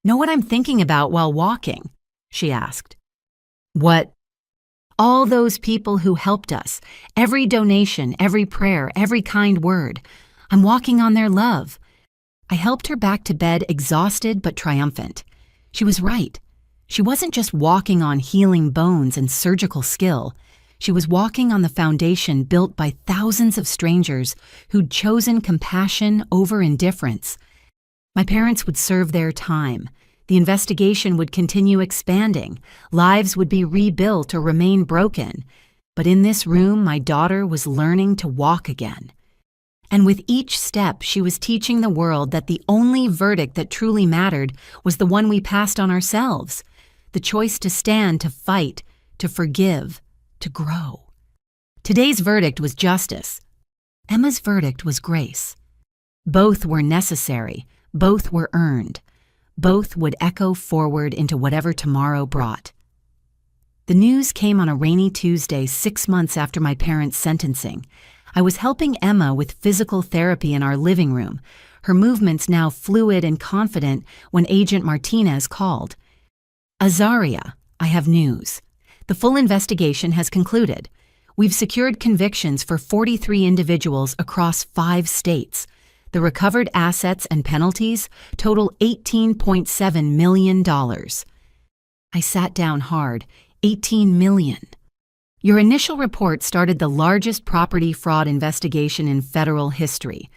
"Know what I'm thinking about while walking?" she asked. "What?" "All those people who helped us. Every donation, every prayer, every kind word. I'm walking on their love." I helped her back to bed, exhausted but triumphant. She was right. She wasn't just walking on healing bones and surgical skill. She was walking on the foundation built by thousands of strangers who'd chosen compassion over indifference. My parents would serve their time. The investigation would continue expanding. Lives would be rebuilt or remain broken. But in this room, my daughter was learning to walk again. And with each step, she was teaching the world that the only verdict that truly mattered was the one we passed on ourselves. The choice to stand, to fight, to forgive, to grow. Today's verdict was justice. Emma's verdict was grace. Both were necessary. Both were earned. Both would echo forward into whatever tomorrow brought. The news came on a rainy Tuesday 6 months after my parents' sentencing. I was helping Emma with physical therapy in our living room, her movements now fluid and confident when Agent Martinez called. "Azaria, I have news. The full investigation has concluded. We've secured convictions for 43 individuals across 5 states. The recovered assets and penalties total $18.7 million. I sat down hard. $18 million. Your initial report started the largest property fraud investigation in federal history.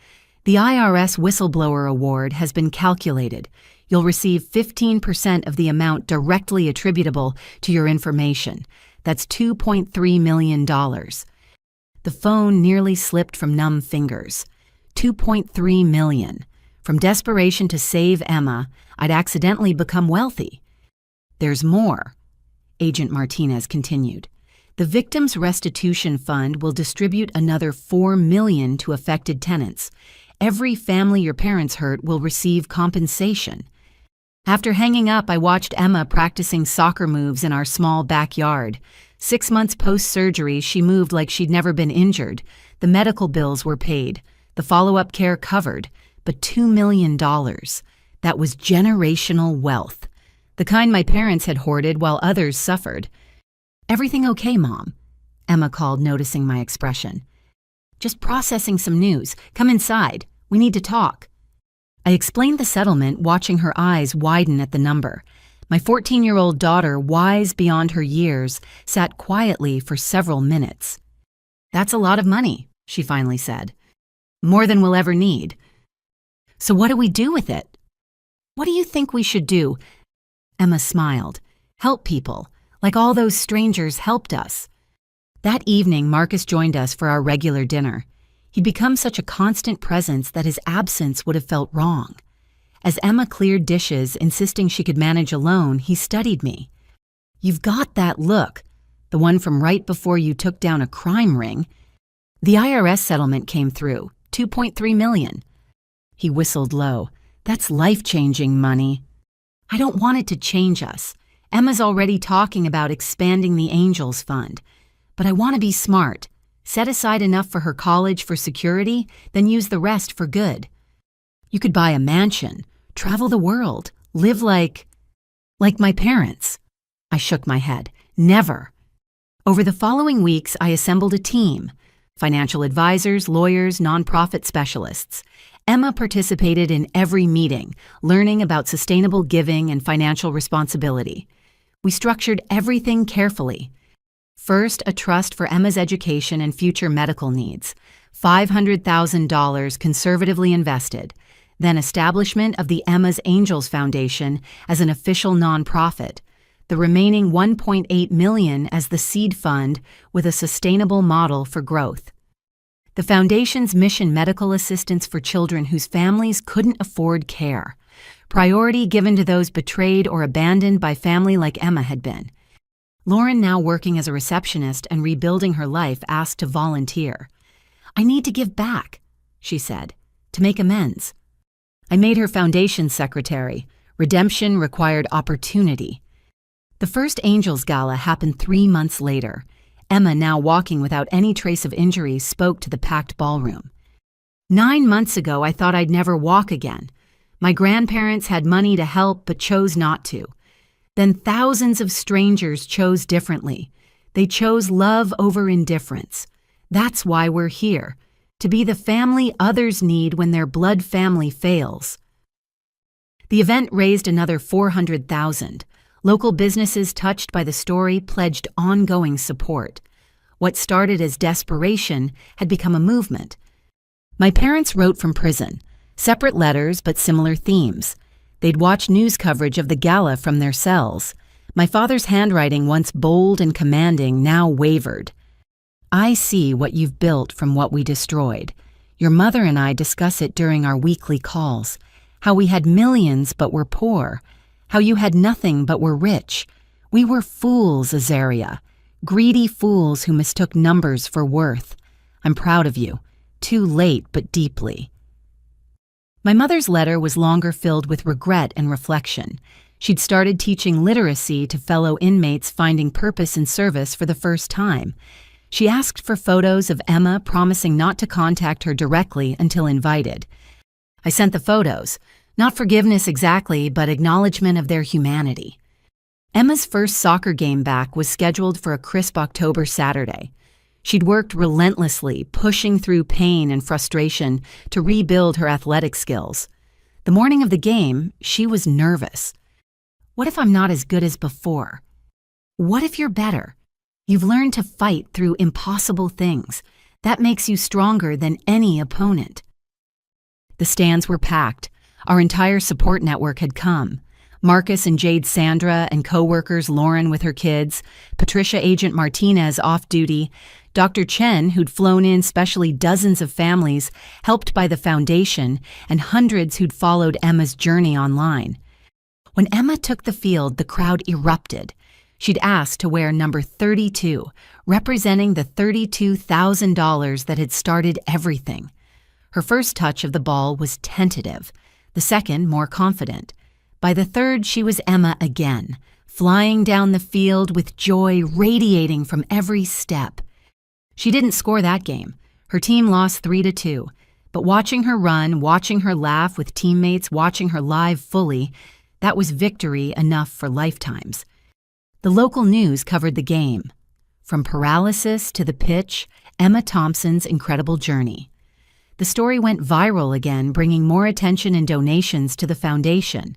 The IRS Whistleblower Award has been calculated. You'll receive 15% of the amount directly attributable to your information. That's $2.3 million. The phone nearly slipped from numb fingers. $2.3 million. From desperation to save Emma, I'd accidentally become wealthy. There's more, Agent Martinez continued. The Victims Restitution Fund will distribute another $4 million to affected tenants. Every family your parents hurt will receive compensation. After hanging up, I watched Emma practicing soccer moves in our small backyard. 6 months post-surgery, she moved like she'd never been injured. The medical bills were paid. The follow-up care covered. But $2 million. That was generational wealth. The kind my parents had hoarded while others suffered. "Everything okay, Mom?" Emma called, noticing my expression. "Just processing some news. Come inside. We need to talk." I explained the settlement, watching her eyes widen at the number. My 14-year-old daughter, wise beyond her years, sat quietly for several minutes. "That's a lot of money," she finally said. "More than we'll ever need." "So what do we do with it?" "What do you think we should do?" Emma smiled. "Help people, like all those strangers helped us." That evening, Marcus joined us for our regular dinner. He'd become such a constant presence that his absence would have felt wrong. As Emma cleared dishes, insisting she could manage alone, he studied me. "You've got that look, the one from right before you took down a crime ring." "The IRS settlement came through, $2.3 million. He whistled low. "That's life-changing money." "I don't want it to change us. Emma's already talking about expanding the Angels Fund. But I want to be smart. Set aside enough for her college for security, then use the rest for good. You could buy a mansion, travel the world, live like my parents." I shook my head. "Never." Over the following weeks, I assembled a team: financial advisors, lawyers, nonprofit specialists. Emma participated in every meeting, learning about sustainable giving and financial responsibility. We structured everything carefully. First, a trust for Emma's education and future medical needs, $500,000 conservatively invested. Then establishment of the Emma's Angels Foundation as an official nonprofit. The remaining $1.8 million as the seed fund with a sustainable model for growth. The foundation's mission: medical assistance for children whose families couldn't afford care. Priority given to those betrayed or abandoned by family like Emma had been. Lauren, now working as a receptionist and rebuilding her life, asked to volunteer. "I need to give back," she said, "to make amends." I made her foundation secretary. Redemption required opportunity. The first Angels Gala happened 3 months later. Emma, now walking without any trace of injury, spoke to the packed ballroom. 9 months ago, I thought I'd never walk again. My grandparents had money to help but chose not to. Then thousands of strangers chose differently. They chose love over indifference. That's why we're here, to be the family others need when their blood family fails. The event raised another $400,000. Local businesses touched by the story pledged ongoing support. What started as desperation had become a movement. My parents wrote from prison, separate letters but similar themes. They'd watch news coverage of the gala from their cells. My father's handwriting, once bold and commanding, now wavered. "I see what you've built from what we destroyed. Your mother and I discuss it during our weekly calls. How we had millions but were poor. How you had nothing but were rich. We were fools, Azaria. Greedy fools who mistook numbers for worth. I'm proud of you. Too late, but deeply." My mother's letter was longer, filled with regret and reflection. She'd started teaching literacy to fellow inmates finding purpose in service for the first time. She asked for photos of Emma, promising not to contact her directly until invited. I sent the photos. Not forgiveness exactly, but acknowledgement of their humanity. Emma's first soccer game back was scheduled for a crisp October Saturday. She'd worked relentlessly, pushing through pain and frustration to rebuild her athletic skills. The morning of the game, she was nervous. What if I'm not as good as before? What if you're better? You've learned to fight through impossible things. That makes you stronger than any opponent. The stands were packed. Our entire support network had come. Marcus and Jade Sandra and co-workers Lauren with her kids, Patricia Agent Martinez off duty, Dr. Chen, who'd flown in specially dozens of families helped by the foundation, and hundreds who'd followed Emma's journey online. When Emma took the field, the crowd erupted. She'd asked to wear number 32, representing the $32,000 that had started everything. Her first touch of the ball was tentative, the second more confident. By the third, she was Emma again, flying down the field with joy radiating from every step. She didn't score that game. Her team lost 3-2. But watching her run, watching her laugh with teammates, watching her live fully, that was victory enough for lifetimes. The local news covered the game. From paralysis to the pitch, Emma Thompson's incredible journey. The story went viral again, bringing more attention and donations to the foundation.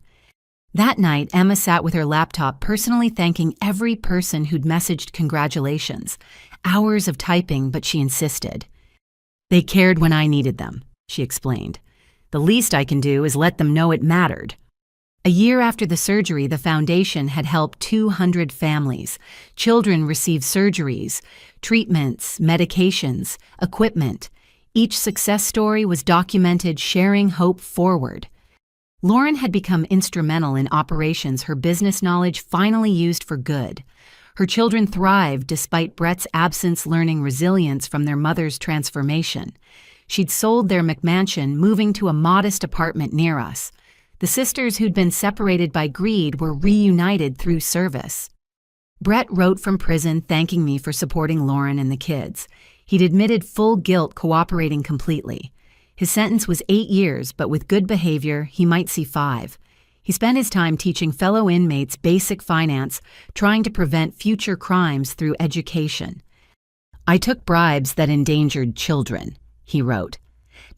That night, Emma sat with her laptop, personally thanking every person who'd messaged congratulations. Hours of typing, but she insisted. "They cared when I needed them," she explained. "The least I can do is let them know it mattered." A year after the surgery, the foundation had helped 200 families. Children received surgeries, treatments, medications, equipment. Each success story was documented, sharing hope forward. Lauren had become instrumental in operations, her business knowledge finally used for good. Her children thrived despite Brett's absence, learning resilience from their mother's transformation. She'd sold their McMansion, moving to a modest apartment near us. The sisters who'd been separated by greed were reunited through service. Brett wrote from prison thanking me for supporting Lauren and the kids. He'd admitted full guilt, cooperating completely. His sentence was 8 years, but with good behavior, he might see 5. He spent his time teaching fellow inmates basic finance, trying to prevent future crimes through education. "I took bribes that endangered children," he wrote.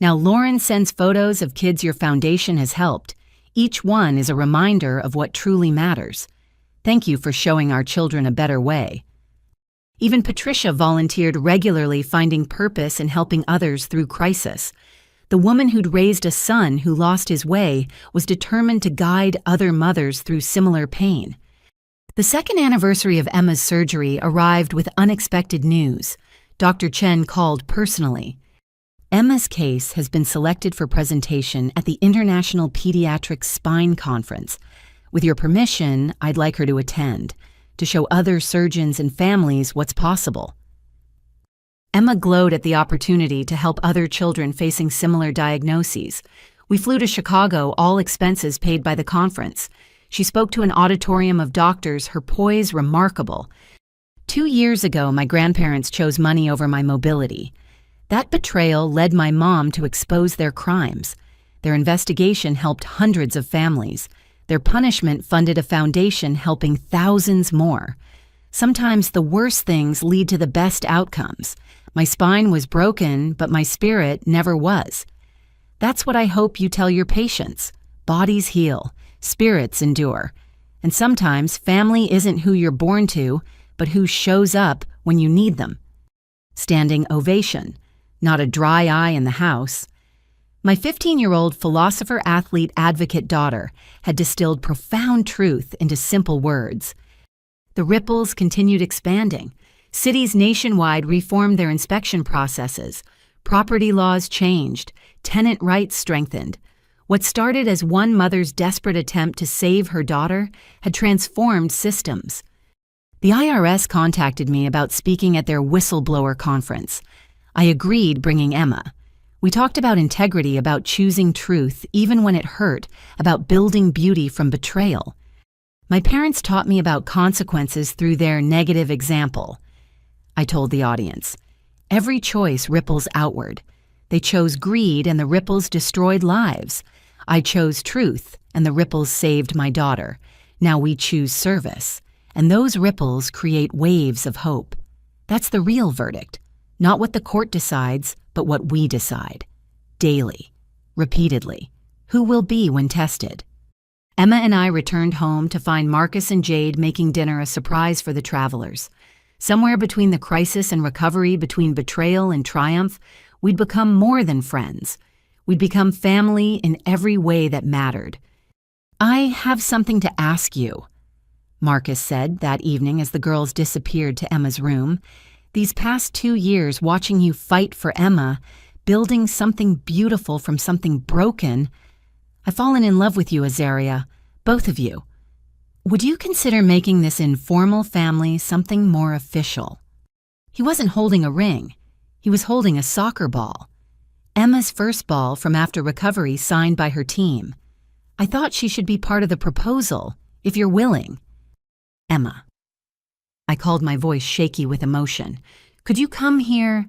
Now Lauren sends photos of kids your foundation has helped. Each one is a reminder of what truly matters. Thank you for showing our children a better way. Even Patricia volunteered regularly, finding purpose in helping others through crisis. The woman who'd raised a son who lost his way was determined to guide other mothers through similar pain. The second anniversary of Emma's surgery arrived with unexpected news. Dr. Chen called personally. "Emma's case has been selected for presentation at the International Pediatric Spine Conference. With your permission, I'd like her to attend, to show other surgeons and families what's possible." Emma glowed at the opportunity to help other children facing similar diagnoses. We flew to Chicago, all expenses paid by the conference. She spoke to an auditorium of doctors, her poise remarkable. 2 years ago, my grandparents chose money over my mobility. That betrayal led my mom to expose their crimes. Their investigation helped hundreds of families. Their punishment funded a foundation helping thousands more. Sometimes the worst things lead to the best outcomes. My spine was broken, but my spirit never was. That's what I hope you tell your patients. Bodies heal, spirits endure. And sometimes family isn't who you're born to, but who shows up when you need them. Standing ovation. Not a dry eye in the house. My 15-year-old philosopher, athlete, advocate daughter had distilled profound truth into simple words. The ripples continued expanding. Cities nationwide reformed their inspection processes. Property laws changed. Tenant rights strengthened. What started as one mother's desperate attempt to save her daughter had transformed systems. The IRS contacted me about speaking at their whistleblower conference. I agreed, bringing Emma. We talked about integrity, about choosing truth, even when it hurt, about building beauty from betrayal. My parents taught me about consequences through their negative example. I told the audience, every choice ripples outward. They chose greed and the ripples destroyed lives. I chose truth and the ripples saved my daughter. Now we choose service, and those ripples create waves of hope. That's the real verdict. Not what the court decides, but what we decide. Daily. Repeatedly. Who will be when tested? Emma and I returned home to find Marcus and Jade making dinner a surprise for the travelers. Somewhere between the crisis and recovery, between betrayal and triumph, we'd become more than friends. We'd become family in every way that mattered. "I have something to ask you," Marcus said that evening as the girls disappeared to Emma's room. "These past 2 years watching you fight for Emma, building something beautiful from something broken, I've fallen in love with you, Azaria, both of you. Would you consider making this informal family something more official?" He wasn't holding a ring. He was holding a soccer ball. Emma's first ball from after recovery, signed by her team. "I thought she should be part of the proposal, if you're willing." "Emma." I called, my voice shaky with emotion. "Could you come here?"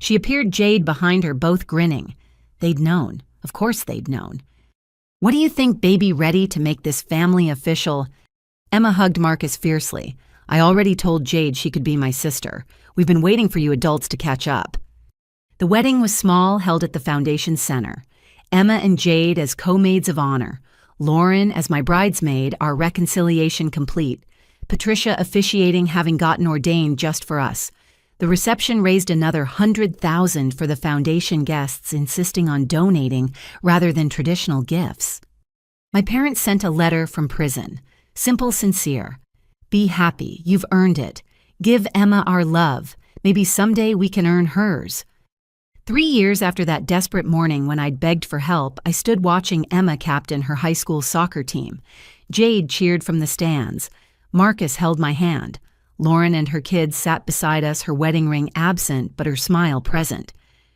She appeared, Jade behind her, both grinning. They'd known. Of course they'd known. "What do you think, baby, ready to make this family official?" Emma hugged Marcus fiercely. "I already told Jade she could be my sister. We've been waiting for you adults to catch up." The wedding was small, held at the foundation center. Emma and Jade as co-maids of honor. Lauren as my bridesmaid, our reconciliation complete. Patricia officiating, having gotten ordained just for us. The reception raised another 100,000 for the foundation guests, insisting on donating rather than traditional gifts. My parents sent a letter from prison. Simple, sincere. "Be happy. You've earned it. Give Emma our love. Maybe someday we can earn hers." 3 years after that desperate morning when I'd begged for help, I stood watching Emma captain her high school soccer team. Jade cheered from the stands. Marcus held my hand. Lauren and her kids sat beside us, her wedding ring absent, but her smile present.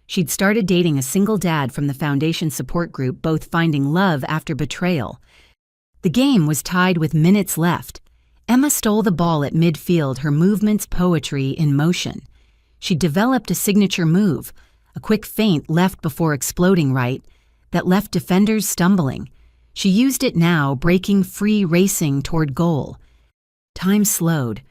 She'd started dating a single dad from the foundation support group, both finding love after betrayal. The game was tied with minutes left. Emma stole the ball at midfield, her movements poetry in motion. She developed a signature move, a quick feint left before exploding right, that left defenders stumbling. She used it now, breaking free, racing toward goal. Time slowed.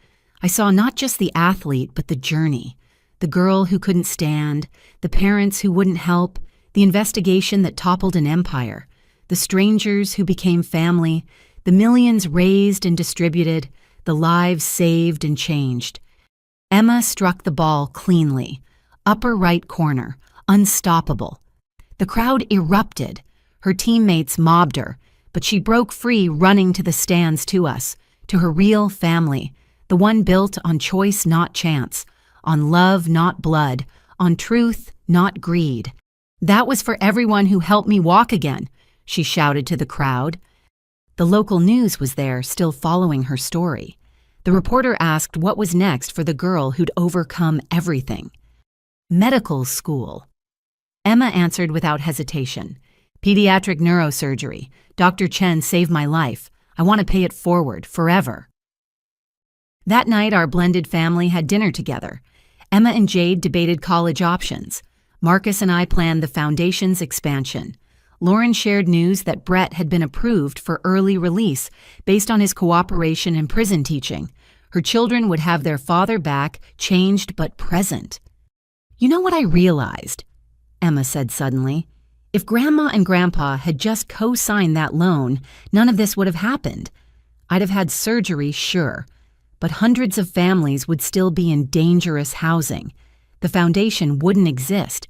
I saw not just the athlete, but the journey. The girl who couldn't stand, the parents who wouldn't help, the investigation that toppled an empire, the strangers who became family, the millions raised and distributed, the lives saved and changed. Emma struck the ball cleanly, upper right corner, unstoppable. The crowd erupted. Her teammates mobbed her, but she broke free, running to the stands to us, to her real family, the one built on choice, not chance, on love, not blood, on truth, not greed. That was for everyone who helped me walk again, she shouted to the crowd. The local news was there, still following her story. The reporter asked what was next for the girl who'd overcome everything. Medical school. Emma answered without hesitation. Pediatric neurosurgery. Dr. Chen saved my life. I want to pay it forward, forever. That night, our blended family had dinner together. Emma and Jade debated college options. Marcus and I planned the foundation's expansion. Lauren shared news that Brett had been approved for early release based on his cooperation in prison teaching. Her children would have their father back, changed but present. You know what I realized? Emma said suddenly. If Grandma and Grandpa had just co-signed that loan, none of this would have happened. I'd have had surgery, sure, but hundreds of families would still be in dangerous housing. The foundation wouldn't exist.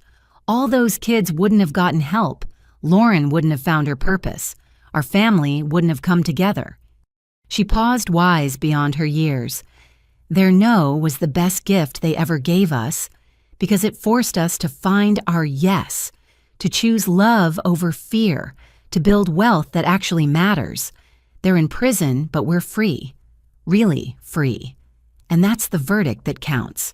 All those kids wouldn't have gotten help. Lauren wouldn't have found her purpose. Our family wouldn't have come together. She paused, wise beyond her years. Their no was the best gift they ever gave us, because it forced us to find our yes, to choose love over fear, to build wealth that actually matters. They're in prison, but we're free. Really free. And that's the verdict that counts.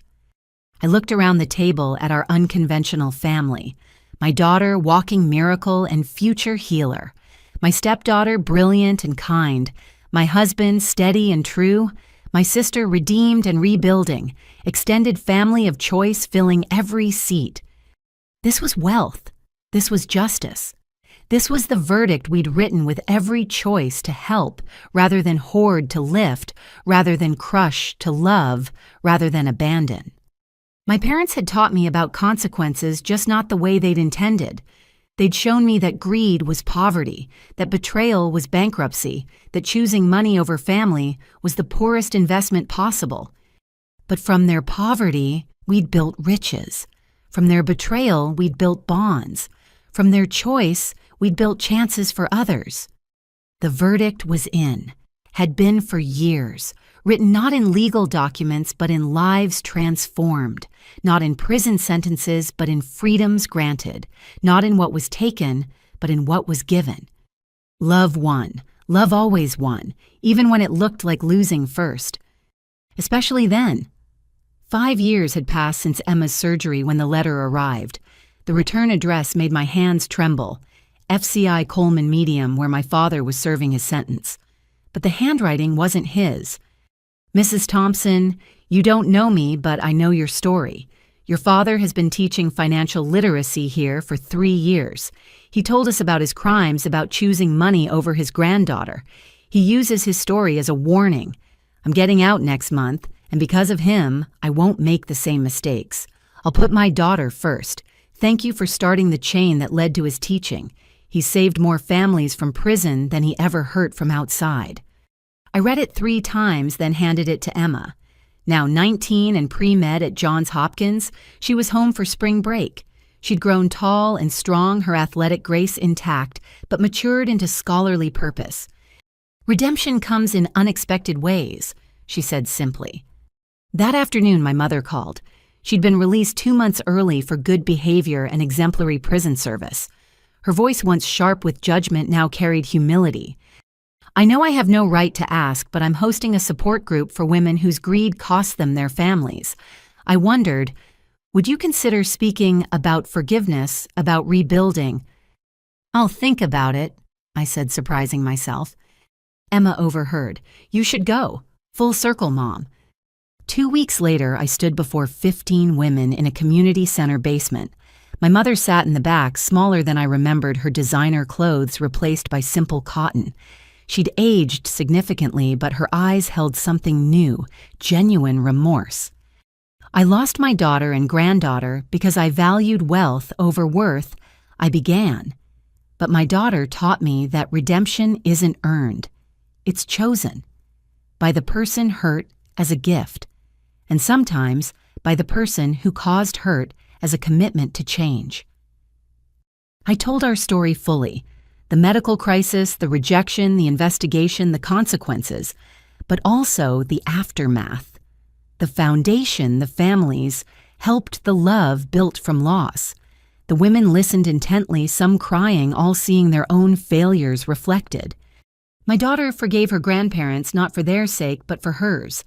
I looked around the table at our unconventional family. My daughter, walking miracle and future healer. My stepdaughter, brilliant and kind. My husband, steady and true. My sister, redeemed and rebuilding. Extended family of choice filling every seat. This was wealth. This was justice. This was the verdict we'd written with every choice to help, rather than hoard to lift, rather than crush to love, rather than abandon. My parents had taught me about consequences, just not the way they'd intended. They'd shown me that greed was poverty, that betrayal was bankruptcy, that choosing money over family was the poorest investment possible. But from their poverty, we'd built riches. From their betrayal, we'd built bonds. From their choice, we'd built chances for others. The verdict was in, had been for years, written not in legal documents but in lives transformed, not in prison sentences but in freedoms granted, not in what was taken but in what was given. Love won. Love always won, even when it looked like losing first. Especially then. 5 years had passed since Emma's surgery when the letter arrived. The return address made my hands tremble. FCI Coleman Medium, where my father was serving his sentence. But the handwriting wasn't his. Mrs. Thompson, you don't know me, but I know your story. Your father has been teaching financial literacy here for 3 years. He told us about his crimes, about choosing money over his granddaughter. He uses his story as a warning. I'm getting out next month, and because of him, I won't make the same mistakes. I'll put my daughter first. Thank you for starting the chain that led to his teaching. He saved more families from prison than he ever hurt from outside. I read it 3 times, then handed it to Emma. Now 19 and pre-med at Johns Hopkins, she was home for spring break. She'd grown tall and strong, her athletic grace intact, but matured into scholarly purpose. Redemption comes in unexpected ways, she said simply. That afternoon, my mother called. She'd been released 2 months early for good behavior and exemplary prison service. Her voice, once sharp with judgment, now carried humility. I know I have no right to ask, but I'm hosting a support group for women whose greed cost them their families. I wondered, would you consider speaking about forgiveness, about rebuilding? I'll think about it, I said, surprising myself. Emma overheard. You should go. Full circle, Mom. 2 weeks later, I stood before 15 women in a community center basement. My mother sat in the back, smaller than I remembered, her designer clothes replaced by simple cotton. She'd aged significantly, but her eyes held something new, genuine remorse. I lost my daughter and granddaughter because I valued wealth over worth. I began. But my daughter taught me that redemption isn't earned. It's chosen. By the person hurt as a gift. And sometimes by the person who caused hurt as a commitment to change. I told our story fully. The medical crisis, the rejection, the investigation, the consequences, but also the aftermath. The foundation, the families, helped the love built from loss. The women listened intently, some crying, all seeing their own failures reflected. My daughter forgave her grandparents not for their sake, but for hers.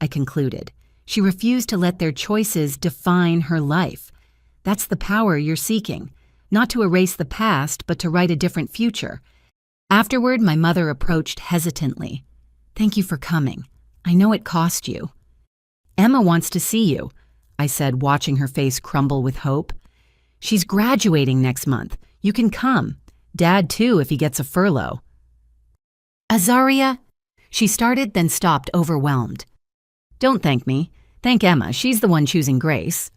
I concluded. She refused to let their choices define her life. That's the power you're seeking, not to erase the past, but to write a different future. Afterward, my mother approached hesitantly. "Thank you for coming. I know it cost you." "Emma wants to see you," I said, watching her face crumble with hope. "She's graduating next month. You can come. Dad, too, if he gets a furlough." "Azaria," she started, then stopped, overwhelmed. "Don't thank me. Thank Emma. She's the one choosing Grace."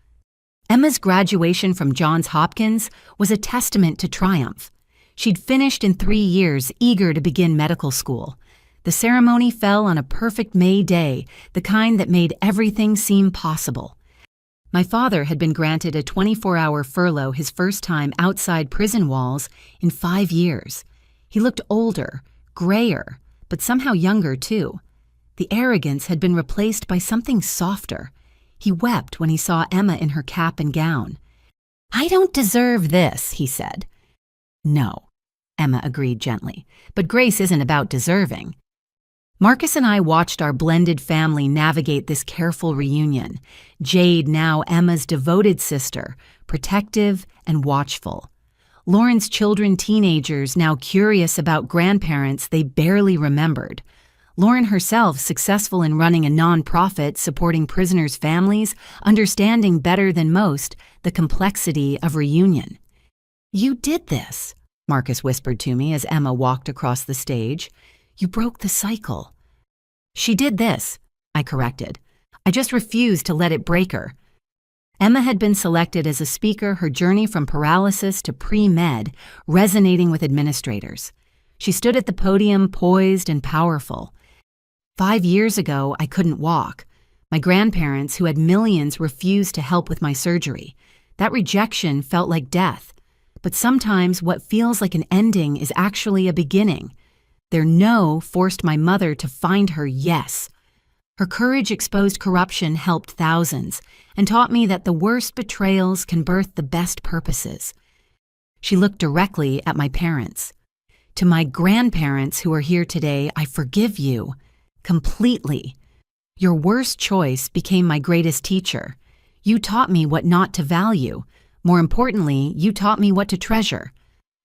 Emma's graduation from Johns Hopkins was a testament to triumph. She'd finished in 3 years, eager to begin medical school. The ceremony fell on a perfect May day, the kind that made everything seem possible. My father had been granted a 24-hour furlough, his first time outside prison walls in 5 years. He looked older, grayer, but somehow younger too. The arrogance had been replaced by something softer. He wept when he saw Emma in her cap and gown. "I don't deserve this," he said. "No," Emma agreed gently, "but grace isn't about deserving." Marcus and I watched our blended family navigate this careful reunion. Jade, now Emma's devoted sister, protective and watchful. Lauren's children, teenagers, now curious about grandparents they barely remembered. Lauren herself, successful in running a nonprofit supporting prisoners' families, understanding better than most the complexity of reunion. "You did this," Marcus whispered to me as Emma walked across the stage. "You broke the cycle." "She did this," I corrected. "I just refused to let it break her." Emma had been selected as a speaker, her journey from paralysis to pre-med resonating with administrators. She stood at the podium, poised and powerful. 5 years ago, I couldn't walk. My grandparents, who had millions, refused to help with my surgery. That rejection felt like death. But sometimes what feels like an ending is actually a beginning. Their no forced my mother to find her yes. Her courage exposed corruption, helped thousands, and taught me that the worst betrayals can birth the best purposes. She looked directly at my parents. "To my grandparents who are here today, I forgive you. Completely. Your worst choice became my greatest teacher. You taught me what not to value. More importantly, you taught me what to treasure.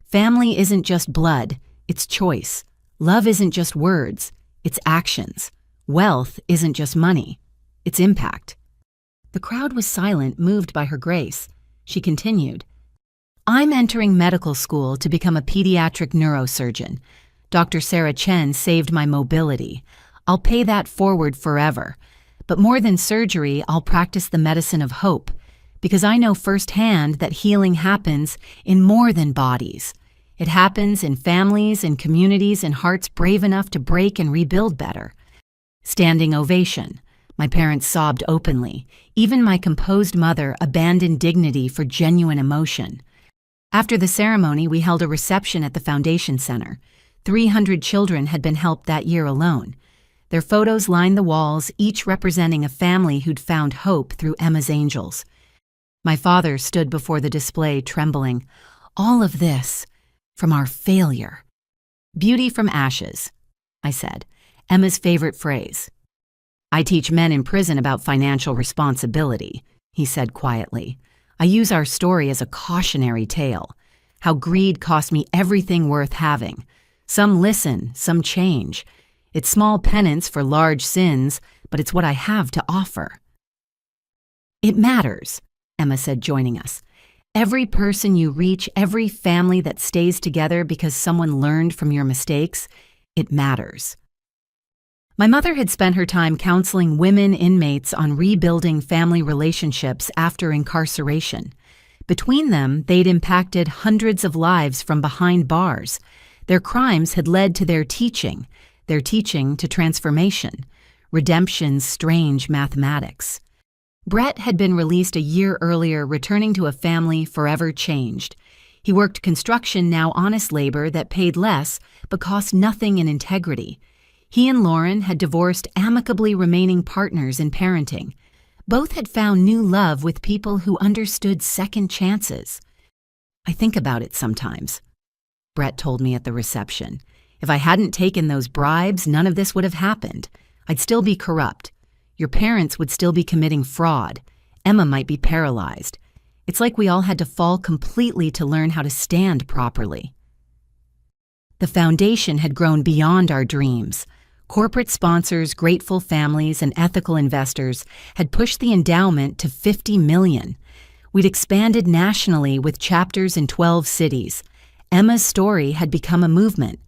Family isn't just blood, it's choice. Love isn't just words, it's actions. Wealth isn't just money, it's impact." The crowd was silent, moved by her grace. She continued, "I'm entering medical school to become a pediatric neurosurgeon. Dr. Sarah Chen saved my mobility. I'll pay that forward forever. But more than surgery, I'll practice the medicine of hope, because I know firsthand that healing happens in more than bodies. It happens in families, in communities, in hearts brave enough to break and rebuild better." Standing ovation. My parents sobbed openly. Even my composed mother abandoned dignity for genuine emotion. After the ceremony, we held a reception at the Foundation Center. 300 children had been helped that year alone. Their photos lined the walls, each representing a family who'd found hope through Emma's angels. My father stood before the display, trembling. "All of this from our failure." "Beauty from ashes," I said, Emma's favorite phrase. "I teach men in prison about financial responsibility," he said quietly. "I use our story as a cautionary tale, how greed cost me everything worth having. Some listen, some change. It's small penance for large sins, but it's what I have to offer." "It matters," Emma said, joining us. Every person you reach, every family that stays together because someone learned from your mistakes, it matters. My mother had spent her time counseling women inmates on rebuilding family relationships after incarceration. Between them, they'd impacted hundreds of lives from behind bars. Their crimes had led to their teaching to transformation, redemption's strange mathematics. Brett had been released a year earlier, returning to a family forever changed. He worked construction, now honest labor that paid less but cost nothing in integrity. He and Lauren had divorced, amicably remaining partners in parenting. Both had found new love with people who understood second chances. I think about it sometimes. Brett told me at the reception. If I hadn't taken those bribes, none of this would have happened. I'd still be corrupt. Your parents would still be committing fraud. Emma might be paralyzed. It's like we all had to fall completely to learn how to stand properly. The foundation had grown beyond our dreams. Corporate sponsors, grateful families, and ethical investors had pushed the endowment to $50 million. We'd expanded nationally with chapters in 12 cities. Emma's story had become a movement.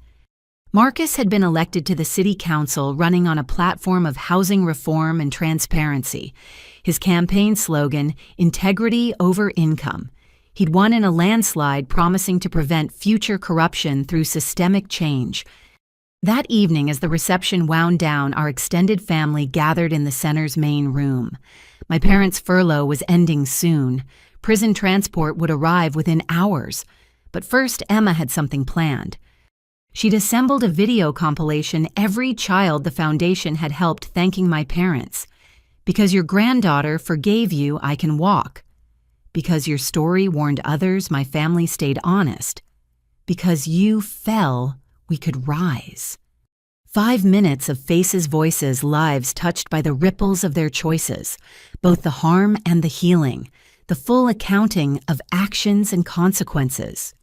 Marcus had been elected to the city council, running on a platform of housing reform and transparency. His campaign slogan, integrity over income. He'd won in a landslide, promising to prevent future corruption through systemic change. That evening, as the reception wound down, our extended family gathered in the center's main room. My parents' furlough was ending soon. Prison transport would arrive within hours. But first, Emma had something planned. She'd assembled a video compilation, every child the foundation had helped thanking my parents. Because your granddaughter forgave you, I can walk. Because your story warned others, my family stayed honest. Because you fell, we could rise. 5 minutes of faces, voices, lives touched by the ripples of their choices, both the harm and the healing, the full accounting of actions and consequences.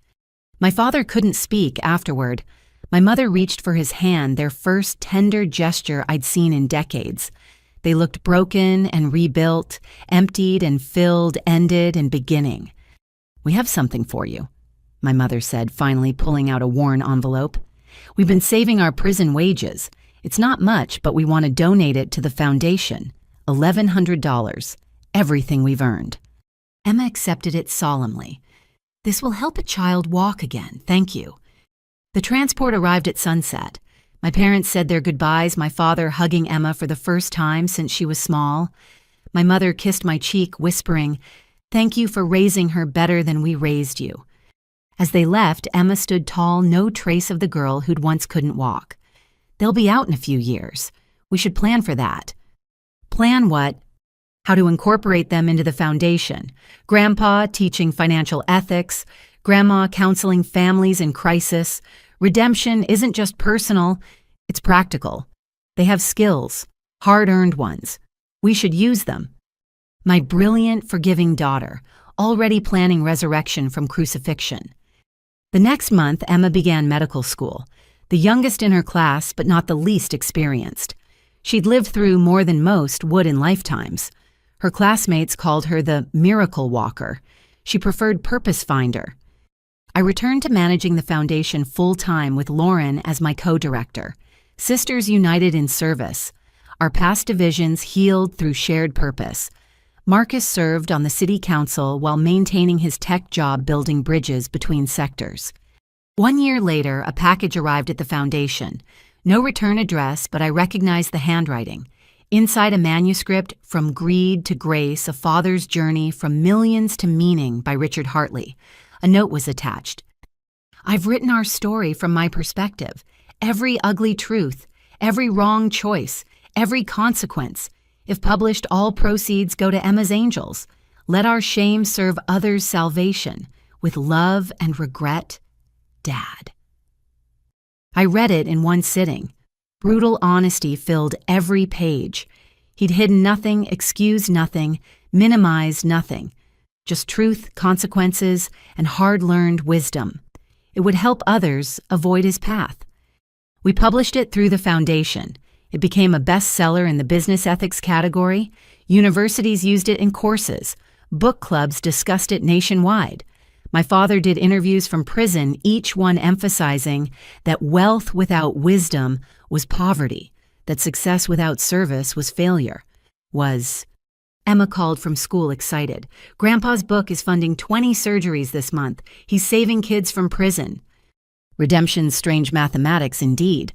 My father couldn't speak afterward. My mother reached for his hand, their first tender gesture I'd seen in decades. They looked broken and rebuilt, emptied and filled, ended and beginning. "We have something for you," my mother said, finally pulling out a worn envelope. "We've been saving our prison wages. It's not much, but we want to donate it to the foundation. $1,100, everything we've earned." Emma accepted it solemnly. "This will help a child walk again, thank you." The transport arrived at sunset. My parents said their goodbyes, my father hugging Emma for the first time since she was small. My mother kissed my cheek, whispering, "Thank you for raising her better than we raised you." As they left, Emma stood tall, no trace of the girl who'd once couldn't walk. "They'll be out in a few years. We should plan for that." Plan what? How to incorporate them into the foundation. Grandpa teaching financial ethics, Grandma counseling families in crisis. Redemption isn't just personal, it's practical. They have skills, hard-earned ones. We should use them. My brilliant, forgiving daughter, already planning resurrection from crucifixion. The next month, Emma began medical school, the youngest in her class but not the least experienced. She'd lived through more than most would in lifetimes. Her classmates called her the miracle walker. She preferred purpose finder. I returned to managing the foundation full-time with Lauren as my co-director. Sisters united in service. Our past divisions healed through shared purpose. Marcus served on the city council while maintaining his tech job building bridges between sectors. 1 year later, a package arrived at the foundation. No return address, but I recognized the handwriting. Inside a manuscript, From Greed to Grace, A Father's Journey from Millions to Meaning by Richard Hartley. A note was attached. "I've written our story from my perspective. Every ugly truth, every wrong choice, every consequence. If published, all proceeds go to Emma's angels. Let our shame serve others' salvation. With love and regret, Dad." I read it in one sitting. Brutal honesty filled every page. He'd hidden nothing, excused nothing, minimized nothing. Just truth, consequences, and hard-learned wisdom. It would help others avoid his path. We published it through the foundation. It became a bestseller in the business ethics category. Universities used it in courses. Book clubs discussed it nationwide. My father did interviews from prison, each one emphasizing that wealth without wisdom was poverty, that success without service was failure. Emma called from school excited. Grandpa's book is funding 20 surgeries this month. He's saving kids from prison. Redemption's strange mathematics indeed.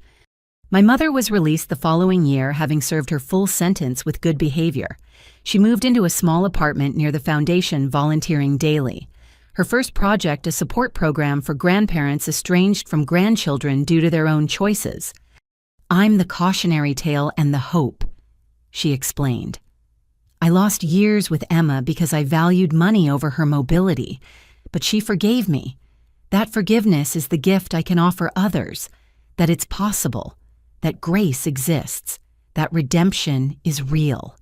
My mother was released the following year, having served her full sentence with good behavior. She moved into a small apartment near the foundation, volunteering daily. Her first project, a support program for grandparents estranged from grandchildren due to their own choices. "I'm the cautionary tale and the hope," she explained. "I lost years with Emma because I valued money over her mobility, but she forgave me. That forgiveness is the gift I can offer others, that it's possible, that grace exists, that redemption is real."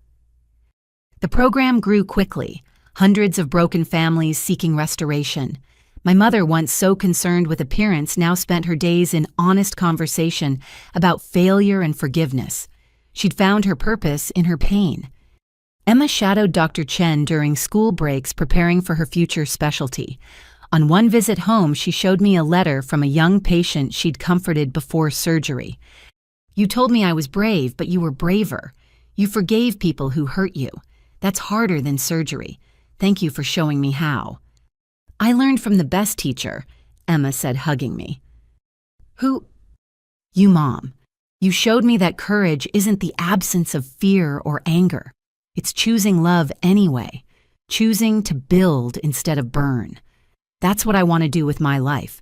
The program grew quickly, hundreds of broken families seeking restoration. My mother, once so concerned with appearance, now spent her days in honest conversation about failure and forgiveness. She'd found her purpose in her pain. Emma shadowed Dr. Chen during school breaks, preparing for her future specialty. On one visit home, she showed me a letter from a young patient she'd comforted before surgery. "You told me I was brave, but you were braver. You forgave people who hurt you. That's harder than surgery. Thank you for showing me how." "I learned from the best teacher," Emma said, hugging me. "Who?" "You, Mom. You showed me that courage isn't the absence of fear or anger. It's choosing love anyway, choosing to build instead of burn. That's what I want to do with my life,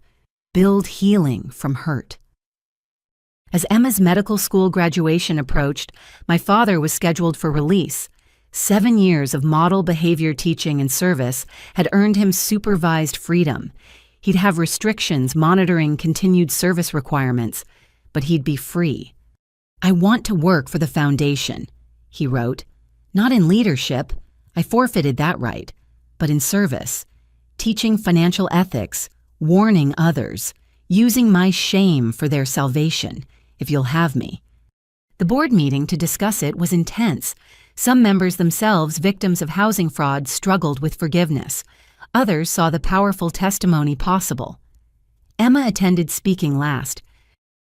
build healing from hurt." As Emma's medical school graduation approached, my father was scheduled for release. 7 years of model behavior teaching and service had earned him supervised freedom. He'd have restrictions monitoring continued service requirements, but he'd be free. "I want to work for the foundation," he wrote. "Not in leadership, I forfeited that right, but in service, teaching financial ethics, warning others, using my shame for their salvation, if you'll have me." The board meeting to discuss it was intense. Some members themselves, victims of housing fraud, struggled with forgiveness. Others saw the powerful testimony possible. Emma attended speaking last.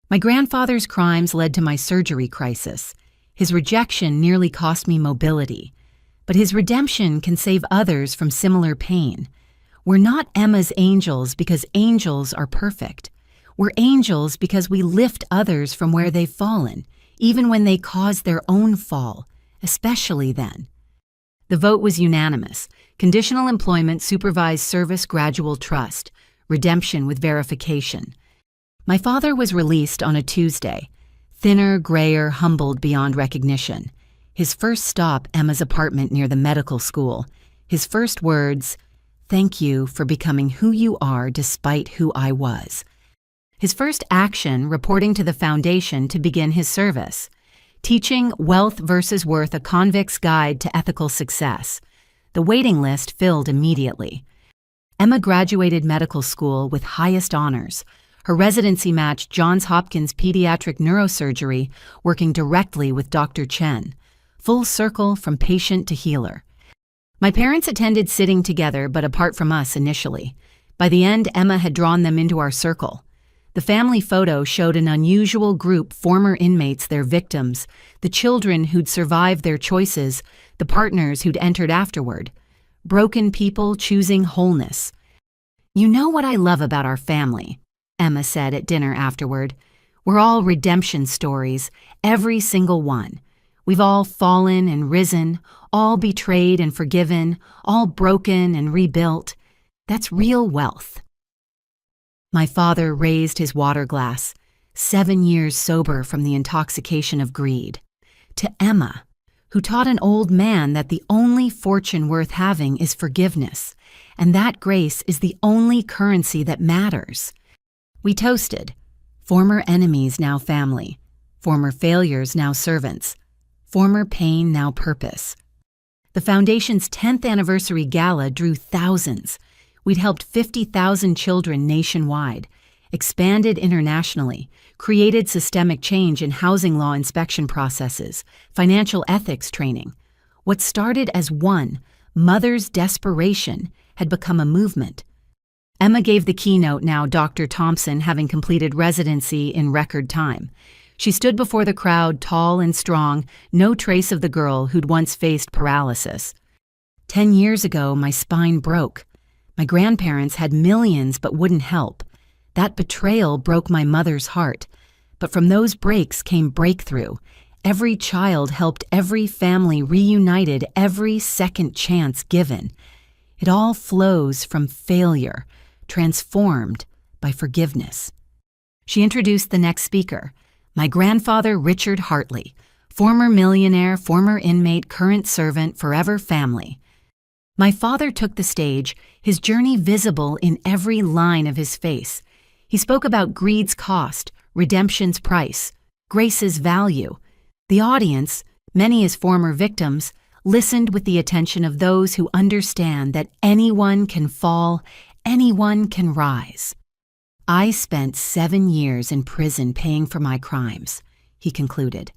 "My grandfather's crimes led to my surgery crisis. His rejection nearly cost me mobility. But his redemption can save others from similar pain. We're not Emma's angels because angels are perfect. We're angels because we lift others from where they've fallen, even when they cause their own fall. Especially then." The vote was unanimous. Conditional employment, supervised service, gradual trust, redemption with verification. My father was released on a Tuesday, thinner, grayer, humbled beyond recognition. His first stop, Emma's apartment near the medical school. His first words, "Thank you for becoming who you are despite who I was." His first action, reporting to the foundation to begin his service. Teaching Wealth versus Worth, a Convict's Guide to Ethical Success. The waiting list filled immediately. Emma graduated medical school with highest honors. Her residency matched Johns Hopkins pediatric neurosurgery, working directly with Dr. Chen. Full circle from patient to healer. My parents attended sitting together, but apart from us initially. By the end, Emma had drawn them into our circle. The family photo showed an unusual group: former inmates, their victims, the children who'd survived their choices, the partners who'd entered afterward. Broken people choosing wholeness. "You know what I love about our family," Emma said at dinner afterward. "We're all redemption stories, every single one. We've all fallen and risen, all betrayed and forgiven, all broken and rebuilt. That's real wealth." My father raised his water glass, 7 years sober from the intoxication of greed. To Emma, who taught an old man that the only fortune worth having is forgiveness, and that grace is the only currency that matters. We toasted. Former enemies, now family. Former failures, now servants. Former pain, now purpose. The Foundation's 10th anniversary gala drew thousands. We'd helped 50,000 children nationwide, expanded internationally, created systemic change in housing law inspection processes, financial ethics training. What started as one Mother's desperation had become a movement. Emma gave the keynote, now Dr. Thompson having completed residency in record time. She stood before the crowd, tall and strong, no trace of the girl who'd once faced paralysis. 10 years ago, my spine broke. My grandparents had millions but wouldn't help. That betrayal broke my mother's heart. But from those breaks came breakthrough. Every child helped, every family reunited, every second chance given. It all flows from failure, transformed by forgiveness. She introduced the next speaker, my grandfather Richard Hartley, former millionaire, former inmate, current servant, forever family. My father took the stage, his journey visible in every line of his face. He spoke about greed's cost, redemption's price, grace's value. The audience, many as former victims, listened with the attention of those who understand that anyone can fall, anyone can rise. I spent 7 years in prison paying for my crimes, he concluded.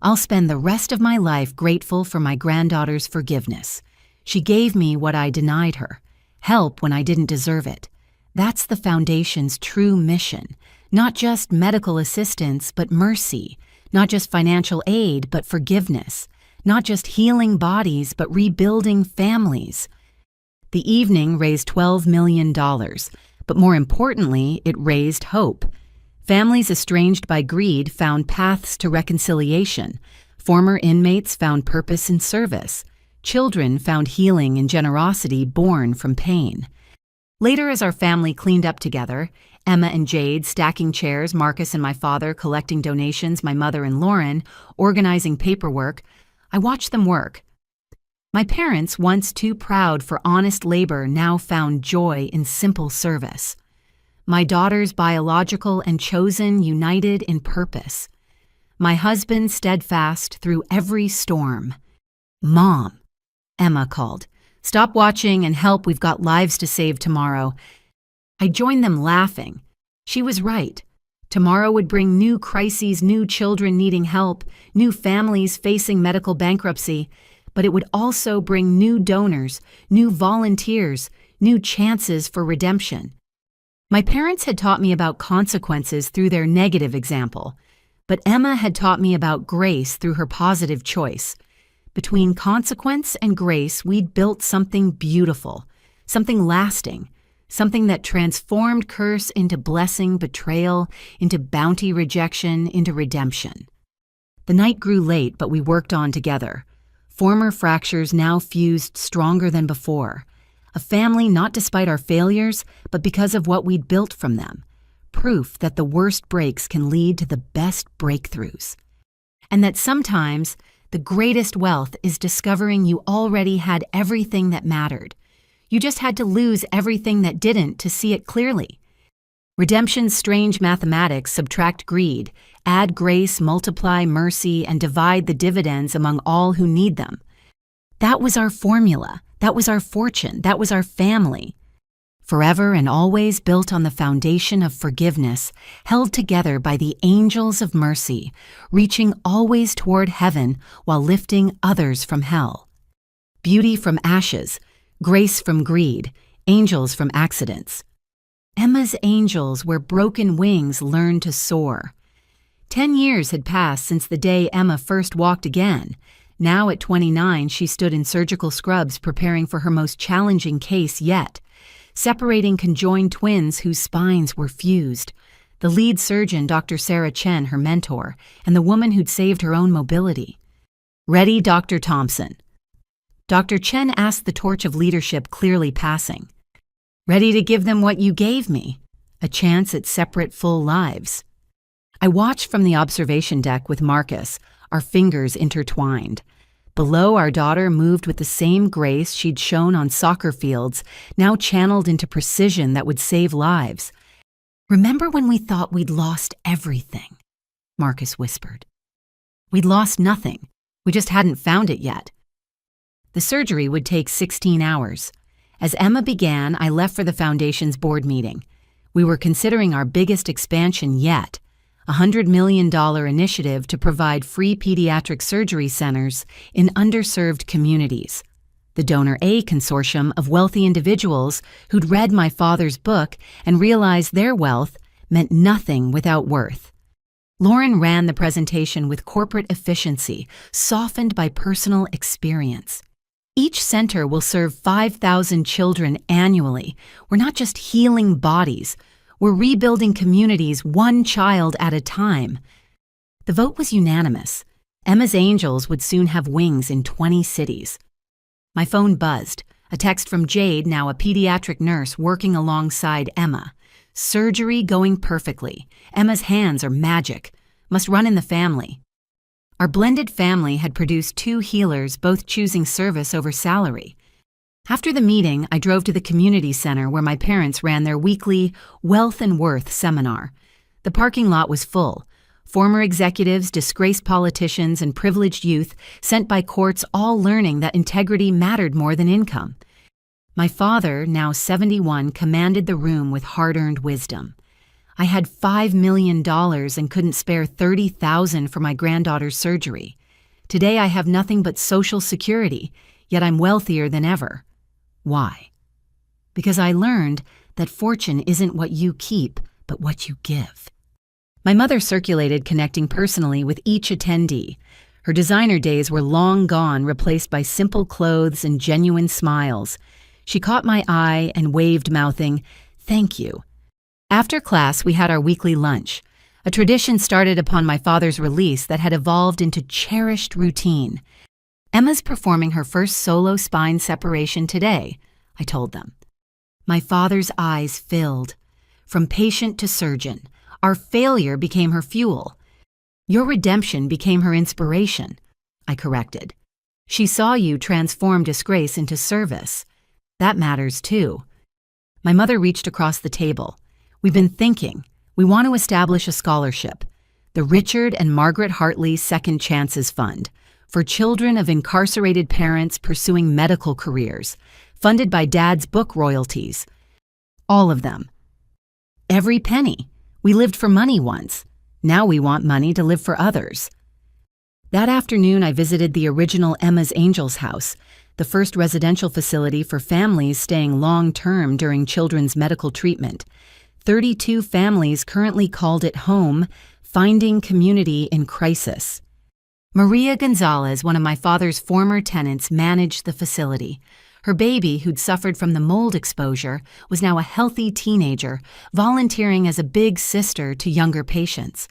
I'll spend the rest of my life grateful for my granddaughter's forgiveness. She gave me what I denied her, help when I didn't deserve it. That's the Foundation's true mission, not just medical assistance, but mercy, not just financial aid, but forgiveness, not just healing bodies, but rebuilding families. The evening raised $12 million, but more importantly, it raised hope. Families estranged by greed found paths to reconciliation. Former inmates found purpose in service. Children found healing and generosity born from pain. Later, as our family cleaned up together, Emma and Jade stacking chairs, Marcus and my father collecting donations, my mother and Lauren organizing paperwork, I watched them work. My parents, once too proud for honest labor, now found joy in simple service. My daughters, biological and chosen, united in purpose. My husband, steadfast through every storm. Mom, Emma called. Stop watching and help, we've got lives to save tomorrow. I joined them laughing. She was right. Tomorrow would bring new crises, new children needing help, new families facing medical bankruptcy, but it would also bring new donors, new volunteers, new chances for redemption. My parents had taught me about consequences through their negative example, but Emma had taught me about grace through her positive choice. Between consequence and grace, we'd built something beautiful, something lasting, something that transformed curse into blessing, betrayal, into bounty rejection, into redemption. The night grew late, but we worked on together. Former fractures now fused stronger than before. A family not despite our failures, but because of what we'd built from them. Proof that the worst breaks can lead to the best breakthroughs. And that sometimes the greatest wealth is discovering you already had everything that mattered. You just had to lose everything that didn't to see it clearly. Redemption's strange mathematics: subtract greed, add grace, multiply mercy, and divide the dividends among all who need them. That was our formula. That was our fortune. That was our family. Forever and always built on the foundation of forgiveness, held together by the angels of mercy, reaching always toward heaven while lifting others from hell. Beauty from ashes, grace from greed, angels from accidents. Emma's angels where broken wings learn to soar. 10 years had passed since the day Emma first walked again. Now at 29, she stood in surgical scrubs preparing for her most challenging case yet, separating conjoined twins whose spines were fused. The lead surgeon, Dr. Sarah Chen, her mentor, and the woman who'd saved her own mobility. Ready, Dr. Thompson. Dr. Chen asked, the torch of leadership clearly passing. Ready to give them what you gave me, a chance at separate full lives. I watched from the observation deck with Marcus, our fingers intertwined. Below, our daughter moved with the same grace she'd shown on soccer fields, now channeled into precision that would save lives. Remember when we thought we'd lost everything? Marcus whispered. We'd lost nothing. We just hadn't found it yet. The surgery would take 16 hours. As Emma began, I left for the Foundation's board meeting. We were considering our biggest expansion yet, a $100 million initiative to provide free pediatric surgery centers in underserved communities. the Donor A consortium of wealthy individuals who'd read my father's book and realized their wealth meant nothing without worth. Lauren ran the presentation with corporate efficiency, softened by personal experience. Each center will serve 5,000 children annually. We're not just healing bodies, we're rebuilding communities one child at a time. The vote was unanimous. Emma's Angels would soon have wings in 20 cities. My phone buzzed. A text from Jade, now a pediatric nurse working alongside Emma. Surgery going perfectly. Emma's hands are magic. Must run in the family. Our blended family had produced 2 healers, both choosing service over salary. After the meeting, I drove to the community center where my parents ran their weekly Wealth and Worth seminar. The parking lot was full. Former executives, disgraced politicians, and privileged youth sent by courts all learning that integrity mattered more than income. My father, now 71, commanded the room with hard-earned wisdom. I had $5 million and couldn't spare $30,000 for my granddaughter's surgery. Today I have nothing but Social Security, yet I'm wealthier than ever. Why? Because I learned that fortune isn't what you keep, but what you give. My mother circulated, connecting personally with each attendee. Her designer days were long gone, replaced by simple clothes and genuine smiles. She caught my eye and waved, mouthing, "Thank you." After class, we had our weekly lunch, a tradition started upon my father's release that had evolved into cherished routine. "Emma's performing her first solo spine separation today," I told them. My father's eyes filled. From patient to surgeon, our failure became her fuel. "Your redemption became her inspiration," I corrected. "She saw you transform disgrace into service. That matters too." My mother reached across the table. "We've been thinking. We want to establish a scholarship, the Richard and Margaret Hartley Second Chances Fund, for children of incarcerated parents pursuing medical careers, funded by Dad's book royalties. All of them. Every penny. We lived for money once. Now we want money to live for others." That afternoon, I visited the original Emma's Angels house, the first residential facility for families staying long-term during children's medical treatment. 32 families currently called it home, finding community in crisis. Maria Gonzalez, one of my father's former tenants, managed the facility. Her baby, who'd suffered from the mold exposure, was now a healthy teenager, volunteering as a big sister to younger patients.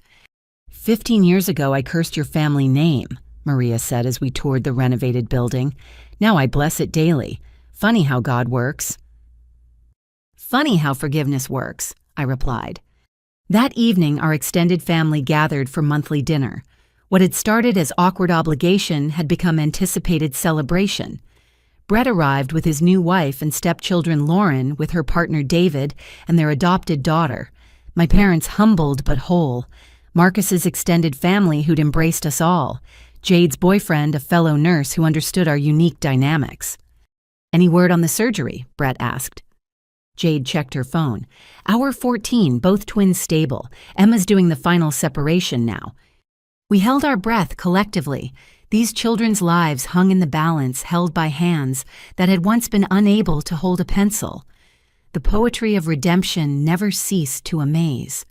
15 years ago, I cursed your family name," Maria said as we toured the renovated building. "Now I bless it daily. Funny how God works." "Funny how forgiveness works," I replied. That evening, our extended family gathered for monthly dinner. What had started as awkward obligation had become anticipated celebration. Brett arrived with his new wife and stepchildren Lauren, with her partner David, and their adopted daughter. My parents humbled but whole. Marcus's extended family who'd embraced us all. Jade's boyfriend, a fellow nurse who understood our unique dynamics. "Any word on the surgery?" Brett asked. Jade checked her phone. "Hour 14, both twins stable. Emma's doing the final separation now." We held our breath collectively. These children's lives hung in the balance, held by hands that had once been unable to hold a pencil. The poetry of redemption never ceased to amaze.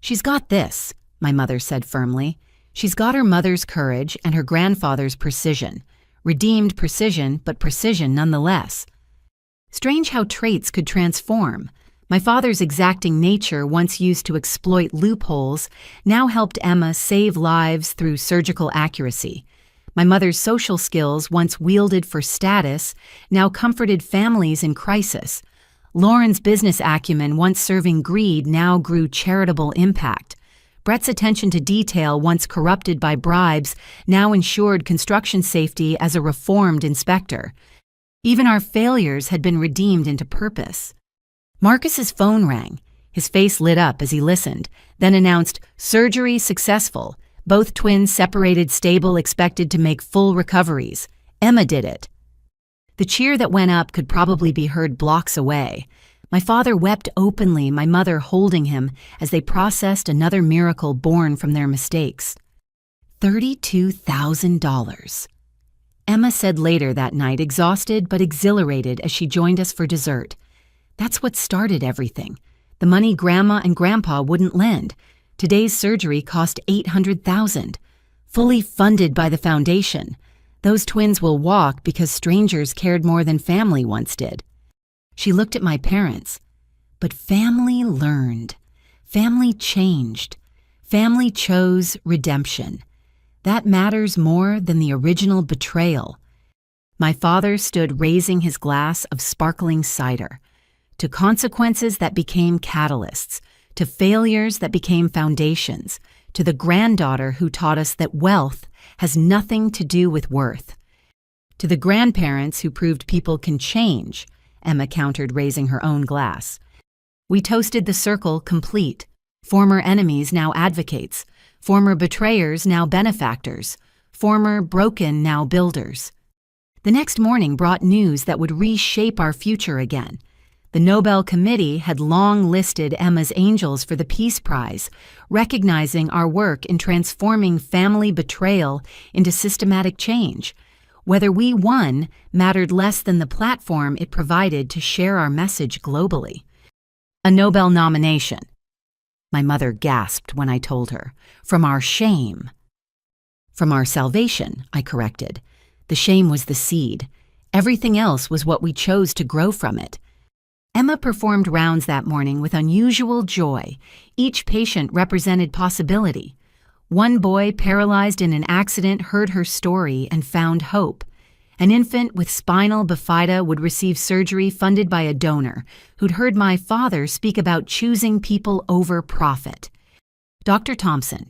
"She's got this," my mother said firmly. "She's got her mother's courage and her grandfather's precision. Redeemed precision, but precision nonetheless." Strange how traits could transform. My father's exacting nature, once used to exploit loopholes, now helped Emma save lives through surgical accuracy. My mother's social skills, once wielded for status, now comforted families in crisis. Lauren's business acumen, once serving greed, now grew charitable impact. Brett's attention to detail, once corrupted by bribes, now ensured construction safety as a reformed inspector. Even our failures had been redeemed into purpose. Marcus's phone rang. His face lit up as he listened, then announced, "Surgery successful. Both twins separated stable, expected to make full recoveries. Emma did it." The cheer that went up could probably be heard blocks away. My father wept openly, my mother holding him, as they processed another miracle born from their mistakes. $32,000. Emma said later that night, exhausted but exhilarated as she joined us for dessert. That's what started everything. The money Grandma and Grandpa wouldn't lend. Today's surgery cost $800,000, fully funded by the foundation. Those twins will walk because strangers cared more than family once did. She looked at my parents. But family learned. Family changed. Family chose redemption. That matters more than the original betrayal. My father stood raising his glass of sparkling cider. To consequences that became catalysts, to failures that became foundations, to the granddaughter who taught us that wealth has nothing to do with worth. To the grandparents who proved people can change, Emma countered, raising her own glass. We toasted the circle complete. Former enemies now advocates. Former betrayers now benefactors. Former broken now builders. The next morning brought news that would reshape our future again. The Nobel Committee had long listed Emma's angels for the Peace Prize, recognizing our work in transforming family betrayal into systematic change. Whether we won mattered less than the platform it provided to share our message globally. A Nobel nomination. My mother gasped when I told her. From our shame. From our salvation, I corrected. The shame was the seed. Everything else was what we chose to grow from it. Emma performed rounds that morning with unusual joy. Each patient represented possibility. One boy paralyzed in an accident heard her story and found hope. An infant with spinal bifida would receive surgery funded by a donor who'd heard my father speak about choosing people over profit. Dr. Thompson,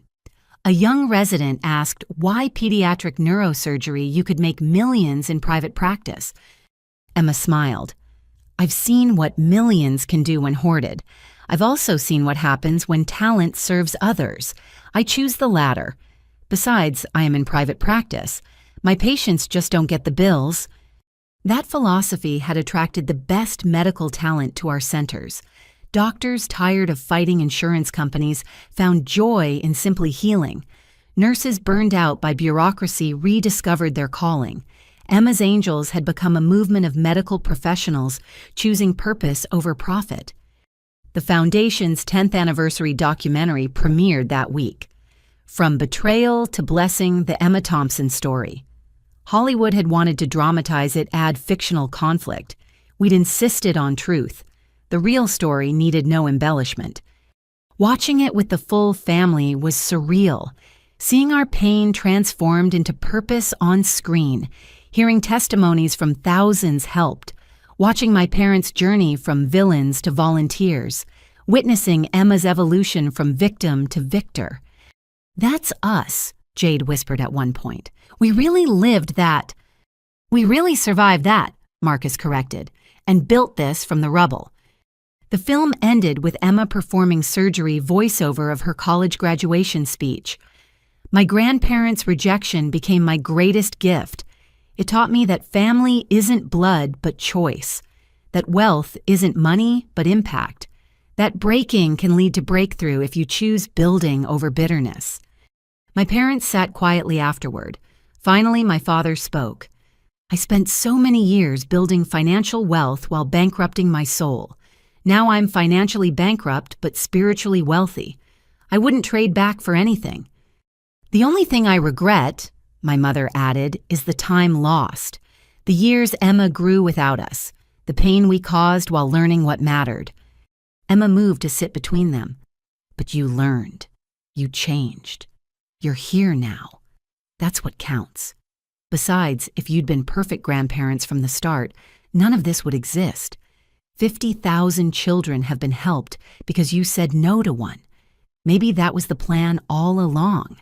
a young resident, asked why pediatric neurosurgery you could make millions in private practice. Emma smiled. I've seen what millions can do when hoarded. I've also seen what happens when talent serves others. I choose the latter. Besides, I am in private practice. My patients just don't get the bills. That philosophy had attracted the best medical talent to our centers. Doctors tired of fighting insurance companies found joy in simply healing. Nurses burned out by bureaucracy rediscovered their calling. Emma's Angels had become a movement of medical professionals choosing purpose over profit. The Foundation's 10th anniversary documentary premiered that week. From betrayal to blessing, the Emma Thompson story. Hollywood had wanted to dramatize it, add fictional conflict. We'd insisted on truth. The real story needed no embellishment. Watching it with the full family was surreal. Seeing our pain transformed into purpose on screen, hearing testimonies from thousands helped, watching my parents' journey from villains to volunteers, witnessing Emma's evolution from victim to victor. That's us, Jade whispered at one point. We really lived that. We really survived that, Marcus corrected, and built this from the rubble. The film ended with Emma performing surgery voiceover of her college graduation speech. My grandparents' rejection became my greatest gift. It taught me that family isn't blood but choice, that wealth isn't money but impact, that breaking can lead to breakthrough if you choose building over bitterness. My parents sat quietly afterward. Finally, my father spoke. I spent so many years building financial wealth while bankrupting my soul. Now I'm financially bankrupt but spiritually wealthy. I wouldn't trade back for anything. The only thing I regret, my mother added, is the time lost. The years Emma grew without us. The pain we caused while learning what mattered. Emma moved to sit between them. But you learned. You changed. You're here now. That's what counts. Besides, if you'd been perfect grandparents from the start, none of this would exist. 50,000 children have been helped because you said no to one. Maybe that was the plan all along.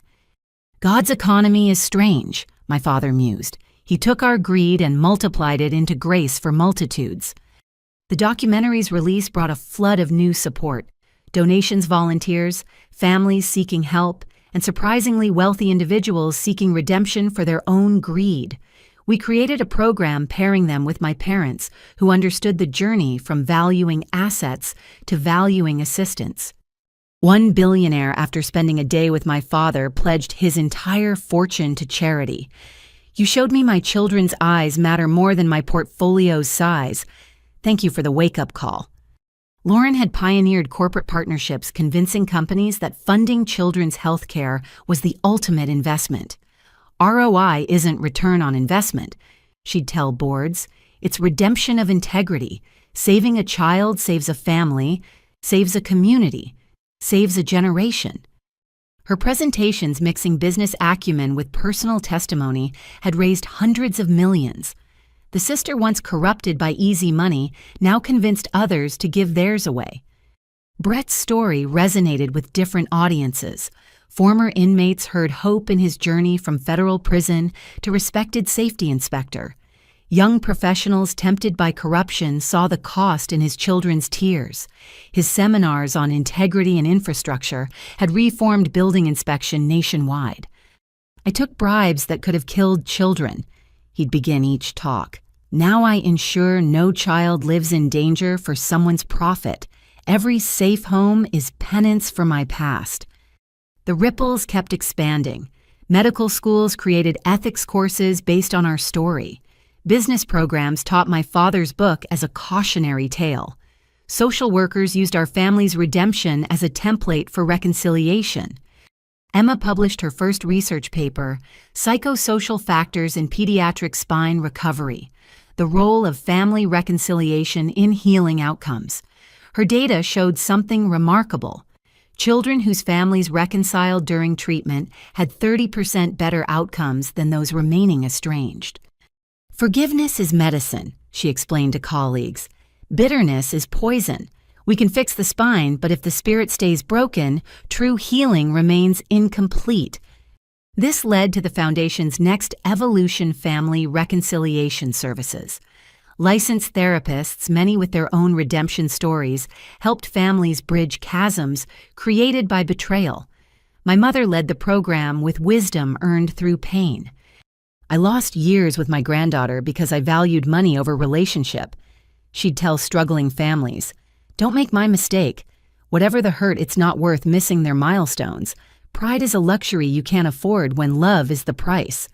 God's economy is strange, my father mused. He took our greed and multiplied it into grace for multitudes. The documentary's release brought a flood of new support. Donations, volunteers, families seeking help, and surprisingly wealthy individuals seeking redemption for their own greed. We created a program pairing them with my parents, who understood the journey from valuing assets to valuing assistance. One billionaire, after spending a day with my father, pledged his entire fortune to charity. You showed me my children's eyes matter more than my portfolio's size. Thank you for the wake-up call. Lauren had pioneered corporate partnerships, convincing companies that funding children's health care was the ultimate investment. ROI isn't return on investment, she'd tell boards. It's redemption of integrity. Saving a child saves a family, saves a community, saves a generation. Her presentations, mixing business acumen with personal testimony, had raised hundreds of millions. The sister, once corrupted by easy money, now convinced others to give theirs away. Brett's story resonated with different audiences. Former inmates heard hope in his journey from federal prison to respected safety inspector. Young professionals tempted by corruption saw the cost in his children's tears. His seminars on integrity and infrastructure had reformed building inspection nationwide. I took bribes that could have killed children, he'd begin each talk. Now I ensure no child lives in danger for someone's profit. Every safe home is penance for my past. The ripples kept expanding. Medical schools created ethics courses based on our story. Business programs taught my father's book as a cautionary tale. Social workers used our family's redemption as a template for reconciliation. Emma published her first research paper, Psychosocial Factors in Pediatric Spine Recovery, the role of family reconciliation in healing outcomes. Her data showed something remarkable. Children whose families reconciled during treatment had 30% better outcomes than those remaining estranged. Forgiveness is medicine, she explained to colleagues. Bitterness is poison. We can fix the spine, but if the spirit stays broken, true healing remains incomplete. This led to the Foundation's next Evolution Family Reconciliation Services. Licensed therapists, many with their own redemption stories, helped families bridge chasms created by betrayal. My mother led the program with wisdom earned through pain. I lost years with my granddaughter because I valued money over relationship. She'd tell struggling families, "Don't make my mistake. Whatever the hurt, it's not worth missing their milestones. Pride is a luxury you can't afford when love is the price."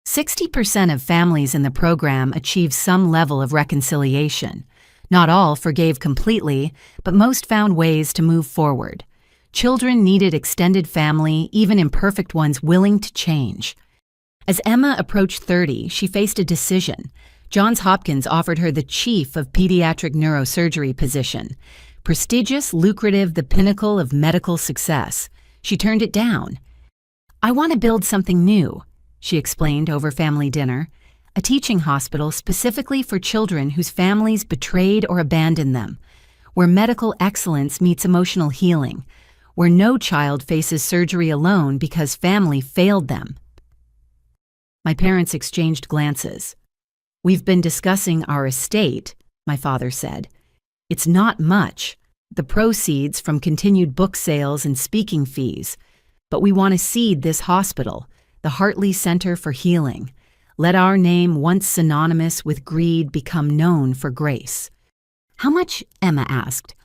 60% of families in the program achieved some level of reconciliation. Not all forgave completely, but most found ways to move forward. Children needed extended family, even imperfect ones willing to change. As Emma approached 30, she faced a decision. Johns Hopkins offered her the chief of pediatric neurosurgery position. Prestigious, lucrative, the pinnacle of medical success. She turned it down. "I want to build something new," she explained over family dinner. "A teaching hospital specifically for children whose families betrayed or abandoned them, where medical excellence meets emotional healing, where no child faces surgery alone because family failed them." My parents exchanged glances. "We've been discussing our estate," my father said. "It's not much, the proceeds from continued book sales and speaking fees, but we want to seed this hospital, the Hartley Center for Healing. Let our name, once synonymous with greed, become known for grace." "How much?" Emma asked.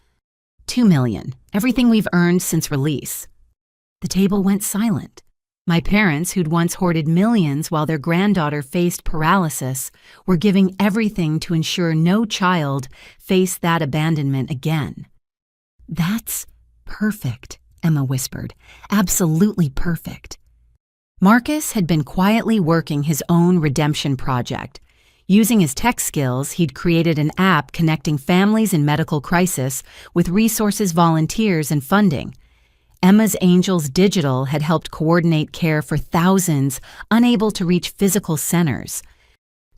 $2 million, everything we've earned since release." The table went silent. My parents, who'd once hoarded millions while their granddaughter faced paralysis, were giving everything to ensure no child faced that abandonment again. "That's perfect," Emma whispered. "Absolutely perfect." Marcus had been quietly working his own redemption project. Using his tech skills, he'd created an app connecting families in medical crisis with resources, volunteers, and funding. Emma's Angels Digital had helped coordinate care for thousands unable to reach physical centers.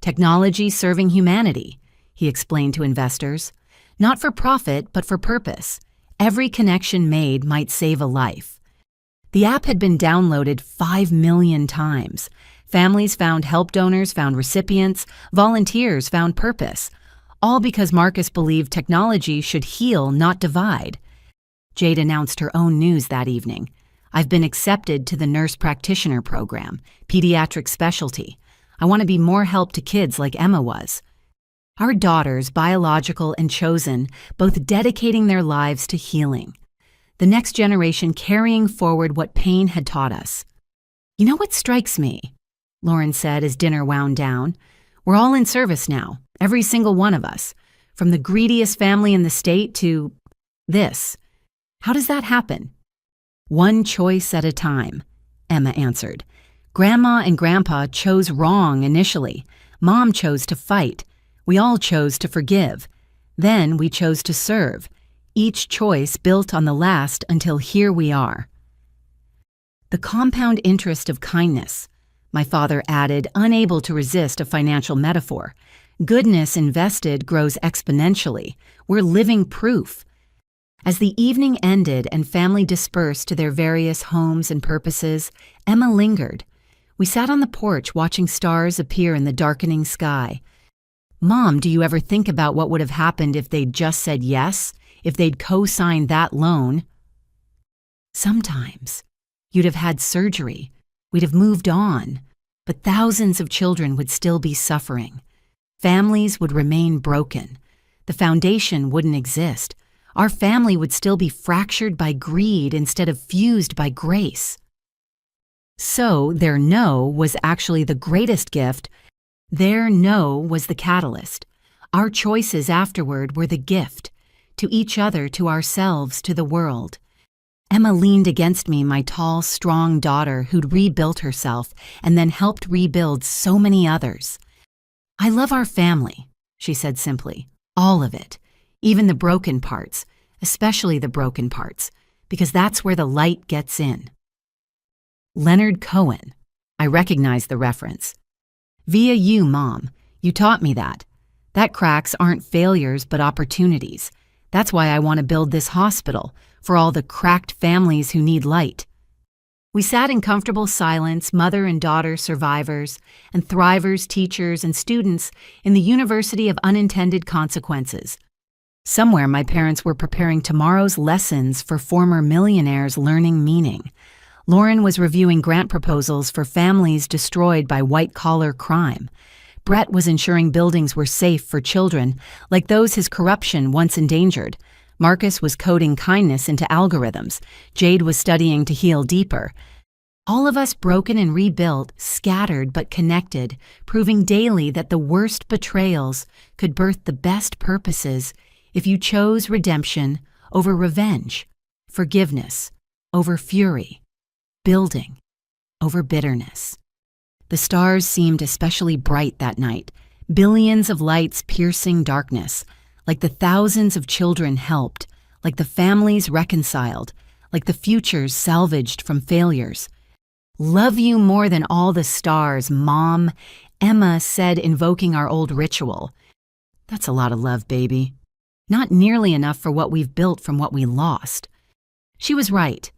"Technology serving humanity," he explained to investors. "Not for profit, but for purpose. Every connection made might save a life." The app had been downloaded 5 million times. Families found help, donors found recipients, volunteers found purpose, all because Marcus believed technology should heal, not divide. Jade announced her own news that evening. "I've been accepted to the nurse practitioner program, pediatric specialty. I want to be more help to kids like Emma was." Our daughters, biological and chosen, both dedicating their lives to healing. The next generation carrying forward what pain had taught us. "You know what strikes me? Lauren said as dinner wound down. "We're all in service now, every single one of us, from the greediest family in the state to this. How does that happen?" "One choice at a time," Emma answered. "Grandma and Grandpa chose wrong initially. Mom chose to fight. We all chose to forgive. Then we chose to serve. Each choice built on the last until here we are." "The compound interest of kindness," my father added, unable to resist a financial metaphor. "Goodness invested grows exponentially. We're living proof." As the evening ended and family dispersed to their various homes and purposes, Emma lingered. We sat on the porch watching stars appear in the darkening sky. "Mom, do you ever think about what would have happened if they'd just said yes? If they'd co-signed that loan?" "Sometimes. You'd have had surgery. We'd have moved on. But thousands of children would still be suffering. Families would remain broken. The foundation wouldn't exist. Our family would still be fractured by greed instead of fused by grace." So their no was actually the greatest gift. Their no was the catalyst. Our choices afterward were the gift. To each other, to ourselves, to the world. Emma leaned against me, my tall, strong daughter who'd rebuilt herself and then helped rebuild so many others. "I love our family," she said simply. "All of it. Even the broken parts, especially the broken parts, because that's where the light gets in." Leonard Cohen. I recognized the reference. "Via you, Mom. You taught me that. That cracks aren't failures but opportunities. That's why I want to build this hospital, for all the cracked families who need light." We sat in comfortable silence, mother and daughter survivors, and thrivers, teachers, and students in the University of Unintended Consequences. Somewhere my parents were preparing tomorrow's lessons for former millionaires learning meaning. Lauren was reviewing grant proposals for families destroyed by white-collar crime. Brett was ensuring buildings were safe for children, like those his corruption once endangered. Marcus was coding kindness into algorithms. Jade was studying to heal deeper. All of us broken and rebuilt, scattered but connected, proving daily that the worst betrayals could birth the best purposes if you chose redemption over revenge, forgiveness over fury, building over bitterness. The stars seemed especially bright that night, billions of lights piercing darkness, like the thousands of children helped, like the families reconciled, like the futures salvaged from failures. "Love you more than all the stars, Mom," Emma said, invoking our old ritual. "That's a lot of love, baby. Not nearly enough for what we've built from what we lost." She was right.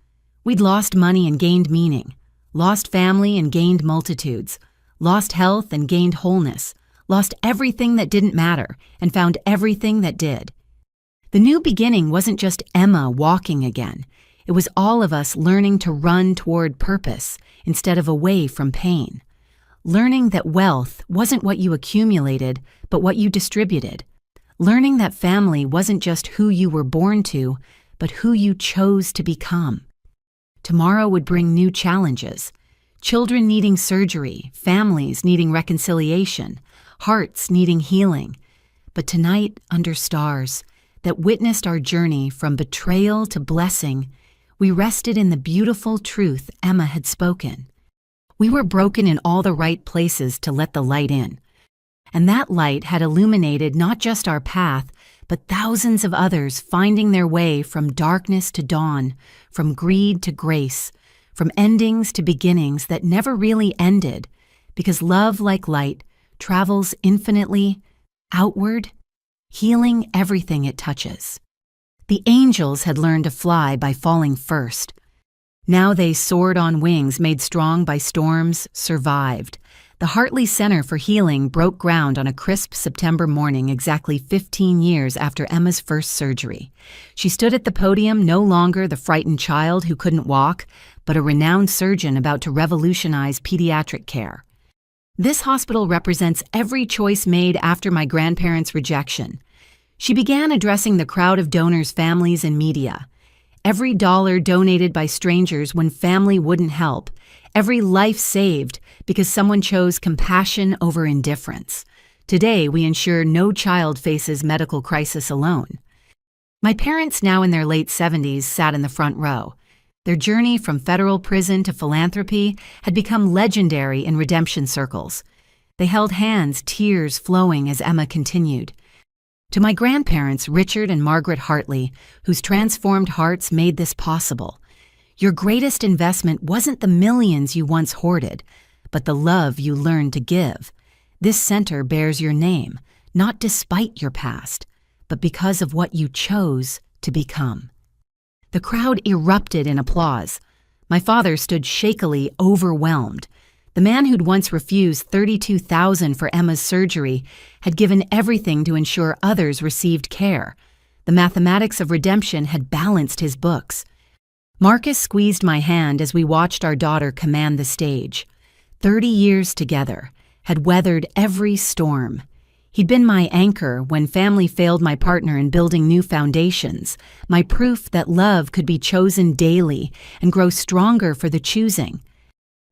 We'd lost money and gained meaning, lost family and gained multitudes, lost health and gained wholeness, lost everything that didn't matter and found everything that did. The new beginning wasn't just Emma walking again. It was all of us learning to run toward purpose instead of away from pain. Learning that wealth wasn't what you accumulated, but what you distributed. Learning that family wasn't just who you were born to, but who you chose to become. Tomorrow would bring new challenges. Children needing surgery, families needing reconciliation, hearts needing healing. But tonight, under stars, that witnessed our journey from betrayal to blessing, we rested in the beautiful truth Emma had spoken. We were broken in all the right places to let the light in. And that light had illuminated not just our path, but thousands of others finding their way from darkness to dawn, from greed to grace, from endings to beginnings that never really ended, because love, like light, travels infinitely outward, healing everything it touches. The angels had learned to fly by falling first. Now they soared on wings made strong by storms, survived. The Hartley Center for Healing broke ground on a crisp September morning exactly 15 years after Emma's first surgery. She stood at the podium no longer the frightened child who couldn't walk, but a renowned surgeon about to revolutionize pediatric care. This hospital represents every choice made after my grandparents' rejection. She began addressing the crowd of donors, families, and media. Every dollar donated by strangers when family wouldn't help, every life saved because someone chose compassion over indifference. Today, we ensure no child faces medical crisis alone. My parents, now in their late 70s, sat in the front row. Their journey from federal prison to philanthropy had become legendary in redemption circles. They held hands, tears flowing as Emma continued. To my grandparents, Richard and Margaret Hartley, whose transformed hearts made this possible, your greatest investment wasn't the millions you once hoarded, but the love you learned to give. This center bears your name, not despite your past, but because of what you chose to become. The crowd erupted in applause. My father stood shakily overwhelmed. The man who'd once refused $32,000 for Emma's surgery had given everything to ensure others received care. The mathematics of redemption had balanced his books. Marcus squeezed my hand as we watched our daughter command the stage. 30 years together, had weathered every storm. He'd been my anchor when family failed my partner in building new foundations, my proof that love could be chosen daily and grow stronger for the choosing.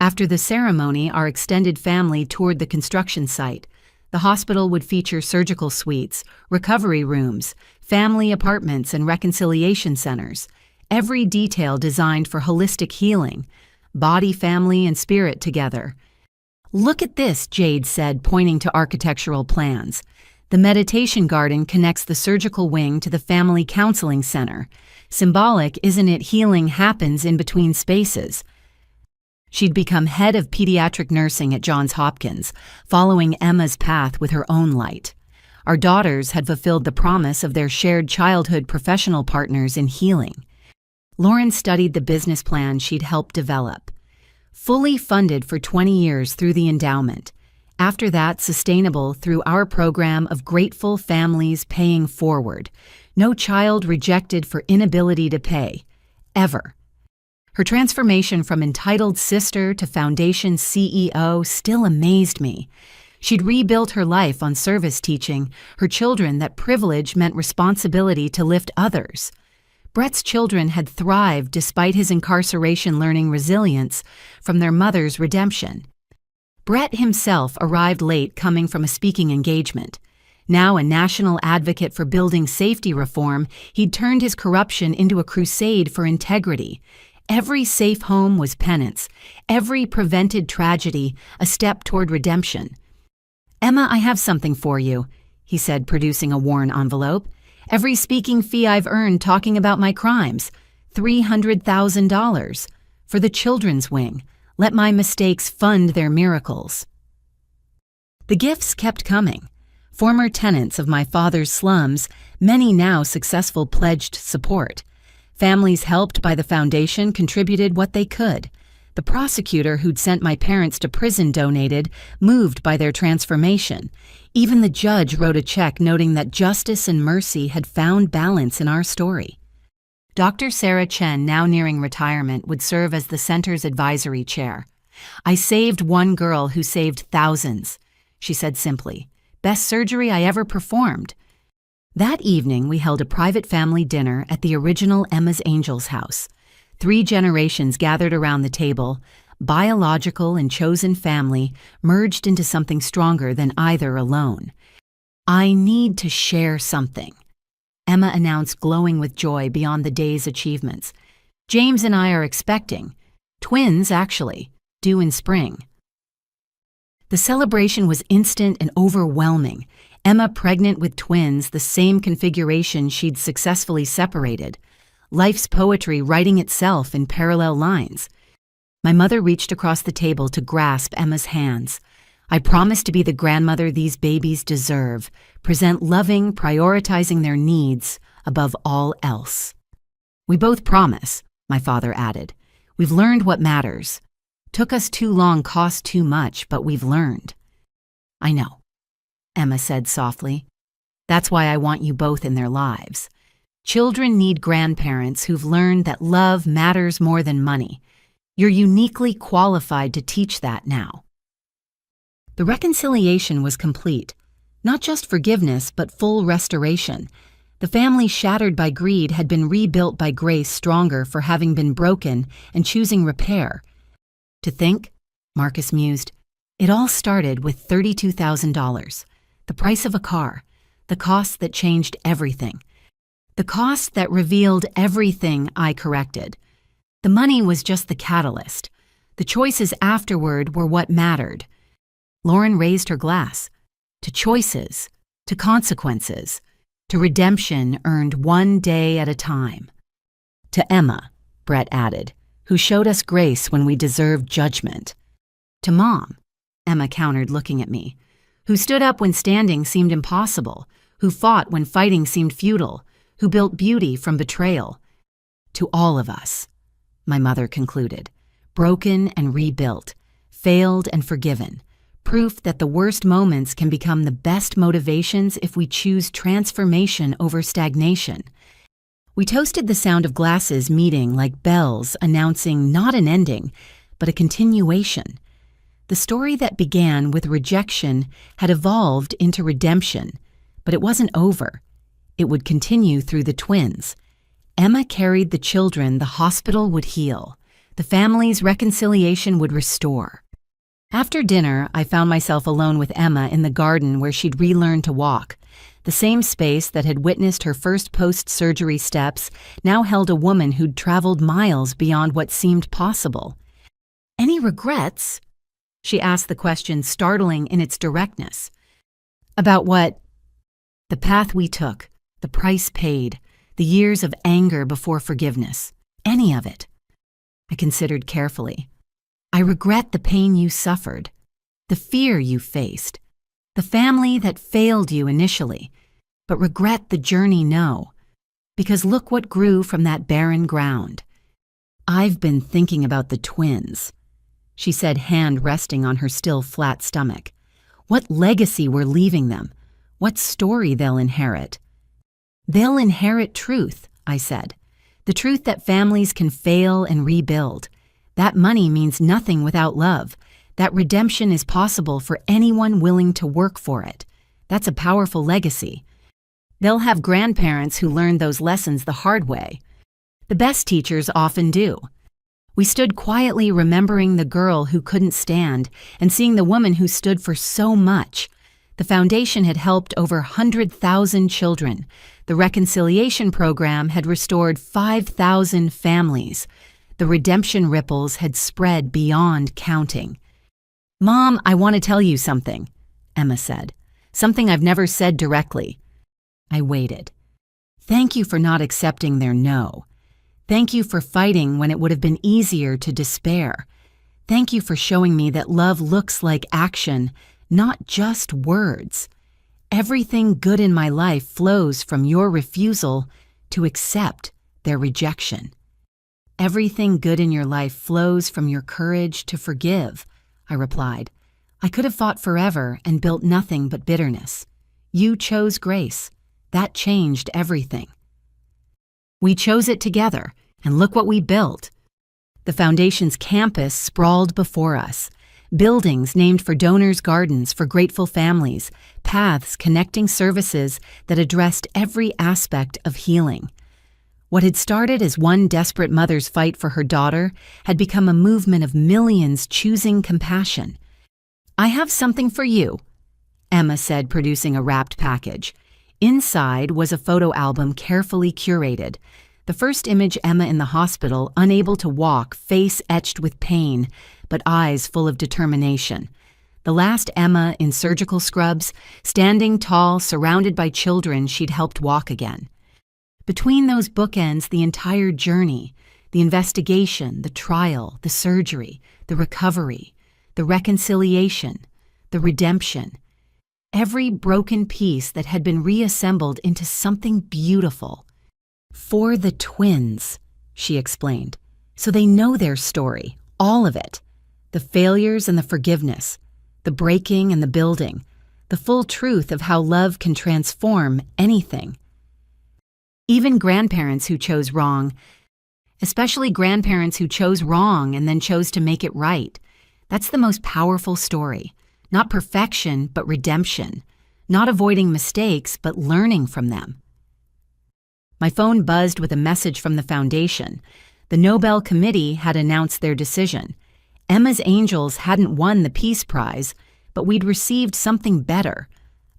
After the ceremony, our extended family toured the construction site. The hospital would feature surgical suites, recovery rooms, family apartments, and reconciliation centers. Every detail designed for holistic healing, body, family, and spirit together. "Look at this," Jade said, pointing to architectural plans. "The meditation garden connects the surgical wing to the family counseling center. Symbolic, isn't it? Healing happens in between spaces." She'd become head of pediatric nursing at Johns Hopkins, following Emma's path with her own light. Our daughters had fulfilled the promise of their shared childhood professional partners in healing. Lauren studied the business plan she'd helped develop. Fully funded for 20 years through the endowment. After that, sustainable through our program of grateful families paying forward. No child rejected for inability to pay. Ever. Her transformation from entitled sister to foundation CEO still amazed me. She'd rebuilt her life on service, teaching her children that privilege meant responsibility to lift others. Brett's children had thrived despite his incarceration, learning resilience from their mother's redemption. Brett himself arrived late, coming from a speaking engagement. Now a national advocate for building safety reform, he'd turned his corruption into a crusade for integrity. Every safe home was penance, every prevented tragedy a step toward redemption. "Emma, I have something for you," he said, producing a worn envelope. "Every speaking fee I've earned talking about my crimes, $300,000. For the children's wing. Let my mistakes fund their miracles." The gifts kept coming. Former tenants of my father's slums, many now successful, pledged support. Families helped by the foundation contributed what they could. The prosecutor who'd sent my parents to prison donated, moved by their transformation. Even the judge wrote a check noting that justice and mercy had found balance in our story. Dr. Sarah Chen, now nearing retirement, would serve as the center's advisory chair. "I saved one girl who saved thousands," she said simply. "Best surgery I ever performed." That evening, we held a private family dinner at the original Emma's Angels house. 3 generations gathered around the table, biological and chosen family merged into something stronger than either alone. "I need to share something," Emma announced, glowing with joy beyond the day's achievements. "James and I are expecting. Twins, actually, due in spring." The celebration was instant and overwhelming. Emma pregnant with twins, the same configuration she'd successfully separated. Life's poetry writing itself in parallel lines. My mother reached across the table to grasp Emma's hands. "I promise to be the grandmother these babies deserve, present loving, prioritizing their needs above all else." "We both promise," my father added. "We've learned what matters. Took us too long, cost too much, but we've learned." "I know," Emma said softly. "That's why I want you both in their lives. Children need grandparents who've learned that love matters more than money. You're uniquely qualified to teach that now." The reconciliation was complete. Not just forgiveness, but full restoration. The family shattered by greed had been rebuilt by grace, stronger for having been broken and choosing repair. To think, Marcus mused, it all started with $32,000, the price of a car, the cost that changed everything, the cost that revealed everything I corrected. The money was just the catalyst. The choices afterward were what mattered. Lauren raised her glass. To choices, to consequences, to redemption earned one day at a time. To Emma, Brett added, who showed us grace when we deserved judgment. To Mom, Emma countered, looking at me, who stood up when standing seemed impossible, who fought when fighting seemed futile, who built beauty from betrayal. To all of us, my mother concluded, broken and rebuilt, failed and forgiven, proof that the worst moments can become the best motivations if we choose transformation over stagnation. We toasted the sound of glasses meeting like bells announcing not an ending, but a continuation. The story that began with rejection had evolved into redemption, but it wasn't over. It would continue through the twins. Emma carried the children the hospital would heal. The family's reconciliation would restore. After dinner, I found myself alone with Emma in the garden where she'd relearned to walk. The same space that had witnessed her first post-surgery steps now held a woman who'd traveled miles beyond what seemed possible. Any regrets? She asked the question, startling in its directness. About what? The path we took, the price paid, the years of anger before forgiveness. Any of it. I considered carefully. I regret the pain you suffered, the fear you faced, the family that failed you initially, but regret the journey no, because look what grew from that barren ground. I've been thinking about the twins, she said, hand resting on her still flat stomach. What legacy we're leaving them, what story they'll inherit. They'll inherit truth, I said, the truth that families can fail and rebuild. That money means nothing without love. That redemption is possible for anyone willing to work for it. That's a powerful legacy. They'll have grandparents who learned those lessons the hard way. The best teachers often do. We stood quietly remembering the girl who couldn't stand and seeing the woman who stood for so much. The foundation had helped over 100,000 children. The reconciliation program had restored 5,000 families. The redemption ripples had spread beyond counting. Mom, I want to tell you something, Emma said. Something I've never said directly. I waited. Thank you for not accepting their no. Thank you for fighting when it would have been easier to despair. Thank you for showing me that love looks like action, not just words. Everything good in my life flows from your refusal to accept their rejection. Everything good in your life flows from your courage to forgive, I replied. I could have fought forever and built nothing but bitterness. You chose grace. That changed everything. We chose it together, and look what we built. The foundation's campus sprawled before us. Buildings named for donors' gardens for grateful families, paths connecting services that addressed every aspect of healing. What had started as one desperate mother's fight for her daughter had become a movement of millions choosing compassion. I have something for you, Emma said, producing a wrapped package. Inside was a photo album carefully curated. The first image Emma in the hospital, unable to walk, face etched with pain, but eyes full of determination. The last Emma in surgical scrubs, standing tall, surrounded by children she'd helped walk again. Between those bookends, the entire journey, the investigation, the trial, the surgery, the recovery, the reconciliation, the redemption. Every broken piece that had been reassembled into something beautiful. For the twins, she explained, so they know their story, all of it. The failures and the forgiveness, the breaking and the building, the full truth of how love can transform anything. Even grandparents who chose wrong, especially grandparents who chose wrong and then chose to make it right. That's the most powerful story. Not perfection, but redemption. Not avoiding mistakes, but learning from them. My phone buzzed with a message from the foundation. The Nobel Committee had announced their decision. Emma's angels hadn't won the Peace Prize, but we'd received something better,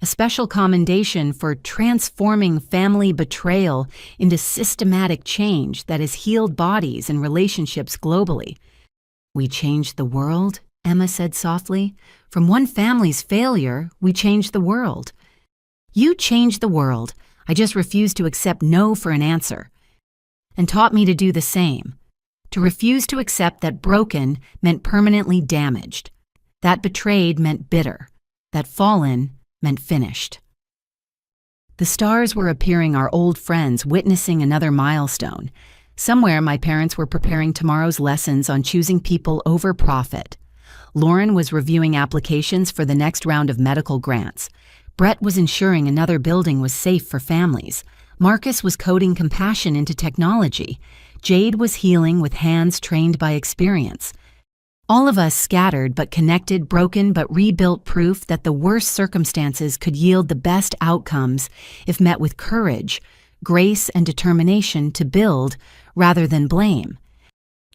a special commendation for transforming family betrayal into systematic change that has healed bodies and relationships globally. "We changed the world," Emma said softly. "From one family's failure, we changed the world." "You changed the world. I just refuse to accept no for an answer." And taught me to do the same. To refuse to accept that broken meant permanently damaged. That betrayed meant bitter. That fallen meant finished. The stars were appearing, our old friends witnessing another milestone. Somewhere my parents were preparing tomorrow's lessons on choosing people over profit. Lauren was reviewing applications for the next round of medical grants. Brett was ensuring another building was safe for families. Marcus was coding compassion into technology. Jade was healing with hands trained by experience. All of us scattered but connected, broken but rebuilt, proof that the worst circumstances could yield the best outcomes if met with courage, grace, and determination to build rather than blame.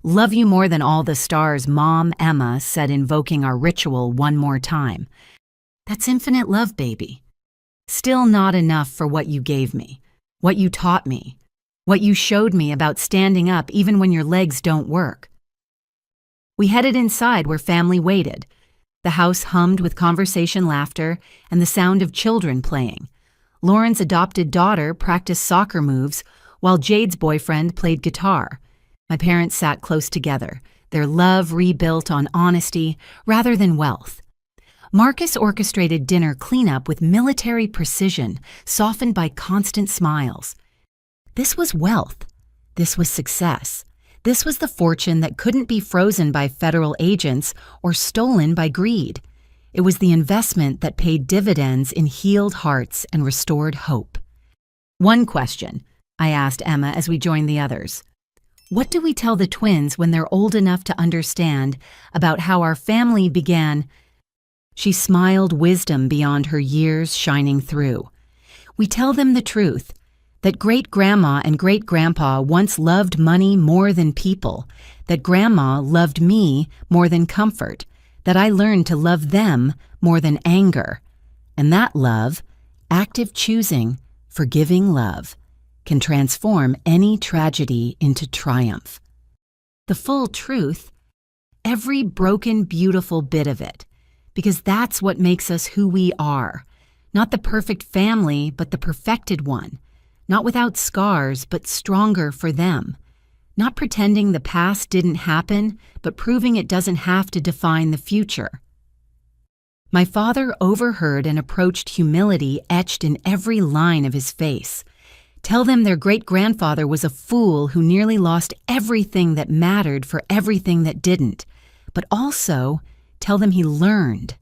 "Love you more than all the stars," Mom Emma said, invoking our ritual one more time. "That's infinite love, baby. Still not enough for what you gave me, what you taught me, what you showed me about standing up even when your legs don't work." We headed inside where family waited. The house hummed with conversation, laughter, and the sound of children playing. Lauren's adopted daughter practiced soccer moves while Jade's boyfriend played guitar. My parents sat close together, their love rebuilt on honesty rather than wealth. Marcus orchestrated dinner cleanup with military precision, softened by constant smiles. This was wealth. This was success. This was the fortune that couldn't be frozen by federal agents or stolen by greed. It was the investment that paid dividends in healed hearts and restored hope. "One question," I asked Emma as we joined the others. "What do we tell the twins when they're old enough to understand about how our family began?" She smiled, wisdom beyond her years shining through. "We tell them the truth, that great-grandma and great-grandpa once loved money more than people, that grandma loved me more than comfort, that I learned to love them more than anger. And that love, active choosing, forgiving love, can transform any tragedy into triumph. The full truth, every broken, beautiful bit of it, because that's what makes us who we are. Not the perfect family, but the perfected one. Not without scars, but stronger for them. Not pretending the past didn't happen, but proving it doesn't have to define the future." My father overheard and approached humility etched in every line of his face. Tell them their great-grandfather was a fool who nearly lost everything that mattered for everything that didn't. But also, tell them he learned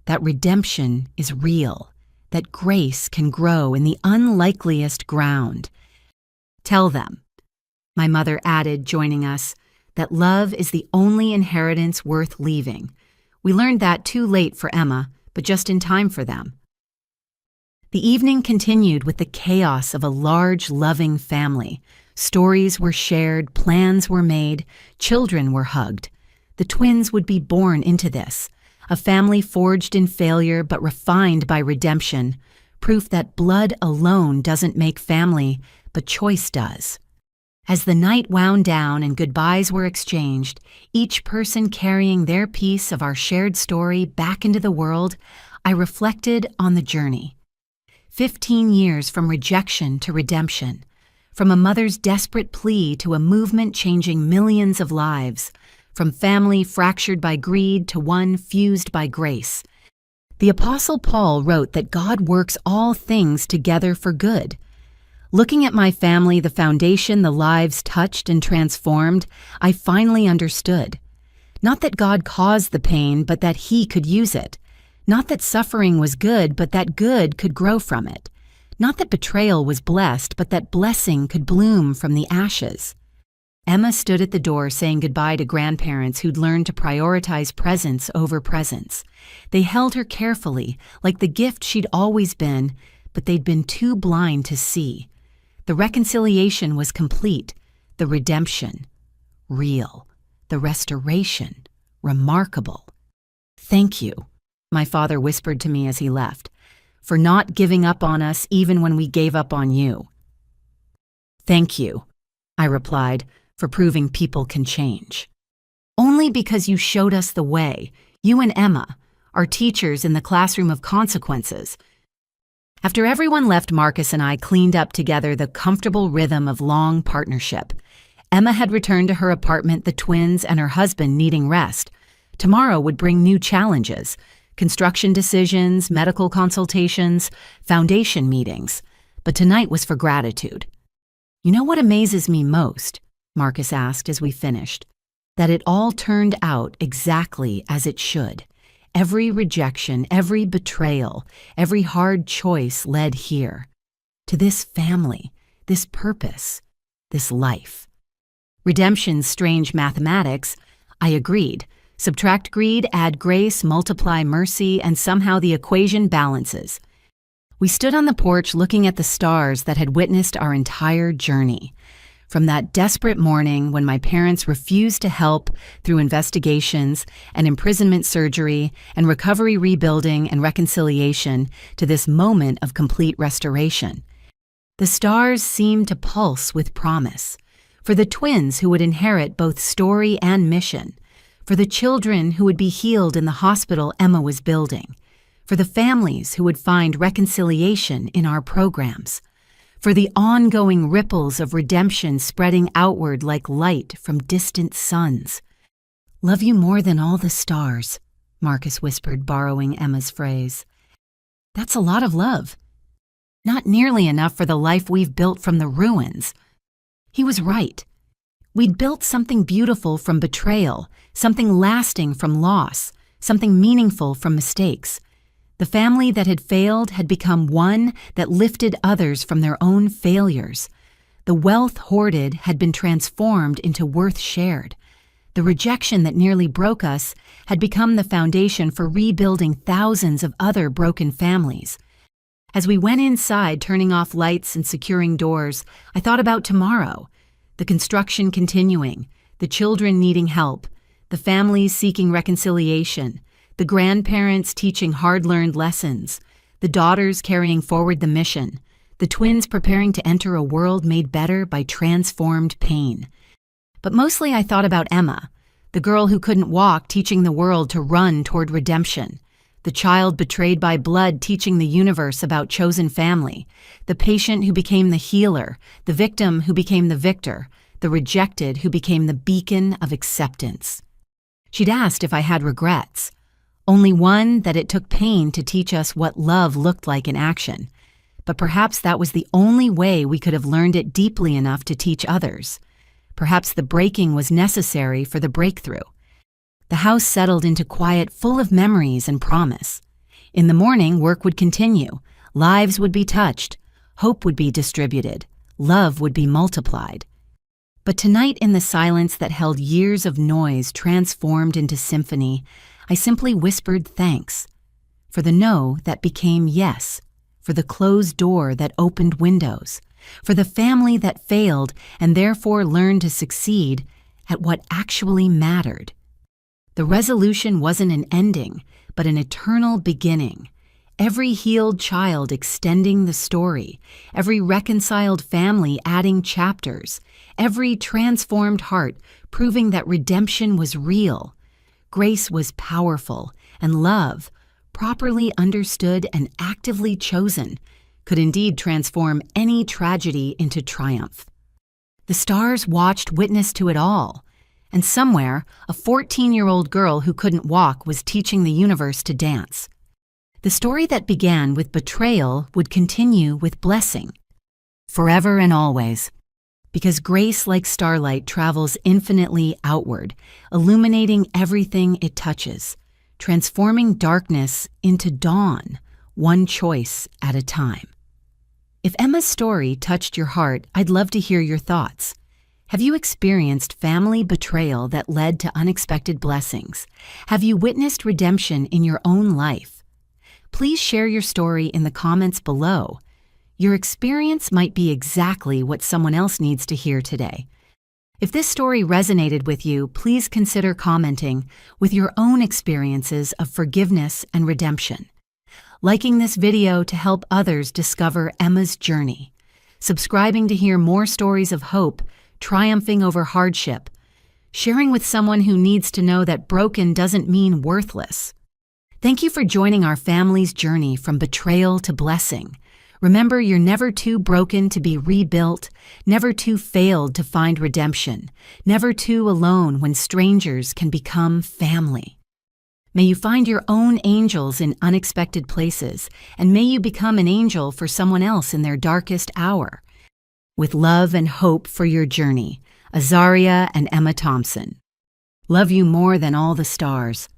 that redemption is real, that grace can grow in the unlikeliest ground. Tell them, my mother added, joining us, that love is the only inheritance worth leaving. We learned that too late for Emma, but just in time for them. The evening continued with the chaos of a large, loving family. Stories were shared, plans were made, children were hugged. The twins would be born into this, a family forged in failure but refined by redemption, proof that blood alone doesn't make family, but choice does. As the night wound down and goodbyes were exchanged, each person carrying their piece of our shared story back into the world, I reflected on the journey. 15 years from rejection to redemption, from a mother's desperate plea to a movement changing millions of lives, from family fractured by greed to one fused by grace. The Apostle Paul wrote that God works all things together for good. Looking at my family, the foundation the lives touched and transformed, I finally understood. Not that God caused the pain, but that He could use it. Not that suffering was good, but that good could grow from it. Not that betrayal was blessed, but that blessing could bloom from the ashes. Emma stood at the door saying goodbye to grandparents who'd learned to prioritize presence over presence. They held her carefully, like the gift she'd always been, but they'd been too blind to see. The reconciliation was complete, the redemption real, the restoration remarkable. Thank you, my father whispered to me as he left, for not giving up on us even when we gave up on you. Thank you, I replied, for proving people can change. Only because you showed us the way, you and Emma, our teachers in the classroom of consequences. After everyone left, Marcus and I cleaned up together the comfortable rhythm of long partnership. Emma had returned to her apartment, the twins and her husband needing rest. Tomorrow would bring new challenges: construction decisions, medical consultations, foundation meetings. But tonight was for gratitude. You know what amazes me most? Marcus asked as we finished. That it all turned out exactly as it should. Every rejection, every betrayal, every hard choice led here. To this family, this purpose, this life. Redemption's strange mathematics, I agreed. Subtract greed, add grace, multiply mercy, and somehow the equation balances. We stood on the porch looking at the stars that had witnessed our entire journey. From that desperate morning when my parents refused to help through investigations and imprisonment surgery and recovery, rebuilding, and reconciliation to this moment of complete restoration. The stars seemed to pulse with promise. For the twins who would inherit both story and mission. For the children who would be healed in the hospital Emma was building. For the families who would find reconciliation in our programs. For the ongoing ripples of redemption spreading outward like light from distant suns. Love you more than all the stars, Marcus whispered, borrowing Emma's phrase. That's a lot of love. Not nearly enough for the life we've built from the ruins. He was right. We'd built something beautiful from betrayal, something lasting from loss, something meaningful from mistakes. The family that had failed had become one that lifted others from their own failures. The wealth hoarded had been transformed into worth shared. The rejection that nearly broke us had become the foundation for rebuilding thousands of other broken families. As we went inside, turning off lights and securing doors, I thought about tomorrow. The construction continuing, the children needing help, the families seeking reconciliation, the grandparents teaching hard-learned lessons, the daughters carrying forward the mission, the twins preparing to enter a world made better by transformed pain. But mostly I thought about Emma, the girl who couldn't walk teaching the world to run toward redemption, the child betrayed by blood teaching the universe about chosen family, the patient who became the healer, the victim who became the victor, the rejected who became the beacon of acceptance. She'd asked if I had regrets. Only one, that it took pain to teach us what love looked like in action. But perhaps that was the only way we could have learned it deeply enough to teach others. Perhaps the breaking was necessary for the breakthrough. The house settled into quiet, full of memories and promise. In the morning, work would continue. Lives would be touched. Hope would be distributed. Love would be multiplied. But tonight, in the silence that held years of noise transformed into symphony, I simply whispered thanks. For the no that became yes. For the closed door that opened windows. For the family that failed and therefore learned to succeed at what actually mattered. The resolution wasn't an ending, but an eternal beginning. Every healed child extending the story, every reconciled family adding chapters, every transformed heart proving that redemption was real. Grace was powerful, and love, properly understood and actively chosen, could indeed transform any tragedy into triumph. The stars watched witness to it all. And somewhere, a 14-year-old girl who couldn't walk was teaching the universe to dance. The story that began with betrayal would continue with blessing, forever and always. Because grace, like starlight, travels infinitely outward, illuminating everything it touches, transforming darkness into dawn, one choice at a time. If Emma's story touched your heart, I'd love to hear your thoughts. Have you experienced family betrayal that led to unexpected blessings? Have you witnessed redemption in your own life? Please share your story in the comments below. Your experience might be exactly what someone else needs to hear today. If this story resonated with you, please consider commenting with your own experiences of forgiveness and redemption, liking this video to help others discover Emma's journey, subscribing to hear more stories of hope, triumphing over hardship, sharing with someone who needs to know that broken doesn't mean worthless. Thank you for joining our family's journey from betrayal to blessing. Remember, you're never too broken to be rebuilt, never too failed to find redemption, never too alone when strangers can become family. May you find your own angels in unexpected places, and may you become an angel for someone else in their darkest hour. With love and hope for your journey, Azaria and Emma Thompson. Love you more than all the stars.